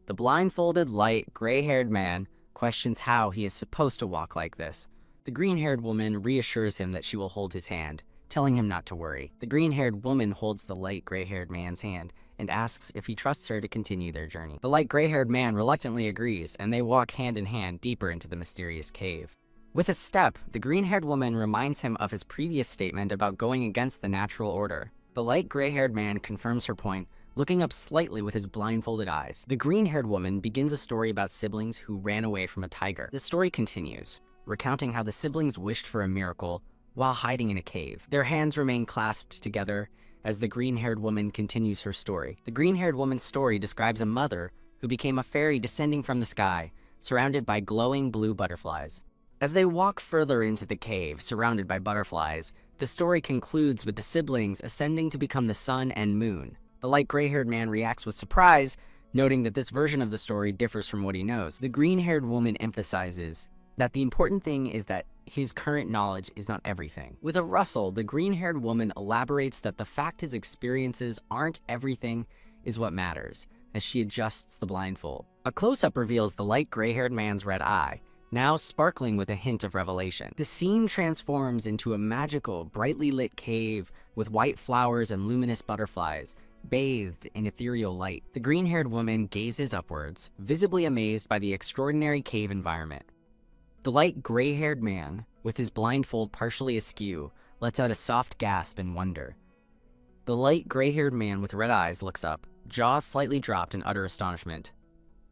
The blindfolded light gray-haired man questions how he is supposed to walk like this. The green-haired woman reassures him that she will hold his hand, telling him not to worry. The green-haired woman holds the light gray-haired man's hand and asks if he trusts her to continue their journey. The light gray-haired man reluctantly agrees, and they walk hand in hand deeper into the mysterious cave. With a step, the green-haired woman reminds him of his previous statement about going against the natural order. The light gray-haired man confirms her point, looking up slightly with his blindfolded eyes. The green-haired woman begins a story about siblings who ran away from a tiger. The story continues, recounting how the siblings wished for a miracle while hiding in a cave. Their hands remain clasped together as the green-haired woman continues her story. The green-haired woman's story describes a mother who became a fairy descending from the sky, surrounded by glowing blue butterflies. As they walk further into the cave, surrounded by butterflies, the story concludes with the siblings ascending to become the sun and moon. The light gray-haired man reacts with surprise, noting that this version of the story differs from what he knows. The green-haired woman emphasizes that the important thing is that his current knowledge is not everything. With a rustle, the green-haired woman elaborates that the fact his experiences aren't everything is what matters, as she adjusts the blindfold. A close-up reveals the light gray-haired man's red eye, now sparkling with a hint of revelation. The scene transforms into a magical, brightly lit cave with white flowers and luminous butterflies, bathed in ethereal light. The green-haired woman gazes upwards, visibly amazed by the extraordinary cave environment. The light gray-haired man, with his blindfold partially askew, lets out a soft gasp in wonder. The light gray-haired man with red eyes looks up, jaw slightly dropped in utter astonishment.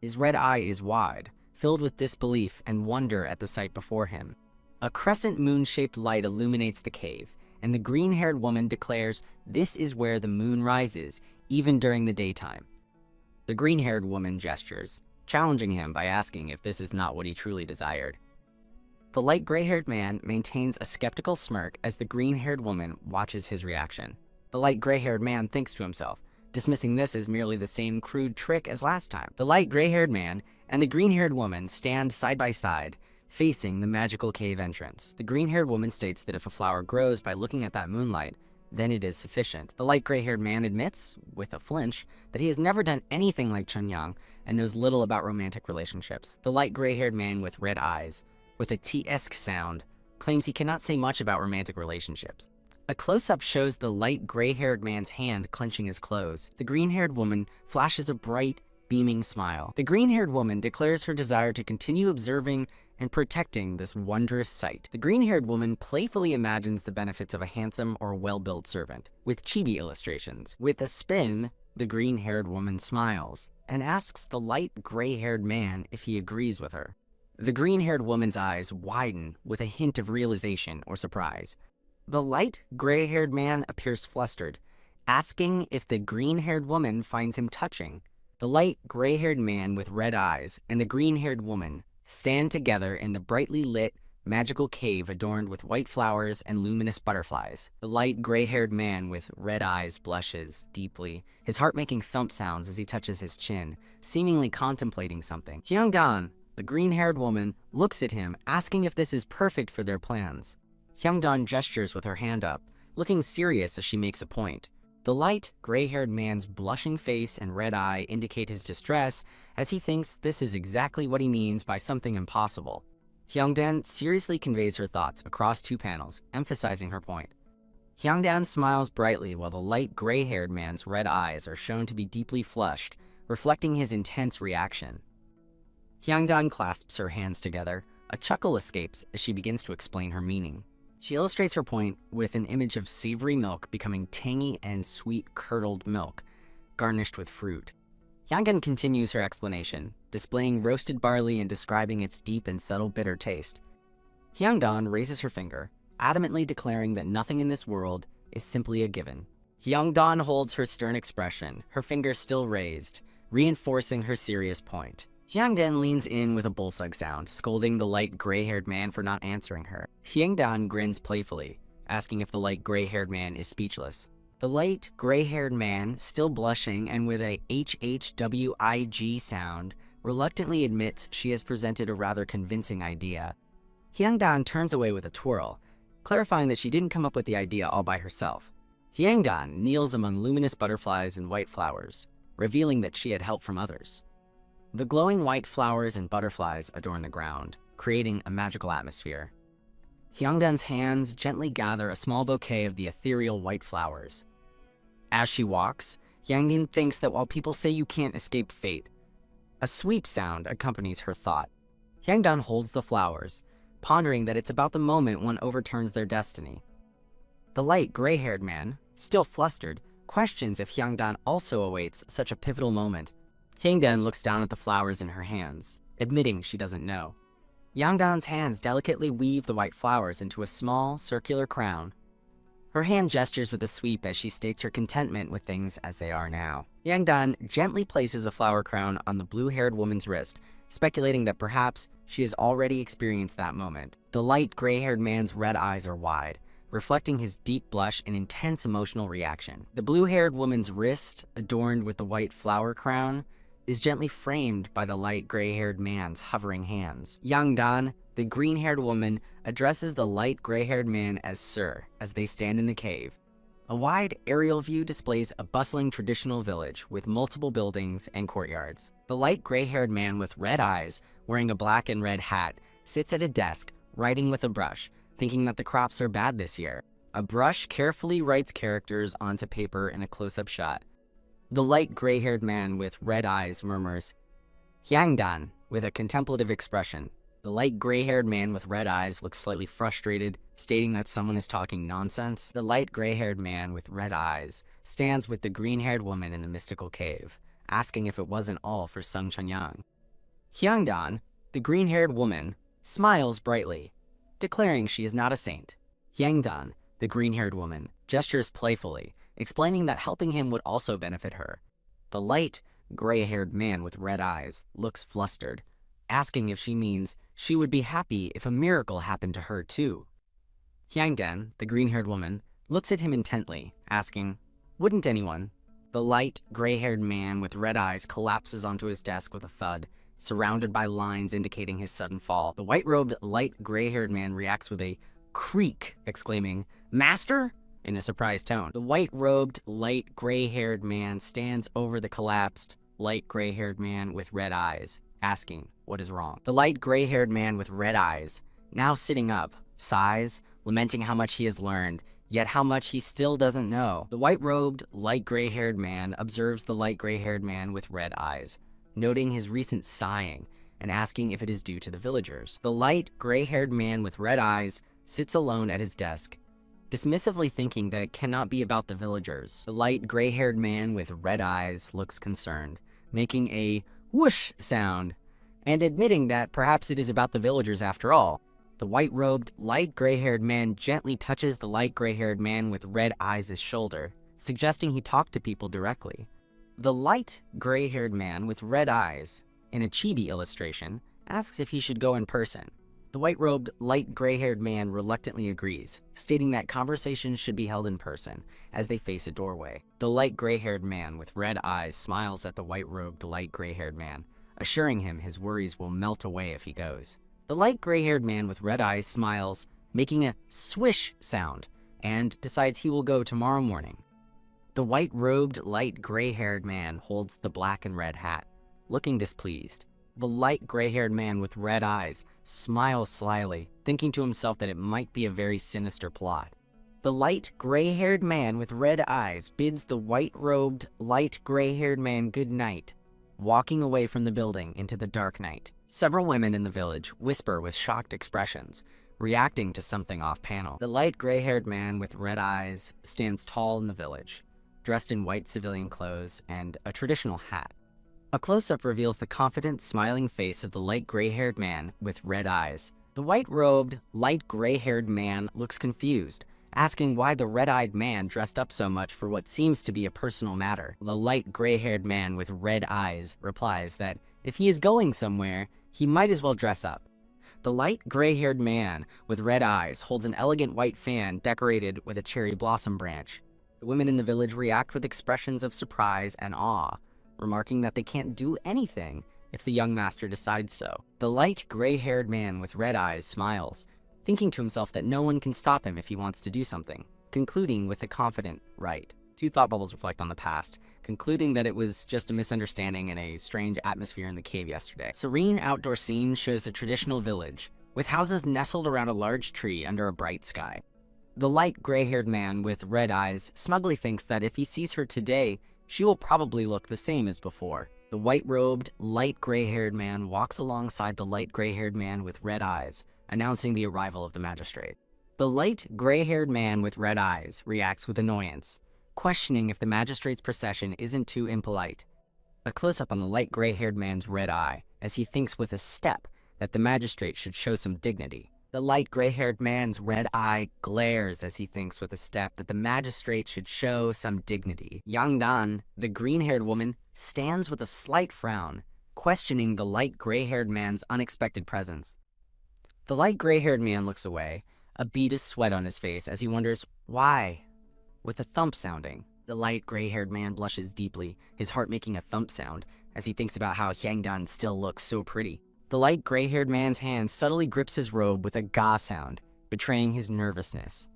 His red eye is wide, filled with disbelief and wonder at the sight before him. A crescent moon-shaped light illuminates the cave, and the green-haired woman declares this is where the moon rises, even during the daytime. The green-haired woman gestures, challenging him by asking if this is not what he truly desired. The light gray-haired man maintains a skeptical smirk as the green-haired woman watches his reaction. The light gray-haired man thinks to himself, dismissing this as merely the same crude trick as last time. The light gray-haired man and the green-haired woman stand side by side, facing the magical cave entrance. The green-haired woman states that if a flower grows by looking at that moonlight, then it is sufficient. The light gray-haired man admits, with a flinch, that he has never done anything like Chunyang and knows little about romantic relationships. The light gray-haired man with red eyes, with a T-esque sound, claims he cannot say much about romantic relationships. A close-up shows the light gray-haired man's hand clenching his clothes. The green-haired woman flashes a bright, beaming smile. The green-haired woman declares her desire to continue observing and protecting this wondrous sight. The green-haired woman playfully imagines the benefits of a handsome or well-built servant, with chibi illustrations. With a spin, the green-haired woman smiles and asks the light gray-haired man if he agrees with her. The green-haired woman's eyes widen with a hint of realization or surprise. The light gray-haired man appears flustered, asking if the green-haired woman finds him touching. The light gray-haired man with red eyes and the green-haired woman stand together in the brightly lit, magical cave adorned with white flowers and luminous butterflies. The light gray-haired man with red eyes blushes deeply, his heart making thump sounds as he touches his chin, seemingly contemplating something. Hyungdan, the green-haired woman, looks at him, asking if this is perfect for their plans. Hyungdan gestures with her hand up, looking serious as she makes a point. The light, gray-haired man's blushing face and red eye indicate his distress, as he thinks this is exactly what he means by something impossible. Hyungdan seriously conveys her thoughts across 2 panels, emphasizing her point. Hyungdan smiles brightly while the light, gray-haired man's red eyes are shown to be deeply flushed, reflecting his intense reaction. Hyungdan clasps her hands together. A chuckle escapes as she begins to explain her meaning. She illustrates her point with an image of savory milk becoming tangy and sweet curdled milk, garnished with fruit. Hyungdan continues her explanation, displaying roasted barley and describing its deep and subtle bitter taste. Hyungdan raises her finger, adamantly declaring that nothing in this world is simply a given. Hyungdan holds her stern expression, her finger still raised, reinforcing her serious point. Hyungdan leans in with a bullsug sound, scolding the light gray-haired man for not answering her. Hyungdan grins playfully, asking if the light gray-haired man is speechless. The light gray-haired man, still blushing and with a HHWIG sound, reluctantly admits she has presented a rather convincing idea. Hyungdan turns away with a twirl, clarifying that she didn't come up with the idea all by herself. Hyungdan kneels among luminous butterflies and white flowers, revealing that she had help from others. The glowing white flowers and butterflies adorn the ground, creating a magical atmosphere. Hyungdan's hands gently gather a small bouquet of the ethereal white flowers. As she walks, Hyungdan thinks that while people say you can't escape fate, a sweep sound accompanies her thought. Hyungdan holds the flowers, pondering that it's about the moment one overturns their destiny. The light gray-haired man, still flustered, questions if Hyungdan also awaits such a pivotal moment. Hyungdan looks down at the flowers in her hands, admitting she doesn't know. Hyungdan's hands delicately weave the white flowers into a small, circular crown. Her hand gestures with a sweep as she states her contentment with things as they are now. Hyungdan gently places a flower crown on the blue-haired woman's wrist, speculating that perhaps she has already experienced that moment. The light gray-haired man's red eyes are wide, reflecting his deep blush and intense emotional reaction. The blue-haired woman's wrist, adorned with the white flower crown, is gently framed by the light gray-haired man's hovering hands. Hyungdan, the green-haired woman, addresses the light gray-haired man as Sir as they stand in the cave. A wide aerial view displays a bustling traditional village with multiple buildings and courtyards. The light gray-haired man with red eyes, wearing a black and red hat, sits at a desk, writing with a brush, thinking that the crops are bad this year. A brush carefully writes characters onto paper in a close-up shot. The light gray-haired man with red eyes murmurs, Hyungdan, with a contemplative expression. The light gray-haired man with red eyes looks slightly frustrated, stating that someone is talking nonsense. The light gray-haired man with red eyes stands with the green-haired woman in the mystical cave, asking if it wasn't all for Sung Chanyang. Hyungdan, the green-haired woman, smiles brightly, declaring she is not a saint. Hyungdan, the green-haired woman, gestures playfully, explaining that helping him would also benefit her. The light, gray-haired man with red eyes looks flustered, asking if she means she would be happy if a miracle happened to her too. Hyungdan, the green-haired woman, looks at him intently, asking, "Wouldn't anyone?" The light, gray-haired man with red eyes collapses onto his desk with a thud, surrounded by lines indicating his sudden fall. The white-robed, light, gray-haired man reacts with a creak, exclaiming, "Master?" in a surprised tone. The white-robed, light, gray-haired man stands over the collapsed, light, gray-haired man with red eyes, asking what is wrong. The light, gray-haired man with red eyes, now sitting up, sighs, lamenting how much he has learned, yet how much he still doesn't know. The white-robed, light, gray-haired man observes the light, gray-haired man with red eyes, noting his recent sighing and asking if it is due to the villagers. The light, gray-haired man with red eyes sits alone at his desk, dismissively thinking that it cannot be about the villagers. The light, gray-haired man with red eyes looks concerned, making a whoosh sound and admitting that perhaps it is about the villagers after all. The white-robed, light gray-haired man gently touches the light gray-haired man with red eyes' shoulder, suggesting he talk to people directly. The light, gray-haired man with red eyes, in a chibi illustration, asks if he should go in person. The white-robed, light gray-haired man reluctantly agrees, stating that conversations should be held in person as they face a doorway. The light gray-haired man with red eyes smiles at the white-robed, light gray-haired man, assuring him his worries will melt away if he goes. The light gray-haired man with red eyes smiles, making a swish sound, and decides he will go tomorrow morning. The white-robed, light gray-haired man holds the black and red hat, looking displeased. The light gray-haired man with red eyes smiles slyly, thinking to himself that it might be a very sinister plot. The light gray-haired man with red eyes bids the white-robed, light gray-haired man good night, walking away from the building into the dark night. Several women in the village whisper with shocked expressions, reacting to something off-panel. The light gray-haired man with red eyes stands tall in the village, dressed in white civilian clothes and a traditional hat. A close-up reveals the confident, smiling face of the light gray-haired man with red eyes. The white-robed, light gray-haired man looks confused, asking why the red-eyed man dressed up so much for what seems to be a personal matter. The light gray-haired man with red eyes replies that if he is going somewhere, he might as well dress up. The light gray-haired man with red eyes holds an elegant white fan decorated with a cherry blossom branch. The women in the village react with expressions of surprise and awe, remarking that they can't do anything if the young master decides so. The light gray-haired man with red eyes smiles, thinking to himself that no one can stop him if he wants to do something, concluding with a confident right. Two thought bubbles reflect on the past, concluding that it was just a misunderstanding and a strange atmosphere in the cave yesterday. Serene outdoor scene shows a traditional village, with houses nestled around a large tree under a bright sky. The light gray-haired man with red eyes smugly thinks that if he sees her today, she will probably look the same as before. The white-robed, light gray-haired man walks alongside the light gray-haired man with red eyes, announcing the arrival of the magistrate. The light gray-haired man with red eyes reacts with annoyance, questioning if the magistrate's procession isn't too impolite. A close-up on the light gray-haired man's red eye, as he thinks with a step that the magistrate should show some dignity. The light gray-haired man's red eye glares as he thinks with a step that the magistrate should show some dignity. Yang Dan, the green-haired woman, stands with a slight frown, questioning the light gray-haired man's unexpected presence. The light gray-haired man looks away, a bead of sweat on his face as he wonders why, with a thump sounding. The light gray-haired man blushes deeply, his heart making a thump sound as he thinks about how Yang Dan still looks so pretty. The light gray-haired man's hand subtly grips his robe with a ga sound, betraying his nervousness.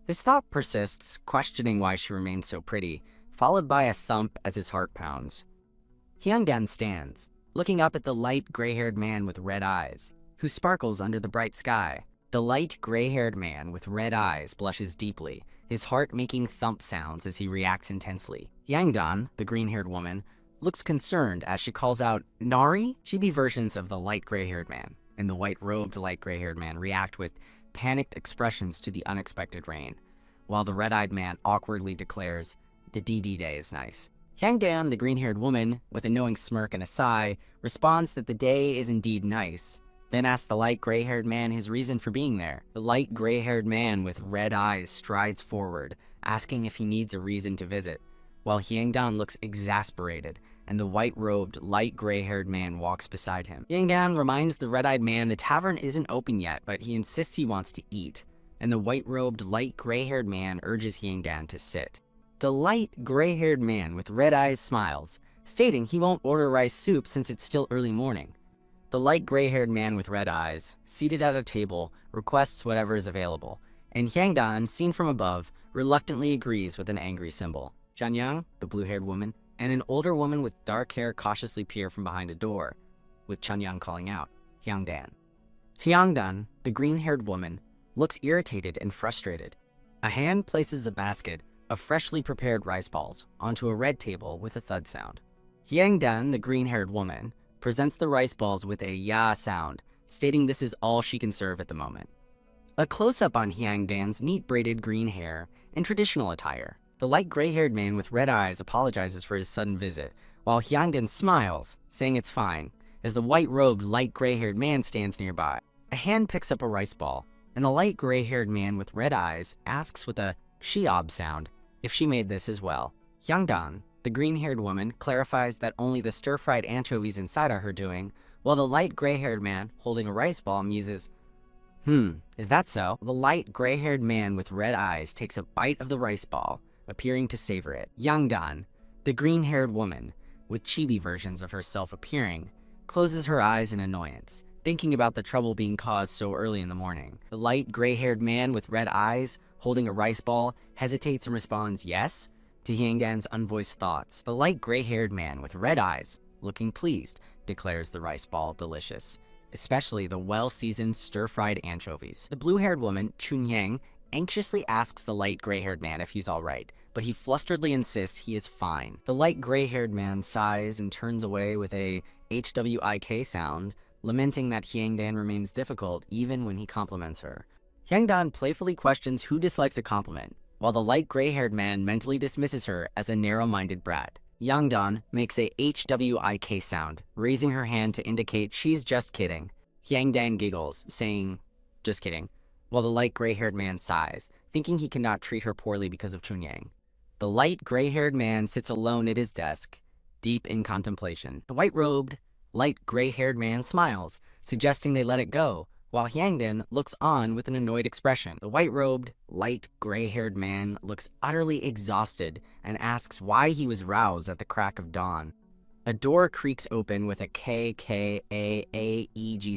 His thought persists, questioning why she remains so pretty, followed by a thump as his heart pounds. Hyungdan stands, looking up at the light gray-haired man with red eyes, who sparkles under the bright sky. The light gray-haired man with red eyes blushes deeply, his heart making thump sounds as he reacts intensely. Hyangdan, the green-haired woman, looks concerned as she calls out, "Nari?" Chibi versions of the light gray-haired man and the white-robed light gray-haired man react with panicked expressions to the unexpected rain, while the red-eyed man awkwardly declares, "The DD day is nice." Hyangdan, the green-haired woman, with a knowing smirk and a sigh, responds that the day is indeed nice, then asks the light gray-haired man his reason for being there. The light gray-haired man with red eyes strides forward, asking if he needs a reason to visit, while Hyangdan looks exasperated, and the white-robed, light gray-haired man walks beside him. Hyangdan reminds the red-eyed man the tavern isn't open yet, but he insists he wants to eat, and the white-robed, light gray-haired man urges Hyangdan to sit. The light gray-haired man with red eyes smiles, stating he won't order rice soup since it's still early morning. The light gray-haired man with red eyes, seated at a table, requests whatever is available, and Hyangdan, seen from above, reluctantly agrees with an angry symbol. Chanyang, the blue-haired woman, and an older woman with dark hair cautiously peer from behind a door, with Chanyang calling out, "Hyangdan." Hyangdan, the green-haired woman, looks irritated and frustrated. A hand places a basket of freshly prepared rice balls onto a red table with a thud sound. Hyangdan, the green-haired woman, presents the rice balls with a ya sound, stating this is all she can serve at the moment. A close-up on Hyangdan's neat braided green hair in traditional attire. The light gray-haired man with red eyes apologizes for his sudden visit, while Hyangdan smiles, saying it's fine, as the white-robed, light gray-haired man stands nearby. A hand picks up a rice ball, and the light gray-haired man with red eyes asks with a she-ob sound if she made this as well. Hyangdan, the green-haired woman, clarifies that only the stir-fried anchovies inside are her doing, while the light gray-haired man, holding a rice ball, muses, is that so? The light gray-haired man with red eyes takes a bite of the rice ball, appearing to savor it. Hyangdan, the green-haired woman, with chibi versions of herself appearing, closes her eyes in annoyance, thinking about the trouble being caused so early in the morning. The light gray-haired man with red eyes, holding a rice ball, hesitates and responds yes to Hyangdan's unvoiced thoughts. The light gray-haired man with red eyes, looking pleased, declares the rice ball delicious, especially the well-seasoned stir-fried anchovies. The blue-haired woman, Chunyang, anxiously asks the light gray-haired man if he's all right, but he flusteredly insists he is fine. The light gray-haired man sighs and turns away with a HWIK sound, lamenting that Hyangdan remains difficult even when he compliments her. Hyangdan playfully questions who dislikes a compliment, while the light gray-haired man mentally dismisses her as a narrow-minded brat. Hyangdan makes a HWIK sound, raising her hand to indicate she's just kidding. Hyangdan giggles, saying, just kidding, while the light gray-haired man sighs, thinking he cannot treat her poorly because of Chunyang. The light gray-haired man sits alone at his desk, deep in contemplation. The white-robed, light gray-haired man smiles, suggesting they let it go, while Hyangdan looks on with an annoyed expression. The white-robed, light gray-haired man looks utterly exhausted and asks why he was roused at the crack of dawn. A door creaks open with a KKAAEG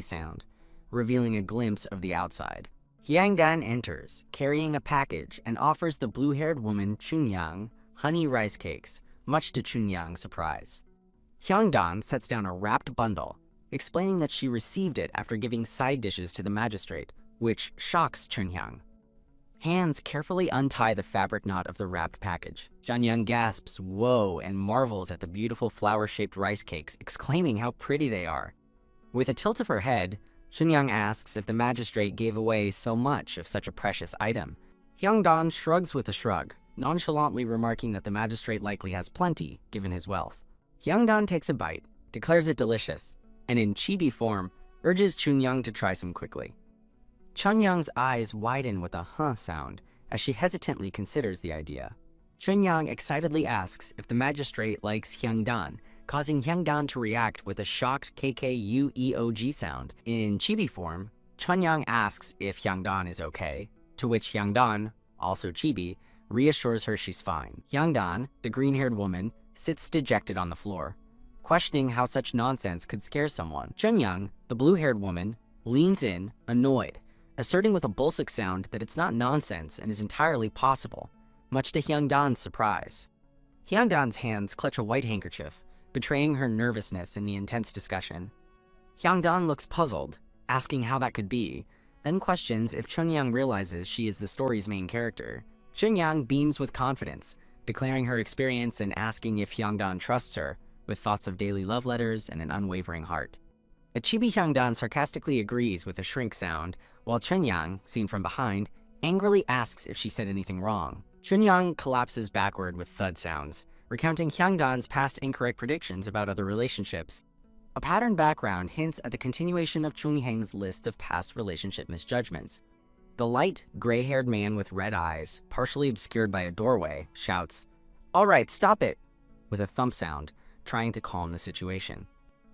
sound, revealing a glimpse of the outside. Hyangdan enters, carrying a package, and offers the blue-haired woman Chunyang honey rice cakes, much to Chunyang's surprise. Hyangdan sets down a wrapped bundle, explaining that she received it after giving side dishes to the magistrate, which shocks Chunyang. Hands carefully untie the fabric knot of the wrapped package. Chunyang gasps whoa and marvels at the beautiful flower-shaped rice cakes, exclaiming how pretty they are. With a tilt of her head, Chunyang asks if the magistrate gave away so much of such a precious item. Hyangdan shrugs with a shrug, nonchalantly remarking that the magistrate likely has plenty, given his wealth. Hyangdan takes a bite, declares it delicious, and in chibi form, urges Chunyang to try some quickly. Chunyang's eyes widen with a huh sound as she hesitantly considers the idea. Chunyang excitedly asks if the magistrate likes Hyangdan, causing Hyangdan to react with a shocked KKUEOG sound. In chibi form, Chunyang asks if Hyangdan is okay, to which Hyangdan, also chibi, reassures her she's fine. Hyangdan, the green-haired woman, sits dejected on the floor, questioning how such nonsense could scare someone. Chunyang, the blue-haired woman, leans in, annoyed, asserting with a Bolsik sound that it's not nonsense and is entirely possible, much to Hyangdan's surprise. Hyangdan's hands clutch a white handkerchief, betraying her nervousness in the intense discussion. Hyangdan looks puzzled, asking how that could be, then questions if Chunyang realizes she is the story's main character. Chunyang beams with confidence, declaring her experience and asking if Hyangdan trusts her, with thoughts of daily love letters and an unwavering heart. A chibi Hyangdan sarcastically agrees with a shrink sound, while Chunyang, seen from behind, angrily asks if she said anything wrong. Chunyang collapses backward with thud sounds, recounting Hyangdan's past incorrect predictions about other relationships. A patterned background hints at the continuation of Chunyang's list of past relationship misjudgments. The light, gray-haired man with red eyes, partially obscured by a doorway, shouts, "All right, stop it!" with a thump sound, trying to calm the situation.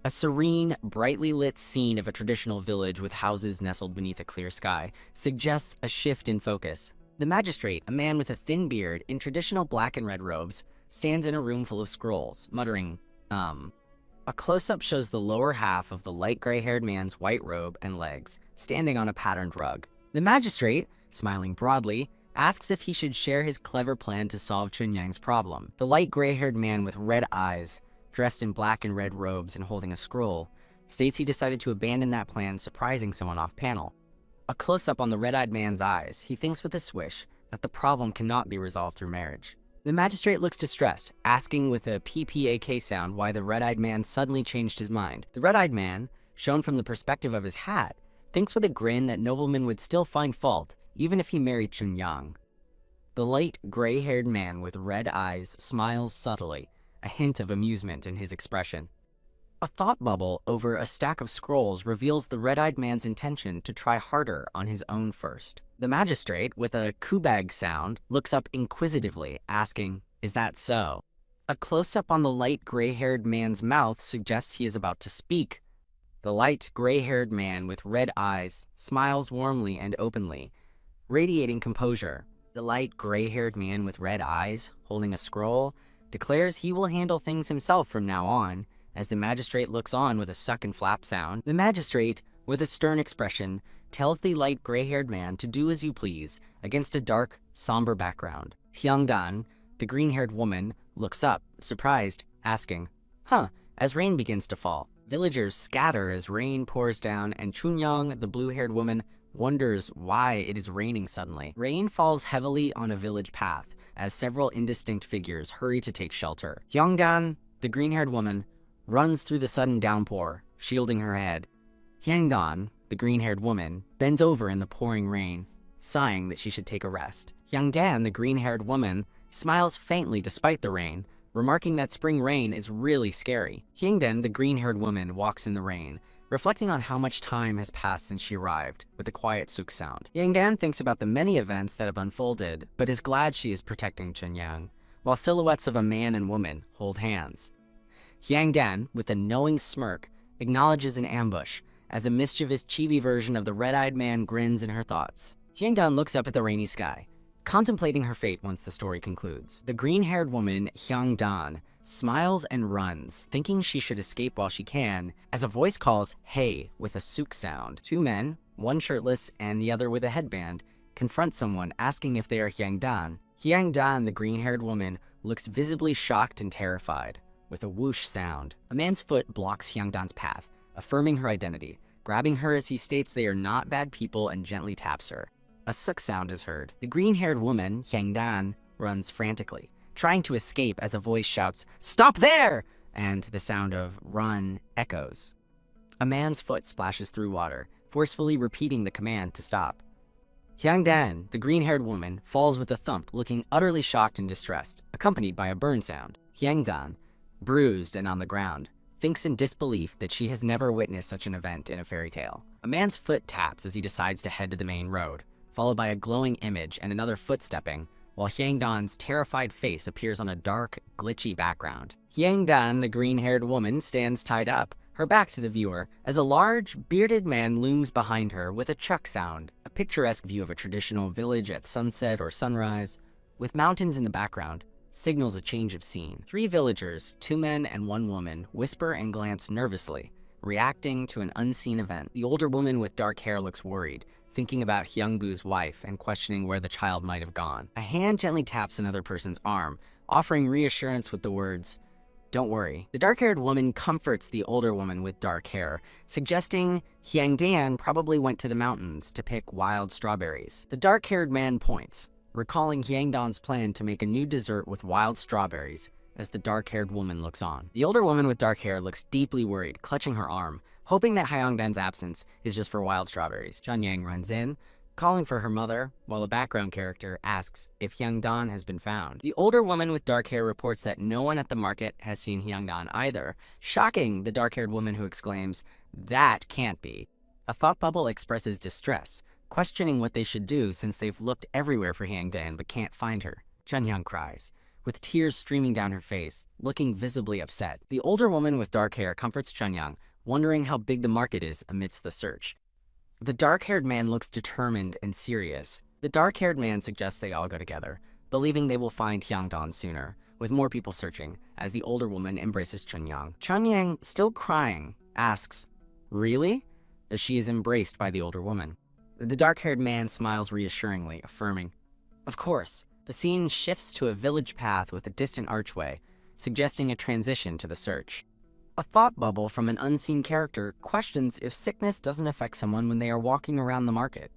A serene, brightly lit scene of a traditional village with houses nestled beneath a clear sky suggests a shift in focus. The magistrate, a man with a thin beard in traditional black and red robes, stands in a room full of scrolls, muttering, A close-up shows the lower half of the light gray-haired man's white robe and legs, standing on a patterned rug. The magistrate, smiling broadly, asks if he should share his clever plan to solve Chunyang's problem. The light gray-haired man with red eyes, dressed in black and red robes and holding a scroll, states he decided to abandon that plan, surprising someone off-panel. A close-up on the red-eyed man's eyes, he thinks with a swish that the problem cannot be resolved through marriage. The magistrate looks distressed, asking with a PPAK sound why the red-eyed man suddenly changed his mind. The red-eyed man, shown from the perspective of his hat, thinks with a grin that nobleman would still find fault, even if he married Chunyang. The light, gray-haired man with red eyes smiles subtly, a hint of amusement in his expression. A thought bubble over a stack of scrolls reveals the red-eyed man's intention to try harder on his own first. The magistrate, with a kubag sound, looks up inquisitively, asking, "Is that so?" A close-up on the light gray-haired man's mouth suggests he is about to speak. The light gray-haired man with red eyes smiles warmly and openly, radiating composure. The light gray-haired man with red eyes, holding a scroll, declares he will handle things himself from now on, as the magistrate looks on with a suck and flap sound. The magistrate, with a stern expression, tells the light gray-haired man to do as you please against a dark, somber background. Hyungdan, the green-haired woman, looks up, surprised, asking, "Huh," as rain begins to fall. Villagers scatter as rain pours down, and Chunyang, the blue-haired woman, wonders why it is raining suddenly. Rain falls heavily on a village path, as several indistinct figures hurry to take shelter. Hyungdan, the green-haired woman, runs through the sudden downpour, shielding her head. Hyungdan, the green-haired woman, bends over in the pouring rain, sighing that she should take a rest. Hyungdan, the green-haired woman, smiles faintly despite the rain, remarking that spring rain is really scary. Hyungdan, the green-haired woman, walks in the rain, reflecting on how much time has passed since she arrived, with a quiet suk sound. Hyungdan thinks about the many events that have unfolded, but is glad she is protecting Chunyang, while silhouettes of a man and woman hold hands. Hyungdan, with a knowing smirk, acknowledges an ambush, as a mischievous chibi version of the red-eyed man grins in her thoughts. Hyungdan looks up at the rainy sky, contemplating her fate once the story concludes. The green-haired woman, Hyungdan, smiles and runs, thinking she should escape while she can, as a voice calls, "Hey," with a suk sound. Two men, one shirtless and the other with a headband, confront someone asking if they are Hyungdan. Hyungdan, the green-haired woman, looks visibly shocked and terrified, with a whoosh sound. A man's foot blocks Hyungdan's path, affirming her identity, grabbing her as he states they are not bad people and gently taps her. A suk sound is heard. The green-haired woman, Hyungdan, runs frantically, trying to escape as a voice shouts, "Stop there!" and the sound of "run" echoes. A man's foot splashes through water, forcefully repeating the command to stop. Hyungdan, the green-haired woman, falls with a thump, looking utterly shocked and distressed, accompanied by a burn sound. Hyungdan, bruised and on the ground, thinks in disbelief that she has never witnessed such an event in a fairy tale. A man's foot taps as he decides to head to the main road, followed by a glowing image and another footstepping, while Hyungdan's terrified face appears on a dark, glitchy background. Hyungdan, the green-haired woman, stands tied up, her back to the viewer, as a large, bearded man looms behind her with a chuck sound, a picturesque view of a traditional village at sunset or sunrise, with mountains in the background, signals a change of scene. Three villagers, 2 men and 1 woman, whisper and glance nervously, reacting to an unseen event. The older woman with dark hair looks worried, thinking about Hyungbu's wife and questioning where the child might have gone. A hand gently taps another person's arm, offering reassurance with the words, "Don't worry." The dark-haired woman comforts the older woman with dark hair, suggesting Hyungdan probably went to the mountains to pick wild strawberries. The dark-haired man points, recalling Hyungdan's plan to make a new dessert with wild strawberries, as the dark-haired woman looks on. The older woman with dark hair looks deeply worried, clutching her arm, hoping that Hyungdan's absence is just for wild strawberries. Chunyang runs in, calling for her mother, while a background character asks if Hyungdan has been found. The older woman with dark hair reports that no one at the market has seen Hyungdan either, shocking the dark-haired woman who exclaims, "That can't be." A thought bubble expresses distress, questioning what they should do since they've looked everywhere for Hyungdan but can't find her. Chunyang cries, with tears streaming down her face, looking visibly upset. The older woman with dark hair comforts Chunyang, wondering how big the market is amidst the search. The dark-haired man looks determined and serious. The dark-haired man suggests they all go together, believing they will find Hyungdan sooner, with more people searching, as the older woman embraces Chunyang. Chunyang, still crying, asks, "Really?" as she is embraced by the older woman. The dark-haired man smiles reassuringly, affirming, "Of course." The scene shifts to a village path with a distant archway, suggesting a transition to the search. A thought bubble from an unseen character questions if sickness doesn't affect someone when they are walking around the market.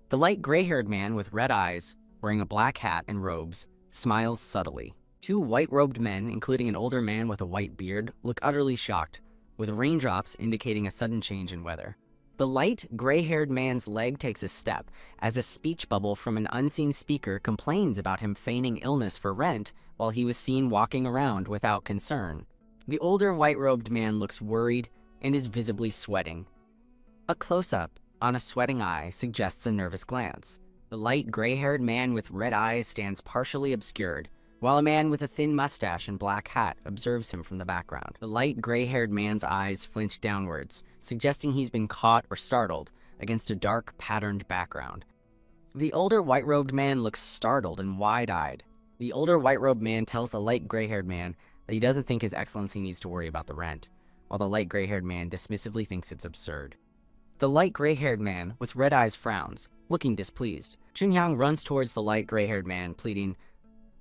The light gray-haired man with red eyes, wearing a black hat and robes, smiles subtly. Two white-robed men, including an older man with a white beard, look utterly shocked, with raindrops indicating a sudden change in weather. The light, gray-haired man's leg takes a step as a speech bubble from an unseen speaker complains about him feigning illness for rent while he was seen walking around without concern. The older white-robed man looks worried and is visibly sweating. A close-up on a sweating eye suggests a nervous glance. The light, gray-haired man with red eyes stands partially obscured, while a man with a thin mustache and black hat observes him from the background. The light, gray-haired man's eyes flinch downwards, suggesting he's been caught or startled against a dark, patterned background. The older white-robed man looks startled and wide-eyed. The older white-robed man tells the light, gray-haired man that he doesn't think His Excellency needs to worry about the rent, while the light, gray-haired man dismissively thinks it's absurd. The light, gray-haired man with red eyes frowns, looking displeased. Chunyang runs towards the light, gray-haired man, pleading,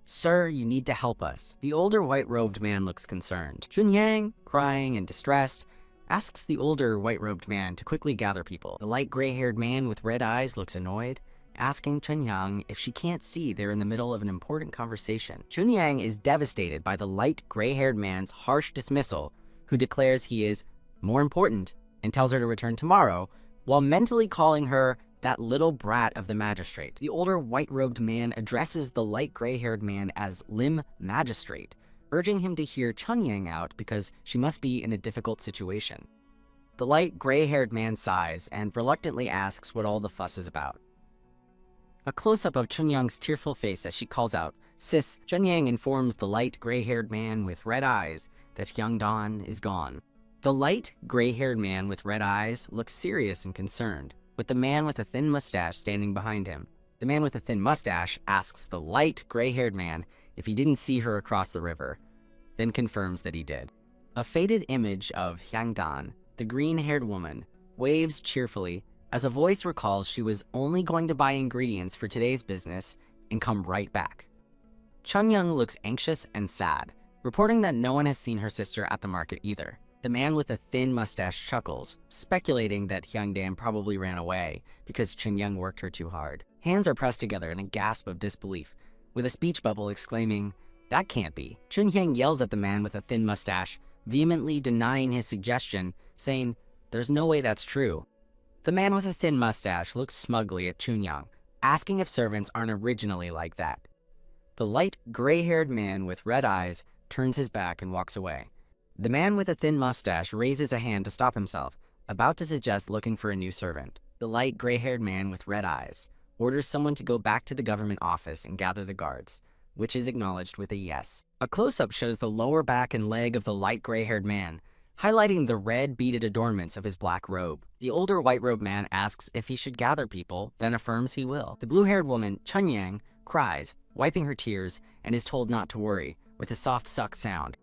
"Sir, you need to help us." The older white-robed man looks concerned. Chunyang, crying and distressed, asks the older white-robed man to quickly gather people. The light, gray-haired man with red eyes looks annoyed, asking Chunyang if she can't see they're in the middle of an important conversation. Chunyang is devastated by the light, gray-haired man's harsh dismissal, who declares he is more important and tells her to return tomorrow, while mentally calling her that little brat of the magistrate. The older white-robed man addresses the light gray-haired man as Lim Magistrate, urging him to hear Chunyang out because she must be in a difficult situation. The light gray-haired man sighs and reluctantly asks what all the fuss is about. A close-up of Chunyang's tearful face as she calls out, "Sis." Chunyang informs the light gray-haired man with red eyes that Hyungdan is gone. The light gray-haired man with red eyes looks serious and concerned, with the man with a thin mustache standing behind him. The man with a thin mustache asks the light, gray-haired man if he didn't see her across the river, then confirms that he did. A faded image of Hyangdan, the green-haired woman, waves cheerfully as a voice recalls she was only going to buy ingredients for today's business and come right back. Chunyang looks anxious and sad, reporting that no one has seen her sister at the market either. The man with a thin mustache chuckles, speculating that Hyungdan probably ran away because Chunyang worked her too hard. Hands are pressed together in a gasp of disbelief, with a speech bubble exclaiming, "That can't be." Chunyang yells at the man with a thin mustache, vehemently denying his suggestion, saying, "There's no way that's true." The man with a thin mustache looks smugly at Chunyang, asking if servants aren't originally like that. The light, gray-haired man with red eyes turns his back and walks away. The man with a thin mustache raises a hand to stop himself, about to suggest looking for a new servant. The light, gray-haired man with red eyes orders someone to go back to the government office and gather the guards, which is acknowledged with a yes. A close-up shows the lower back and leg of the light, gray-haired man, highlighting the red beaded adornments of his black robe. The older white-robed man asks if he should gather people, then affirms he will. The blue-haired woman, Chunyang, cries, wiping her tears, and is told not to worry, with a soft suck sound.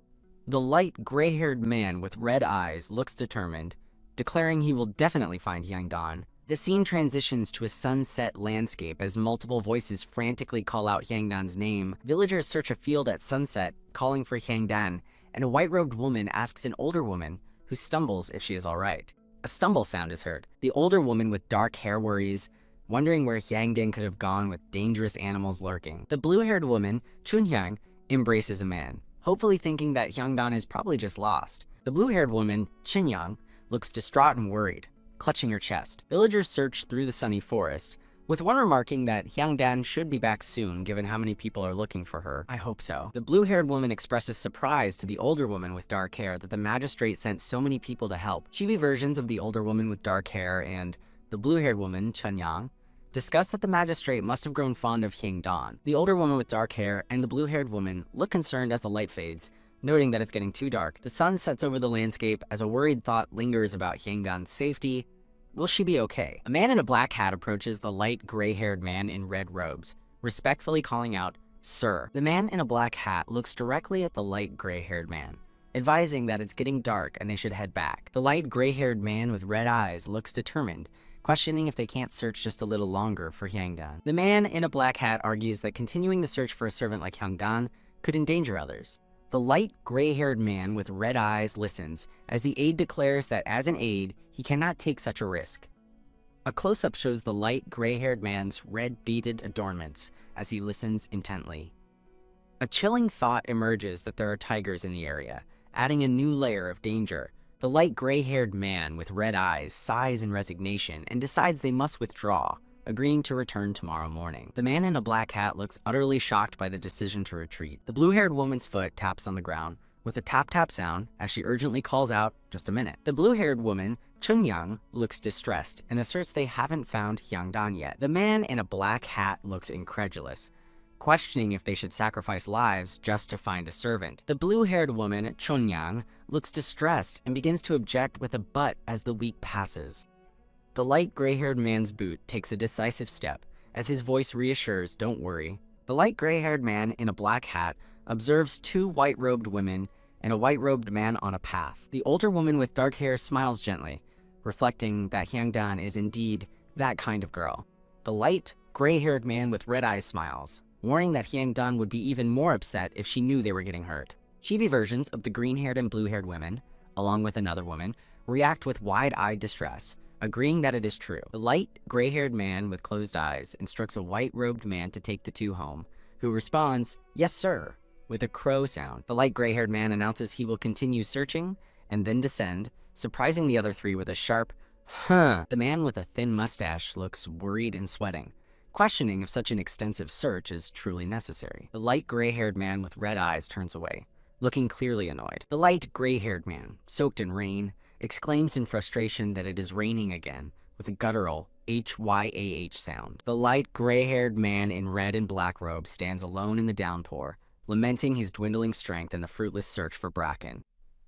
The light, gray-haired man with red eyes looks determined, declaring he will definitely find Hyangdan. The scene transitions to a sunset landscape as multiple voices frantically call out Hyangdan's name. Villagers search a field at sunset, calling for Hyangdan, and a white-robed woman asks an older woman, who stumbles if she is all right. A stumble sound is heard. The older woman with dark hair worries, wondering where Hyangdan could have gone with dangerous animals lurking. The blue-haired woman, Chunyang, embraces a man, hopefully thinking that Hyangdan is probably just lost. The blue-haired woman, Chunyang, looks distraught and worried, clutching her chest. Villagers search through the sunny forest, with one remarking that Hyangdan should be back soon given how many people are looking for her. I hope so. The blue-haired woman expresses surprise to the older woman with dark hair that the magistrate sent so many people to help. Chibi versions of the older woman with dark hair and the blue-haired woman, Chunyang, discuss that the magistrate must have grown fond of Hyangdan. The older woman with dark hair and the blue-haired woman look concerned as the light fades, noting that it's getting too dark. The sun sets over the landscape as a worried thought lingers about Hyangdan's safety. Will she be okay? A man in a black hat approaches the light gray-haired man in red robes, respectfully calling out, "Sir." The man in a black hat looks directly at the light gray-haired man, advising that it's getting dark and they should head back. The light gray-haired man with red eyes looks determined, questioning if they can't search just a little longer for Hyangdan. The man in a black hat argues that continuing the search for a servant like Hyangdan could endanger others. The light gray-haired man with red eyes listens as the aide declares that as an aide, he cannot take such a risk. A close-up shows the light gray-haired man's red beaded adornments as he listens intently. A chilling thought emerges that there are tigers in the area, adding a new layer of danger. The light gray-haired man with red eyes sighs in resignation and decides they must withdraw, agreeing to return tomorrow morning. The man in a black hat looks utterly shocked by the decision to retreat. The blue-haired woman's foot taps on the ground with a tap-tap sound as she urgently calls out, "Just a minute." The blue-haired woman, Chunyang, looks distressed and asserts they haven't found Hyangdan yet. The man in a black hat looks incredulous, questioning if they should sacrifice lives just to find a servant. The blue-haired woman, Chunyang, looks distressed and begins to object with a but as the week passes. The light gray-haired man's boot takes a decisive step as his voice reassures, "Don't worry." The light gray-haired man in a black hat observes two white-robed women and a white-robed man on a path. The older woman with dark hair smiles gently, reflecting that Hyangdan is indeed that kind of girl. The light gray-haired man with red eyes smiles, warning that Hyangdan would be even more upset if she knew they were getting hurt. Chibi versions of the green-haired and blue-haired women, along with another woman, react with wide-eyed distress, agreeing that it is true. The light gray-haired man with closed eyes instructs a white-robed man to take the two home, who responds, "Yes, sir," with a crow sound. The light gray-haired man announces he will continue searching and then descend, surprising the other three with a sharp, "Huh." The man with a thin mustache looks worried and sweating, questioning if such an extensive search is truly necessary. The light gray-haired man with red eyes turns away, looking clearly annoyed. The light gray-haired man, soaked in rain, exclaims in frustration that it is raining again, with a guttural HYAH sound. The light gray-haired man in red and black robes stands alone in the downpour, lamenting his dwindling strength and the fruitless search for bracken.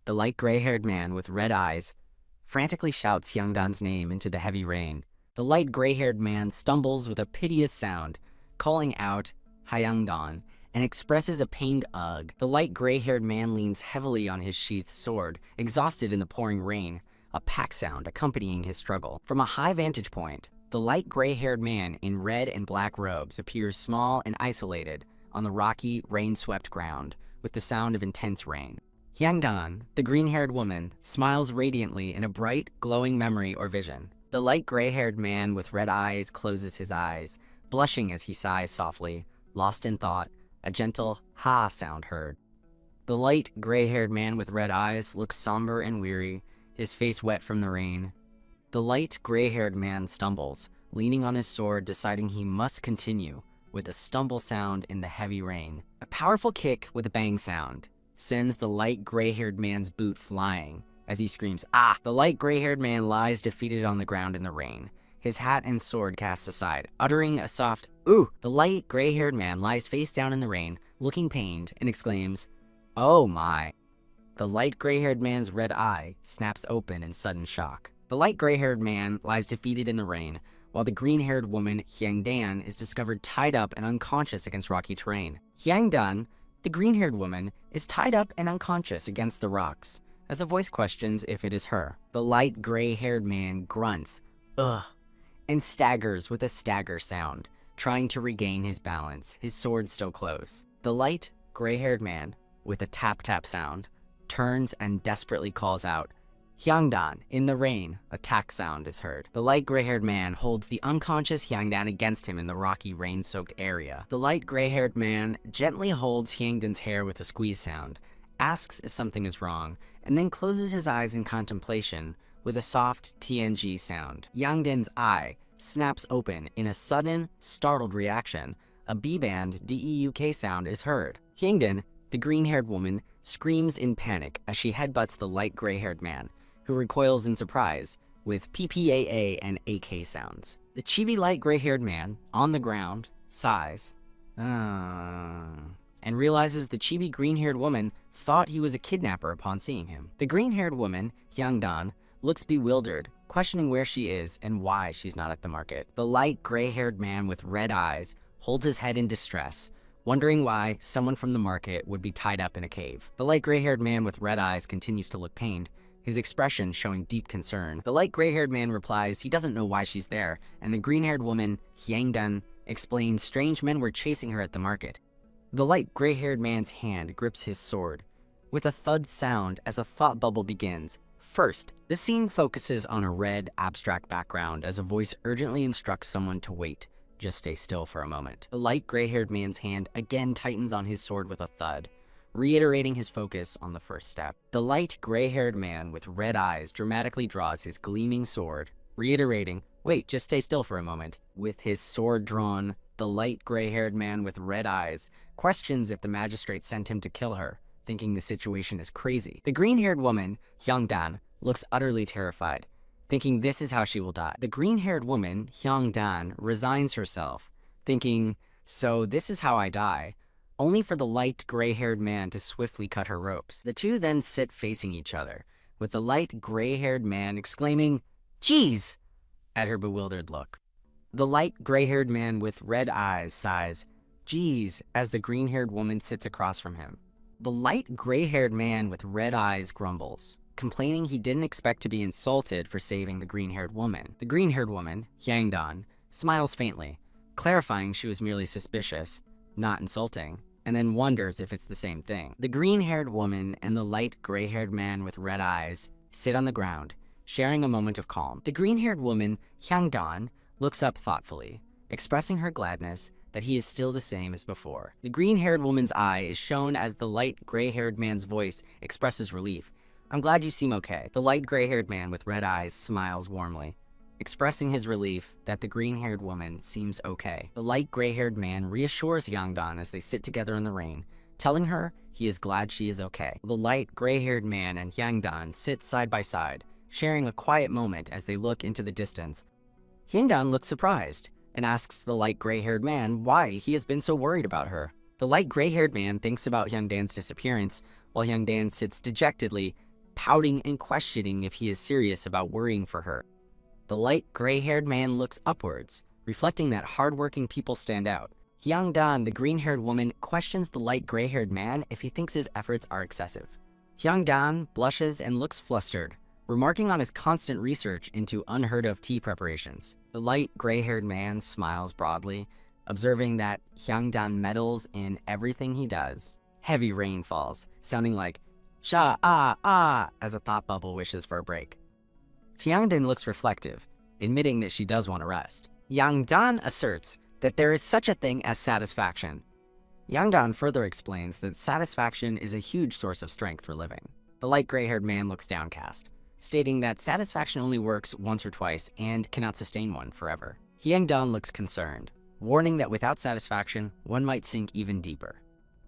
The light gray-haired man with red eyes frantically shouts Hyangdan's name into the heavy rain. The light gray-haired man stumbles with a piteous sound, calling out Hyangdan, and expresses a pained ugh. The light gray-haired man leans heavily on his sheathed sword, exhausted in the pouring rain, a pack sound accompanying his struggle. From a high vantage point, the light gray-haired man in red and black robes appears small and isolated on the rocky, rain-swept ground, with the sound of intense rain. Hyangdan, the green-haired woman, smiles radiantly in a bright, glowing memory or vision. The light gray-haired man with red eyes closes his eyes, blushing as he sighs softly, lost in thought, a gentle ha sound heard. The light gray-haired man with red eyes looks somber and weary, his face wet from the rain. The light gray-haired man stumbles, leaning on his sword, deciding he must continue, with a stumble sound in the heavy rain. A powerful kick with a bang sound sends the light gray-haired man's boot flying as he screams, "Ah!" The light gray-haired man lies defeated on the ground in the rain, his hat and sword cast aside, uttering a soft, "Ooh!" The light gray-haired man lies face down in the rain, looking pained, and exclaims, "Oh my!" The light gray-haired man's red eye snaps open in sudden shock. The light gray-haired man lies defeated in the rain, while the green-haired woman, Hyangdan, is discovered tied up and unconscious against rocky terrain. Hyangdan, the green-haired woman, is tied up and unconscious against the rocks, as a voice questions if it is her. The light gray-haired man grunts, "Ugh," and staggers with a stagger sound, trying to regain his balance, his sword still close. The light gray-haired man, with a tap-tap sound, turns and desperately calls out, "Hyangdan!" In the rain, a tack sound is heard. The light gray-haired man holds the unconscious Hyangdan against him in the rocky, rain-soaked area. The light gray-haired man gently holds Hyangdan's hair with a squeeze sound, asks if something is wrong, and then closes his eyes in contemplation with a soft TNG sound. Hyangdan's eye snaps open in a sudden, startled reaction. A B-band DEUK sound is heard. Hyangdan, the green-haired woman, screams in panic as she headbutts the light gray-haired man, who recoils in surprise, with PPAA and AK sounds. The chibi light gray-haired man, on the ground, sighs, and realizes the chibi green-haired woman thought he was a kidnapper upon seeing him. The green-haired woman, Hyangdan, looks bewildered, questioning where she is and why she's not at the market. The light gray-haired man with red eyes holds his head in distress, wondering why someone from the market would be tied up in a cave. The light gray-haired man with red eyes continues to look pained, his expression showing deep concern. The light gray-haired man replies he doesn't know why she's there, and the green-haired woman, Hyangdan, explains strange men were chasing her at the market. The light gray-haired man's hand grips his sword, with a thud sound as a thought bubble begins. First, the scene focuses on a red, abstract background as a voice urgently instructs someone to wait, just stay still for a moment. The light gray-haired man's hand again tightens on his sword with a thud, reiterating his focus on the first step. The light gray-haired man with red eyes dramatically draws his gleaming sword, reiterating, "Wait, just stay still for a moment." With his sword drawn, the light gray-haired man with red eyes questions if the magistrate sent him to kill her, thinking the situation is crazy. The green-haired woman, Hyungdan, looks utterly terrified, thinking this is how she will die. The green-haired woman, Hyungdan, resigns herself, thinking, so this is how I die, only for the light gray-haired man to swiftly cut her ropes. The two then sit facing each other, with the light gray-haired man exclaiming, "Geez!" at her bewildered look. The light gray-haired man with red eyes sighs, "Geez," as the green-haired woman sits across from him. The light gray-haired man with red eyes grumbles, complaining he didn't expect to be insulted for saving the green-haired woman. The green-haired woman, Hyangdan, smiles faintly, clarifying she was merely suspicious, not insulting, and then wonders if it's the same thing. The green-haired woman and the light gray-haired man with red eyes sit on the ground, sharing a moment of calm. The green-haired woman, Hyangdan, looks up thoughtfully, expressing her gladness that he is still the same as before. The green-haired woman's eye is shown as the light gray-haired man's voice expresses relief. "I'm glad you seem okay." The light gray-haired man with red eyes smiles warmly, expressing his relief that the green-haired woman seems okay. The light gray-haired man reassures Hyangdan as they sit together in the rain, telling her he is glad she is okay. The light gray-haired man and Hyangdan sit side by side, sharing a quiet moment as they look into the distance. Hyangdan looks surprised and asks the light gray-haired man why he has been so worried about her. The light gray-haired man thinks about Hyangdan's disappearance, while Hyangdan sits dejectedly, pouting and questioning if he is serious about worrying for her. The light gray-haired man looks upwards, reflecting that hardworking people stand out. Hyangdan, the green-haired woman, questions the light gray-haired man if he thinks his efforts are excessive. Hyangdan blushes and looks flustered, remarking on his constant research into unheard-of tea preparations. The light gray-haired man smiles broadly, observing that Hyangdan meddles in everything he does. Heavy rain falls, sounding like "sha ah ah" as a thought bubble wishes for a break. Hyangdan looks reflective, admitting that she does want to rest. Hyangdan asserts that there is such a thing as satisfaction. Hyangdan further explains that satisfaction is a huge source of strength for living. The light gray-haired man looks downcast, stating that satisfaction only works once or twice and cannot sustain one forever. Hyangdan looks concerned, warning that without satisfaction, one might sink even deeper.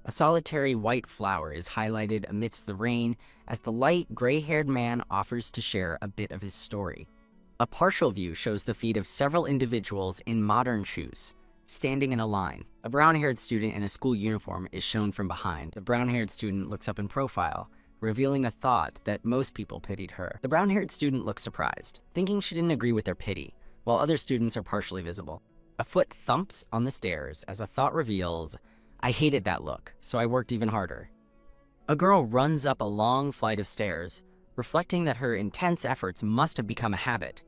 A solitary white flower is highlighted amidst the rain as the light gray-haired man offers to share a bit of his story. A partial view shows the feet of several individuals in modern shoes, standing in a line. A brown-haired student in a school uniform is shown from behind. The brown-haired student looks up in profile, revealing a thought that most people pitied her. The brown-haired student looks surprised, thinking she didn't agree with their pity, while other students are partially visible. A foot thumps on the stairs as a thought reveals, "I hated that look, so I worked even harder." A girl runs up a long flight of stairs, reflecting that her intense efforts must have become a habit.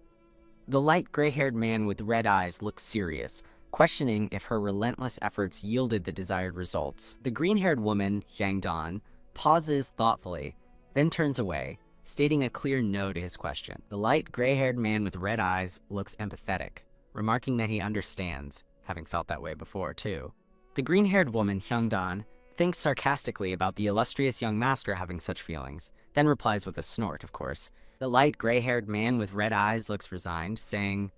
The light gray-haired man with red eyes looks serious, questioning if her relentless efforts yielded the desired results. The green-haired woman, Hyangdan, pauses thoughtfully, then turns away, stating a clear no to his question. The light gray-haired man with red eyes looks empathetic, remarking that he understands, having felt that way before too. The green-haired woman, Hyangdan, thinks sarcastically about the illustrious young master having such feelings, then replies with a snort, of course. The light gray-haired man with red eyes looks resigned, saying,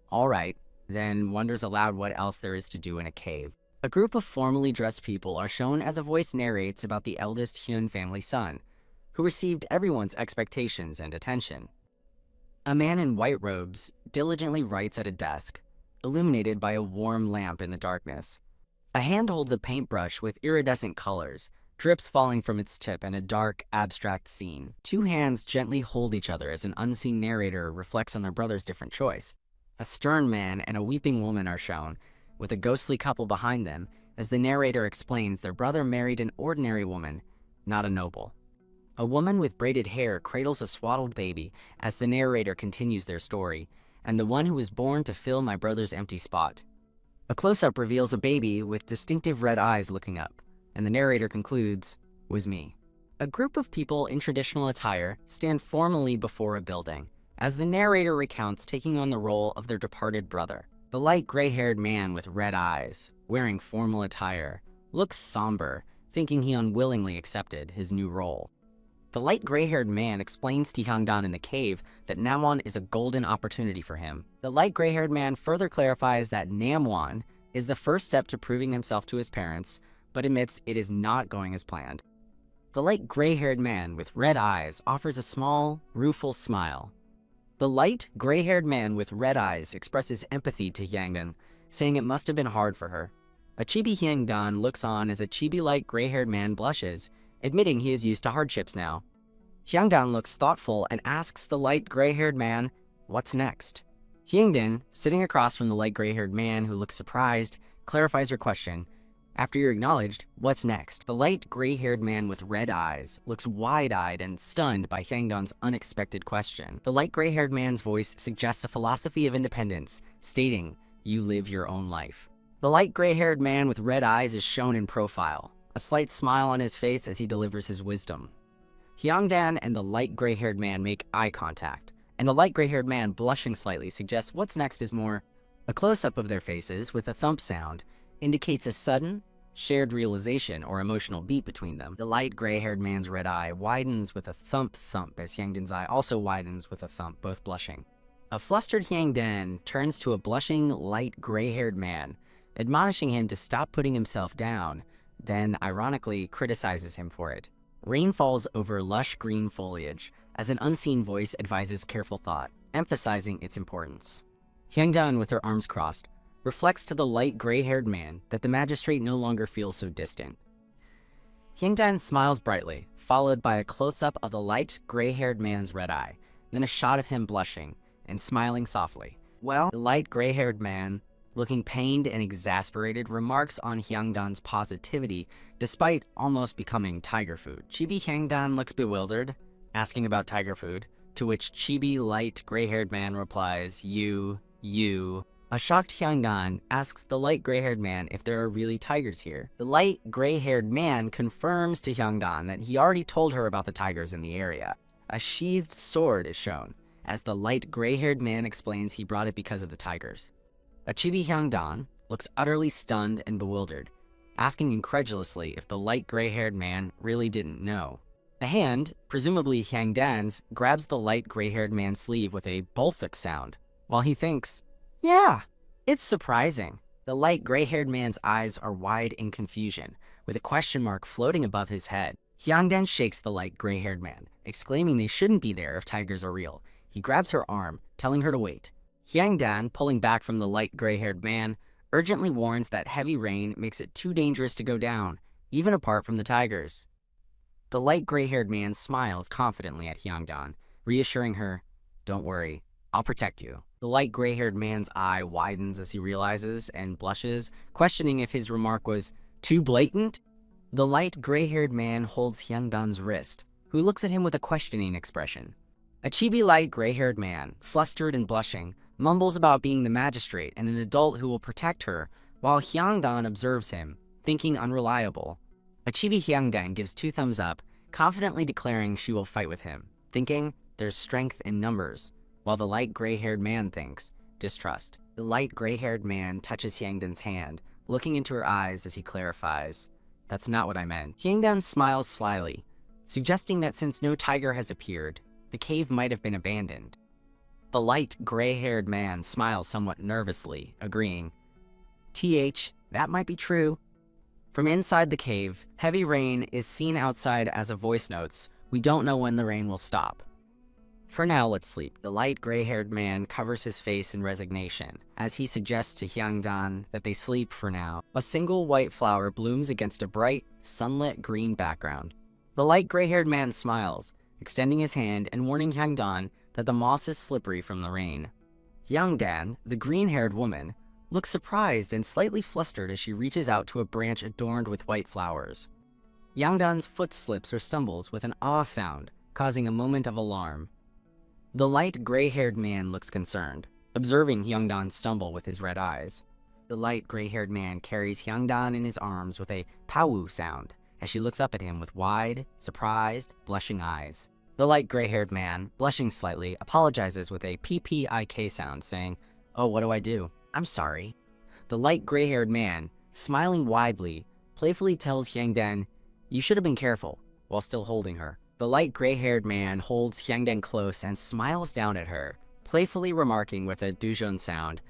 "All right," then wonders aloud what else there is to do in a cave. A group of formally dressed people are shown as a voice narrates about the eldest Hyun family son, who received everyone's expectations and attention. A man in white robes diligently writes at a desk, illuminated by a warm lamp in the darkness. A hand holds a paintbrush with iridescent colors, drips falling from its tip in a dark, abstract scene. Two hands gently hold each other as an unseen narrator reflects on their brother's different choice. A stern man and a weeping woman are shown, with a ghostly couple behind them, as the narrator explains their brother married an ordinary woman, not a noble. A woman with braided hair cradles a swaddled baby as the narrator continues their story, and the one who was born to fill my brother's empty spot. A close-up reveals a baby with distinctive red eyes looking up, and the narrator concludes, "Was me." A group of people in traditional attire stand formally before a building, as the narrator recounts taking on the role of their departed brother. The light gray-haired man with red eyes, wearing formal attire, looks somber, thinking he unwillingly accepted his new role. The light gray-haired man explains to Hyungdan in the cave that Namwon is a golden opportunity for him. The light gray-haired man further clarifies that Namwon is the first step to proving himself to his parents, but admits it is not going as planned. The light gray-haired man with red eyes offers a small, rueful smile. The light gray-haired man with red eyes expresses empathy to Hyungdan, saying it must have been hard for her. A chibi Hyungdan looks on as a chibi light gray-haired man blushes, admitting he is used to hardships now. Hyungdan looks thoughtful and asks the light gray-haired man, "What's next?" Hyungdan, sitting across from the light gray-haired man who looks surprised, clarifies her question. After you're acknowledged, what's next? The light gray-haired man with red eyes looks wide-eyed and stunned by Hyungdan's unexpected question. The light gray-haired man's voice suggests a philosophy of independence, stating, "You live your own life." The light gray-haired man with red eyes is shown in profile, a slight smile on his face as he delivers his wisdom. Hyungdan and the light gray-haired man make eye contact, and the light gray-haired man, blushing slightly, suggests what's next is more. A close-up of their faces with a thump sound indicates a sudden, shared realization or emotional beat between them. The light gray-haired man's red eye widens with a thump-thump as Hyungdan's eye also widens with a thump, both blushing. A flustered Hyungdan turns to a blushing, light gray-haired man, admonishing him to stop putting himself down, then ironically criticizes him for it. Rain falls over lush green foliage as an unseen voice advises careful thought, emphasizing its importance. Hyungdan, with her arms crossed, reflects to the light gray-haired man that the magistrate no longer feels so distant. Hyungdan smiles brightly, followed by a close-up of the light gray-haired man's red eye, then a shot of him blushing and smiling softly. Well, the light gray-haired man, looking pained and exasperated, remarks on Hyungdan's positivity despite almost becoming tiger food. Chibi Hyungdan looks bewildered, asking about tiger food, to which chibi light gray-haired man replies, you. A shocked Hyungdan asks the light gray-haired man if there are really tigers here. The light gray-haired man confirms to Hyungdan that he already told her about the tigers in the area. A sheathed sword is shown, as the light gray-haired man explains he brought it because of the tigers. A chibi Hyungdan looks utterly stunned and bewildered, asking incredulously if the light gray-haired man really didn't know. A hand, presumably Hyungdan's, grabs the light gray-haired man's sleeve with a bolsuk sound, while he thinks, "Yeah, it's surprising." The light gray-haired man's eyes are wide in confusion, with a question mark floating above his head. Hyungdan shakes the light gray-haired man, exclaiming they shouldn't be there if tigers are real. He grabs her arm, telling her to wait. Hyungdan, pulling back from the light gray-haired man, urgently warns that heavy rain makes it too dangerous to go down, even apart from the tigers. The light gray-haired man smiles confidently at Hyungdan, reassuring her, "Don't worry, I'll protect you." The light gray-haired man's eye widens as he realizes and blushes, questioning if his remark was too blatant. The light gray-haired man holds Hyungdan's wrist, who looks at him with a questioning expression. A chibi light gray-haired man, flustered and blushing, mumbles about being the magistrate and an adult who will protect her, while Hyungdan observes him, thinking unreliable. A chibi Hyungdan gives 2 thumbs up, confidently declaring she will fight with him, thinking there's strength in numbers, while the light gray-haired man thinks distrust. The light gray-haired man touches Hyungdan's hand, looking into her eyes as he clarifies, "That's not what I meant." Hyungdan smiles slyly, suggesting that since no tiger has appeared, the cave might have been abandoned. The light gray-haired man smiles somewhat nervously, agreeing, that might be true." From inside the cave, heavy rain is seen outside as a voice notes, "We don't know when the rain will stop. For now, let's sleep." The light gray-haired man covers his face in resignation, as he suggests to Hyungdan that they sleep for now. A single white flower blooms against a bright, sunlit green background. The light gray-haired man smiles, extending his hand and warning Hyungdan that the moss is slippery from the rain. Hyungdan, the green-haired woman, looks surprised and slightly flustered as she reaches out to a branch adorned with white flowers. Hyungdan's foot slips or stumbles with an ah sound, causing a moment of alarm. The light gray-haired man looks concerned, observing Hyungdan stumble with his red eyes. The light gray-haired man carries Hyungdan in his arms with a pow sound as she looks up at him with wide, surprised, blushing eyes. The light gray-haired man, blushing slightly, apologizes with a ppik sound, saying, "Oh, what do I do?" I'm sorry. The light gray-haired man, smiling widely, playfully tells Hyangdan, you should have been careful, while still holding her. The light gray-haired man holds Hyangdan close and smiles down at her, playfully remarking with a duzhong sound,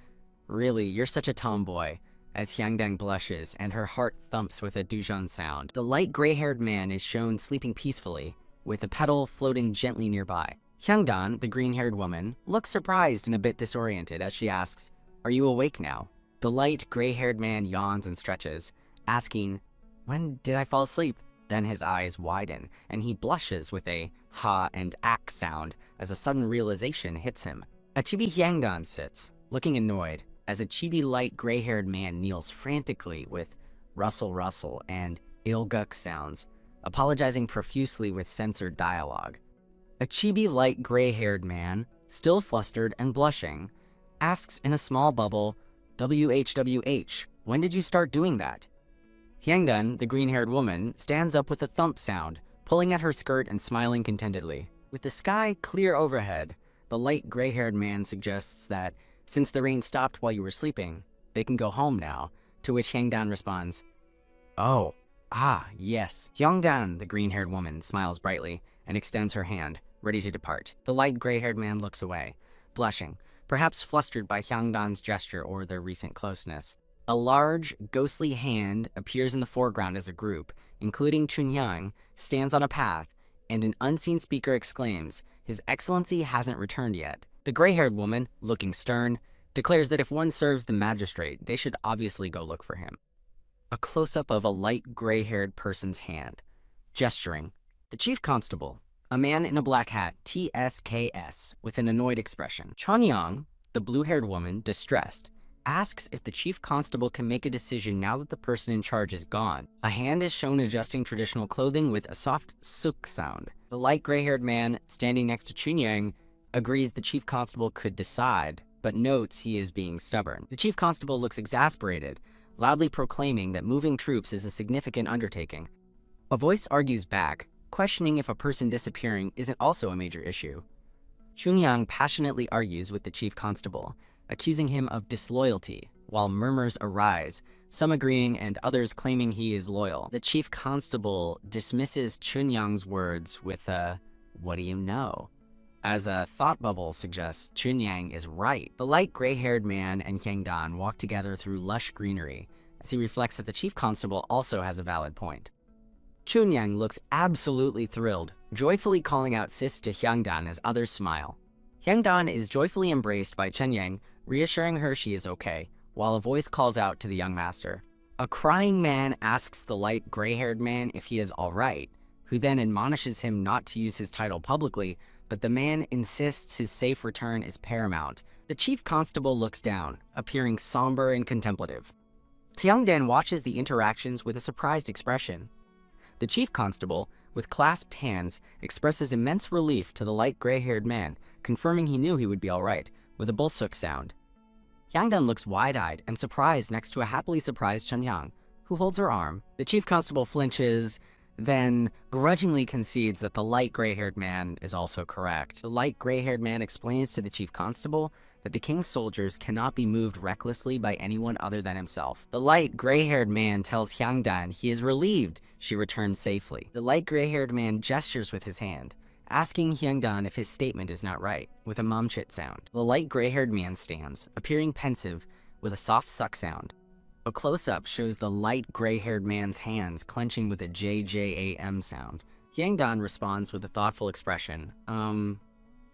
really, you're such a tomboy, as Hyangdan blushes and her heart thumps with a duzhong sound. The light gray-haired man is shown sleeping peacefully, with a petal floating gently nearby. Hyangdan, the green-haired woman, looks surprised and a bit disoriented as she asks, are you awake now? The light gray-haired man yawns and stretches, asking, when did I fall asleep? Then his eyes widen, and he blushes with a ha and ak sound as a sudden realization hits him. A chibi Hyangdan sits, looking annoyed, as a chibi light gray-haired man kneels frantically with rustle rustle and ilguk sounds, apologizing profusely with censored dialogue. A chibi light gray-haired man, still flustered and blushing, asks in a small bubble, WHWH, when did you start doing that? Hyangdan, the green-haired woman, stands up with a thump sound, pulling at her skirt and smiling contentedly. With the sky clear overhead, the light gray-haired man suggests that, since the rain stopped while you were sleeping, they can go home now, to which Hyangdan responds, oh, yes. Hyangdan, the green-haired woman, smiles brightly and extends her hand, ready to depart. The light gray-haired man looks away, blushing, perhaps flustered by Hyangdan's gesture or their recent closeness. A large, ghostly hand appears in the foreground as a group, including Chunyang, stands on a path, and an unseen speaker exclaims, His Excellency hasn't returned yet. The gray-haired woman, looking stern, declares that if one serves the magistrate, they should obviously go look for him. A close-up of a light gray-haired person's hand, gesturing. The chief constable, a man in a black hat, TSKS, with an annoyed expression. Chunyang, the blue-haired woman, distressed, asks if the chief constable can make a decision now that the person in charge is gone. A hand is shown adjusting traditional clothing with a soft suk sound. The light gray-haired man, standing next to Chunyang, agrees the chief constable could decide, but notes he is being stubborn. The chief constable looks exasperated, loudly proclaiming that moving troops is a significant undertaking. A voice argues back, questioning if a person disappearing isn't also a major issue. Chunyang passionately argues with the chief constable, accusing him of disloyalty, while murmurs arise, some agreeing and others claiming he is loyal. The chief constable dismisses Chunyang's words with a, what do you know? As a thought bubble suggests, Chunyang is right. The light gray-haired man and Hyangdan walk together through lush greenery, as he reflects that the chief constable also has a valid point. Chunyang looks absolutely thrilled, joyfully calling out sis to Hyangdan as others smile. Hyangdan is joyfully embraced by Chunyang, reassuring her she is okay, while a voice calls out to the young master. A crying man asks the light gray-haired man if he is alright, who then admonishes him not to use his title publicly, but the man insists his safe return is paramount. The chief constable looks down, appearing somber and contemplative. Hyangdan watches the interactions with a surprised expression. The chief constable, with clasped hands, expresses immense relief to the light gray-haired man, confirming he knew he would be alright, with a bulsuk sound. Hyangdan looks wide-eyed and surprised next to a happily surprised Chunyang, who holds her arm. The chief constable flinches, then grudgingly concedes that the light gray-haired man is also correct. The light gray-haired man explains to the chief constable that the king's soldiers cannot be moved recklessly by anyone other than himself. The light gray-haired man tells Hyangdan he is relieved she returned safely. The light gray-haired man gestures with his hand, asking Hyangdan if his statement is not right, with a momchit sound. The light gray-haired man stands, appearing pensive, with a soft suck sound. A close-up shows the light gray-haired man's hands clenching with a JJAM sound. Hyangdan responds with a thoughtful expression,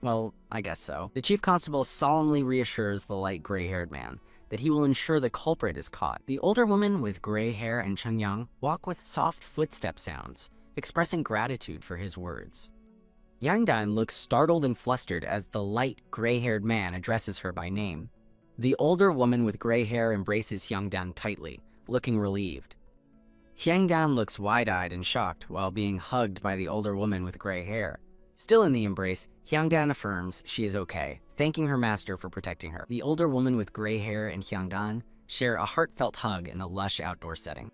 well, I guess so. The chief constable solemnly reassures the light gray-haired man that he will ensure the culprit is caught. The older woman with gray hair and Chunyang walk with soft footstep sounds, expressing gratitude for his words. Hyangdan looks startled and flustered as the light gray-haired man addresses her by name. The older woman with gray hair embraces Hyangdan tightly, looking relieved. Hyangdan looks wide-eyed and shocked while being hugged by the older woman with gray hair. Still in the embrace, Hyangdan affirms she is okay, thanking her master for protecting her. The older woman with gray hair and Hyangdan share a heartfelt hug in a lush outdoor setting.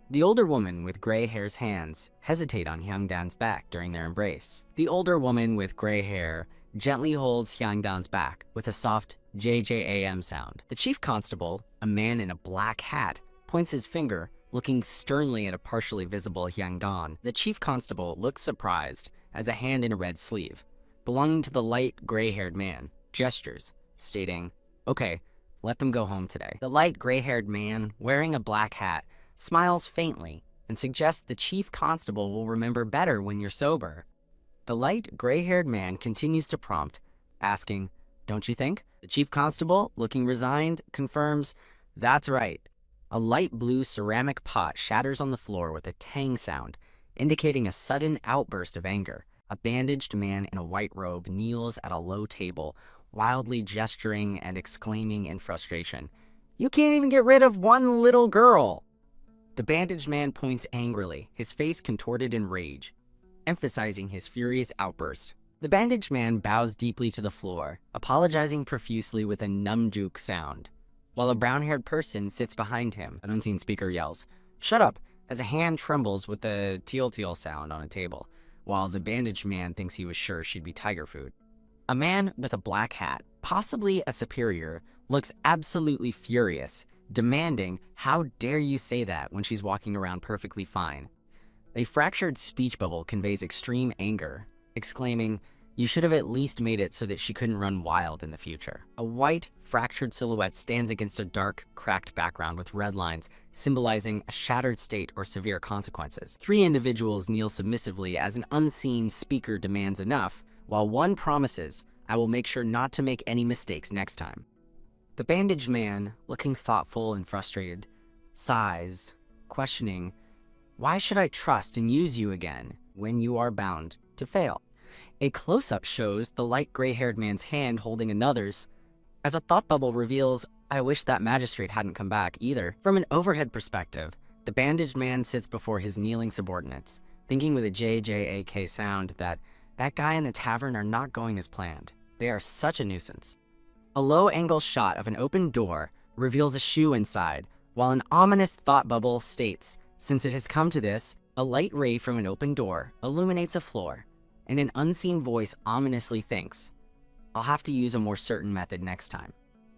The older woman with gray hair's hands hesitate on Hyangdan's back during their embrace. The older woman with gray hair gently holds Hyangdan's back with a soft JJAM sound. The chief constable, a man in a black hat, points his finger, looking sternly at a partially visible Hyangdan. The chief constable looks surprised as a hand in a red sleeve, belonging to the light gray-haired man, gestures, stating, "Okay, let them go home today." The light gray-haired man, wearing a black hat, smiles faintly and suggests the chief constable will remember better when you're sober. The light gray-haired man continues to prompt, asking, "Don't you think?" The chief constable, looking resigned, confirms, "That's right." A light blue ceramic pot shatters on the floor with a tang sound, indicating a sudden outburst of anger. A bandaged man in a white robe kneels at a low table, wildly gesturing and exclaiming in frustration, "You can't even get rid of one little girl!" The bandaged man points angrily, his face contorted in rage, emphasizing his furious outburst. The bandaged man bows deeply to the floor, apologizing profusely with a numjuk sound, while a brown-haired person sits behind him. An unseen speaker yells, "Shut up," as a hand trembles with a teal-teal sound on a table, while the bandaged man thinks he was sure she'd be tiger food. A man with a black hat, possibly a superior, looks absolutely furious, demanding, "How dare you say that," when she's walking around perfectly fine. A fractured speech bubble conveys extreme anger, exclaiming, "You should have at least made it so that she couldn't run wild in the future." A white, fractured silhouette stands against a dark, cracked background with red lines, symbolizing a shattered state or severe consequences. 3 individuals kneel submissively as an unseen speaker demands enough, while one promises, "I will make sure not to make any mistakes next time." The bandaged man, looking thoughtful and frustrated, sighs, questioning, "Why should I trust and use you again when you are bound to fail?" A close-up shows the light gray-haired man's hand holding another's, as a thought bubble reveals, "I wish that magistrate hadn't come back either." From an overhead perspective, the bandaged man sits before his kneeling subordinates, thinking with a JJAK sound that guy in the tavern are not going as planned. They are such a nuisance. A low-angle shot of an open door reveals a shoe inside, while an ominous thought bubble states, "Since it has come to this, a light ray from an open door illuminates a floor," and an unseen voice ominously thinks, "I'll have to use a more certain method next time."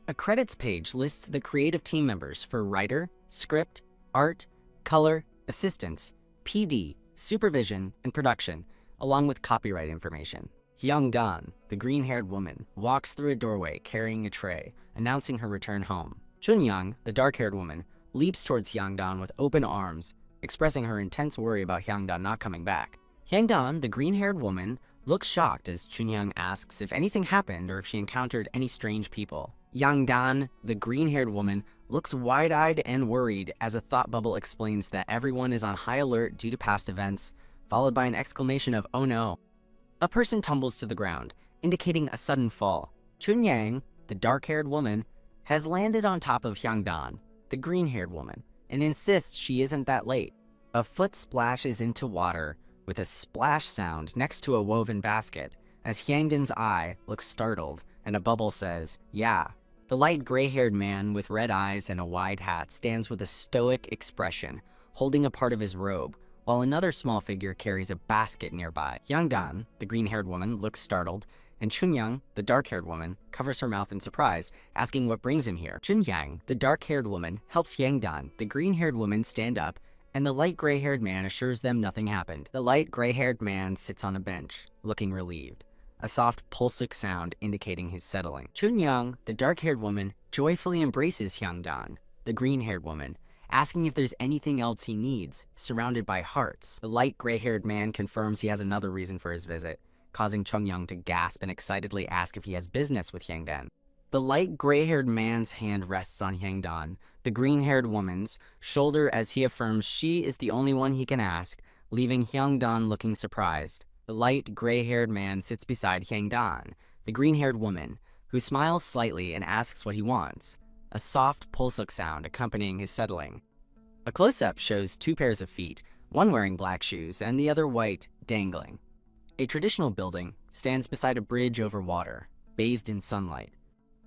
A credits page lists the creative team members for writer, script, art, color, assistance, PD, supervision, and production, along with copyright information. Hyungdan, the green-haired woman, walks through a doorway carrying a tray, announcing her return home. Chunyoung, the dark-haired woman, leaps towards Hyungdan with open arms, expressing her intense worry about Hyungdan not coming back. Hyungdan, the green-haired woman, looks shocked as Chunyoung asks if anything happened or if she encountered any strange people. Hyungdan, the green-haired woman, looks wide-eyed and worried as a thought bubble explains that everyone is on high alert due to past events, followed by an exclamation of, "Oh no." A person tumbles to the ground, indicating a sudden fall. Chunyoung, the dark-haired woman, has landed on top of Hyungdan, the green-haired woman, and insists she isn't that late. A foot splashes into water with a splash sound next to a woven basket, as Hyangdan's eye looks startled and a bubble says, "Yeah." The light gray-haired man with red eyes and a wide hat stands with a stoic expression, holding a part of his robe, while another small figure carries a basket nearby. Hyungdan, the green-haired woman, looks startled, and Chunyoung, the dark-haired woman, covers her mouth in surprise, asking what brings him here. Chunyoung, the dark-haired woman, helps Hyungdan, the green-haired woman, stand up, and the light gray-haired man assures them nothing happened. The light gray-haired man sits on a bench, looking relieved, a soft pulsic sound indicating his settling. Chunyoung, the dark-haired woman, joyfully embraces Hyungdan, the green-haired woman, asking if there's anything else he needs, surrounded by hearts. The light gray-haired man confirms he has another reason for his visit, causing Chunyoung to gasp and excitedly ask if he has business with Hyungdan. The light gray-haired man's hand rests on Hyungdan, the green-haired woman's, shoulder as he affirms she is the only one he can ask, leaving Hyungdan looking surprised. The light gray-haired man sits beside Hyungdan, the green-haired woman, who smiles slightly and asks what he wants, a soft pulsuk sound accompanying his settling. A close-up shows 2 pairs of feet, one wearing black shoes and the other white, dangling. A traditional building stands beside a bridge over water, bathed in sunlight.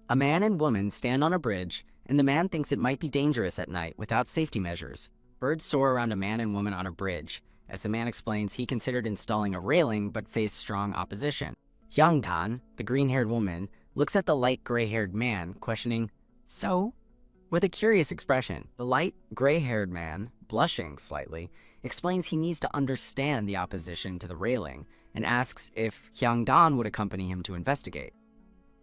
A man and woman stand on a bridge, and the man thinks it might be dangerous at night without safety measures. Birds soar around a man and woman on a bridge. As the man explains, he considered installing a railing but faced strong opposition. Hyungdan, the green-haired woman, looks at the light gray-haired man, questioning, "So?" With a curious expression. The light gray-haired man, blushing slightly, explains he needs to understand the opposition to the railing and asks if Hyungdan would accompany him to investigate.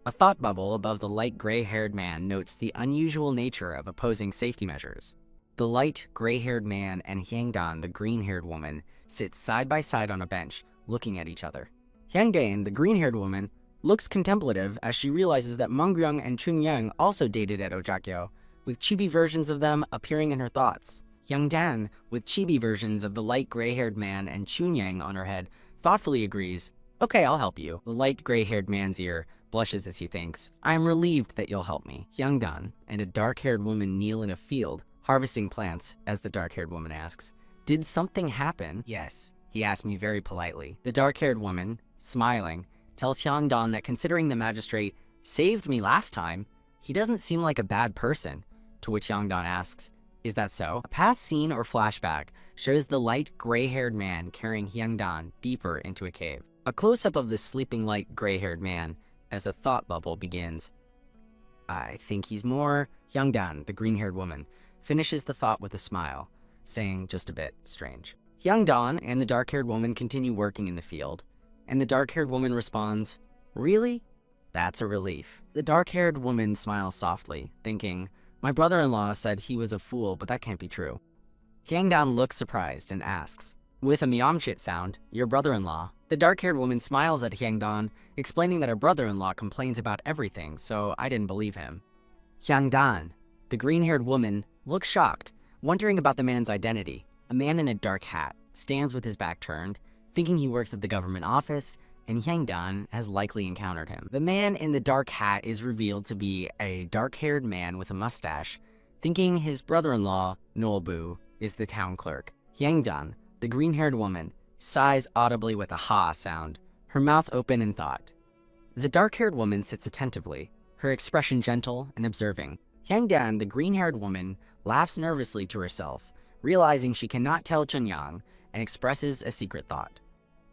A thought bubble above the light gray-haired man notes the unusual nature of opposing safety measures. The light gray-haired man and Hyungdan, the green-haired woman, sit side by side on a bench, looking at each other. Hyungdan, the green-haired woman, looks contemplative as she realizes that Mungryung and Chunyang also dated at Ojakyo, with chibi versions of them appearing in her thoughts. Hyungdan, with chibi versions of the light gray-haired man and Chunyang on her head, thoughtfully agrees, "Okay, I'll help you." The light gray-haired man's ear blushes as he thinks, "I'm relieved that you'll help me." Hyungdan and a dark-haired woman kneel in a field, harvesting plants, as the dark-haired woman asks, "Did something happen?" "Yes," he asked me very politely. The dark-haired woman, smiling, tells Hyungdan that considering the magistrate saved me last time, he doesn't seem like a bad person, to which Hyungdan asks, "Is that so?" A past scene or flashback shows the light gray-haired man carrying Hyungdan deeper into a cave. A close-up of the sleeping light gray-haired man as a thought bubble begins. "I think he's more..." Hyungdan, the green-haired woman, finishes the thought with a smile, saying just a bit strange. Hyungdan and the dark-haired woman continue working in the field, and the dark-haired woman responds, "Really? That's a relief." The dark-haired woman smiles softly, thinking, "My brother-in-law said he was a fool, but that can't be true." Hyungdan looks surprised and asks, with a myeomchit sound, "Your brother-in-law?" The dark-haired woman smiles at Hyungdan, explaining that her brother-in-law complains about everything, so I didn't believe him. Hyungdan, the green-haired woman, looks shocked, wondering about the man's identity. A man in a dark hat stands with his back turned, thinking he works at the government office, and Hyungdan has likely encountered him. The man in the dark hat is revealed to be a dark-haired man with a mustache, thinking his brother-in-law, Nolbu, is the town clerk. Hyungdan, the green-haired woman, sighs audibly with a ha sound, her mouth open in thought. The dark-haired woman sits attentively, her expression gentle and observing. Hyungdan, the green-haired woman, laughs nervously to herself, realizing she cannot tell Chunyang, and expresses a secret thought.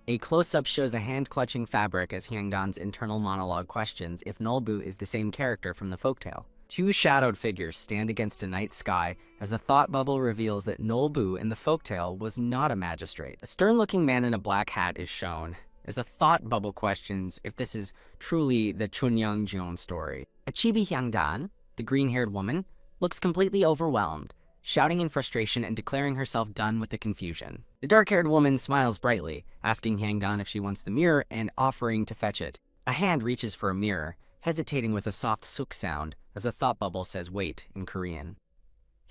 A close-up shows a hand clutching fabric as Hyungdan's internal monologue questions if Nolbu is the same character from the folktale. Two shadowed figures stand against a night sky as a thought bubble reveals that Nolbu in the folktale was not a magistrate. A stern-looking man in a black hat is shown, as a thought bubble questions if this is truly the Chunyang Jeon story. A chibi Hyungdan, the green-haired woman, looks completely overwhelmed, shouting in frustration and declaring herself done with the confusion. The dark-haired woman smiles brightly, asking Hyungdan if she wants the mirror and offering to fetch it. A hand reaches for a mirror, hesitating with a soft suk sound as a thought bubble says wait in Korean.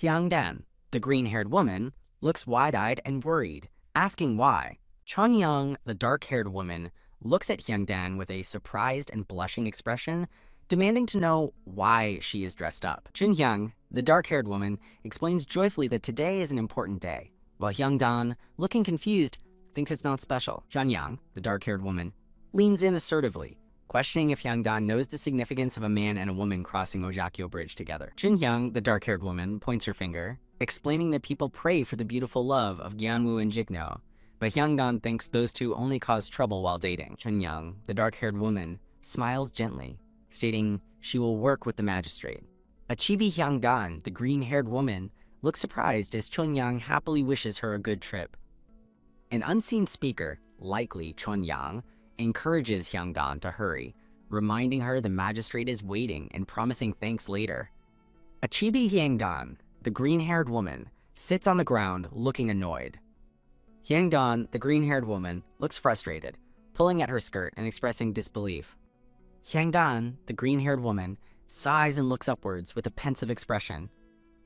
Hyungdan, the green-haired woman, looks wide-eyed and worried, asking why. Chonyoung, the dark-haired woman, looks at Hyungdan with a surprised and blushing expression, demanding to know why she is dressed up. Chunhyang, the dark-haired woman, explains joyfully that today is an important day, while Hyungdan, looking confused, thinks it's not special. Chunhyang, the dark-haired woman, leans in assertively, questioning if Hyungdan knows the significance of a man and a woman crossing Ojakyo Bridge together. Chunhyang, the dark-haired woman, points her finger, explaining that people pray for the beautiful love of Gyeonwoo and Jigno, but Hyungdan thinks those two only cause trouble while dating. Chunhyang, the dark-haired woman, smiles gently, stating she will work with the magistrate. A chibi Hyungdan, the green-haired woman, looks surprised as Chunhyang happily wishes her a good trip. An unseen speaker, likely Chunhyang, encourages Hyungdan to hurry, reminding her the magistrate is waiting and promising thanks later. A chibi Hyungdan, the green-haired woman, sits on the ground looking annoyed. Hyungdan, the green-haired woman, looks frustrated, pulling at her skirt and expressing disbelief. Hyungdan, the green-haired woman, sighs and looks upwards with a pensive expression.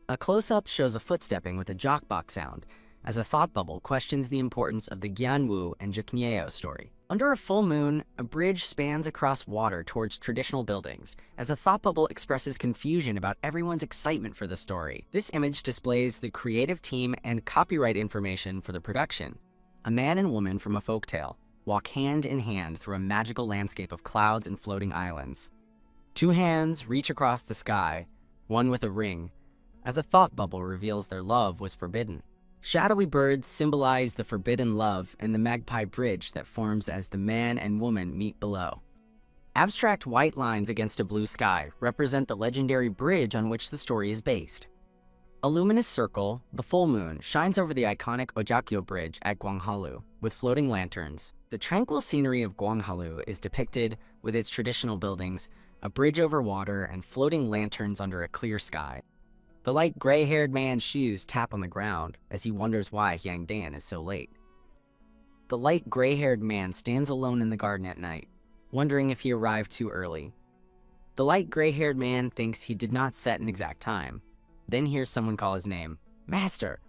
A close-up shows a footstepping with a jockbox sound, as a thought bubble questions the importance of the Gyeonwoo and Juknyeo story. Under a full moon, a bridge spans across water towards traditional buildings, as a thought bubble expresses confusion about everyone's excitement for the story. This image displays the creative team and copyright information for the production. A man and woman from a folktale walk hand in hand through a magical landscape of clouds and floating islands. Two hands reach across the sky, one with a ring, as a thought bubble reveals their love was forbidden. Shadowy birds symbolize the forbidden love and the magpie bridge that forms as the man and woman meet below. Abstract white lines against a blue sky represent the legendary bridge on which the story is based. A luminous circle, the full moon, shines over the iconic Ojakyo Bridge at Gwanghalu with floating lanterns. The tranquil scenery of Gwanghalu is depicted with its traditional buildings, a bridge over water, and floating lanterns under a clear sky. The light gray-haired man's shoes tap on the ground as he wonders why Hyangdan is so late. The light gray-haired man stands alone in the garden at night, wondering if he arrived too early. The light gray-haired man thinks he did not set an exact time, then hears someone call his name, "Master!"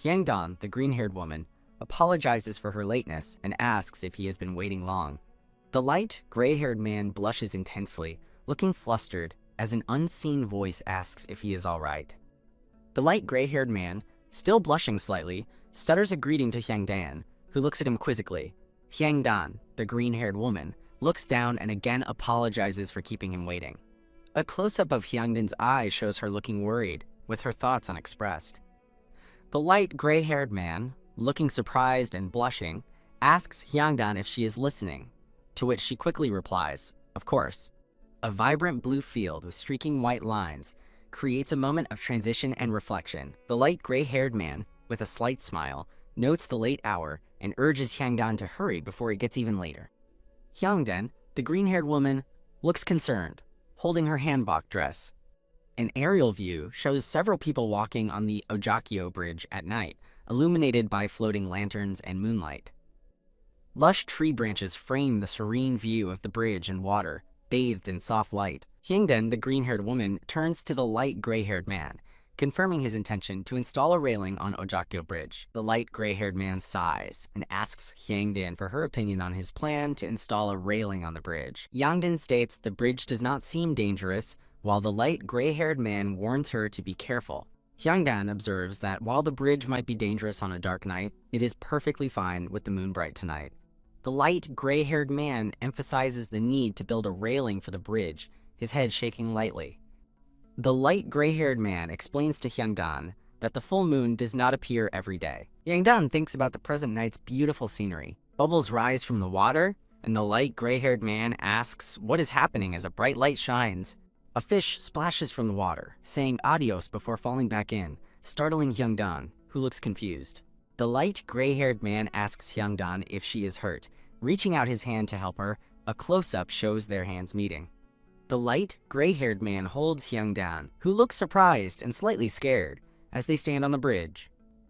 Hyangdan, the green-haired woman, apologizes for her lateness and asks if he has been waiting long. The light, gray-haired man blushes intensely, looking flustered, as an unseen voice asks if he is all right. The light gray-haired man, still blushing slightly, stutters a greeting to Hyangdan, who looks at him quizzically. Hyangdan, the green-haired woman, looks down and again apologizes for keeping him waiting. A close-up of Hyangdan's eyes shows her looking worried, with her thoughts unexpressed. The light gray-haired man, looking surprised and blushing, asks Hyangdan if she is listening, to which she quickly replies, "Of course." A vibrant blue field with streaking white lines creates a moment of transition and reflection. The light gray-haired man, with a slight smile, notes the late hour and urges Hyangdan to hurry before it gets even later. Hyangdan, the green-haired woman, looks concerned, holding her hanbok dress. An aerial view shows several people walking on the Ojakyo Bridge at night, illuminated by floating lanterns and moonlight. Lush tree branches frame the serene view of the bridge and water, bathed in soft light. Hyangdan, the green-haired woman, turns to the light gray-haired man, confirming his intention to install a railing on Ojakyo Bridge. The light gray-haired man sighs and asks Hyangdan for her opinion on his plan to install a railing on the bridge. Hyangdan states the bridge does not seem dangerous, while the light gray-haired man warns her to be careful. Hyangdan observes that while the bridge might be dangerous on a dark night, it is perfectly fine with the moon bright tonight. The light gray-haired man emphasizes the need to build a railing for the bridge, his head shaking lightly. The light gray-haired man explains to Hyangdan that the full moon does not appear every day. Hyangdan thinks about the present night's beautiful scenery. Bubbles rise from the water, and the light gray-haired man asks what is happening as a bright light shines. A fish splashes from the water, saying adios before falling back in, startling Hyangdan, who looks confused. The light gray-haired man asks Hyangdan if she is hurt. Reaching out his hand to help her, a close-up shows their hands meeting. The light, gray-haired man holds Hyangdan, who looks surprised and slightly scared, as they stand on the bridge.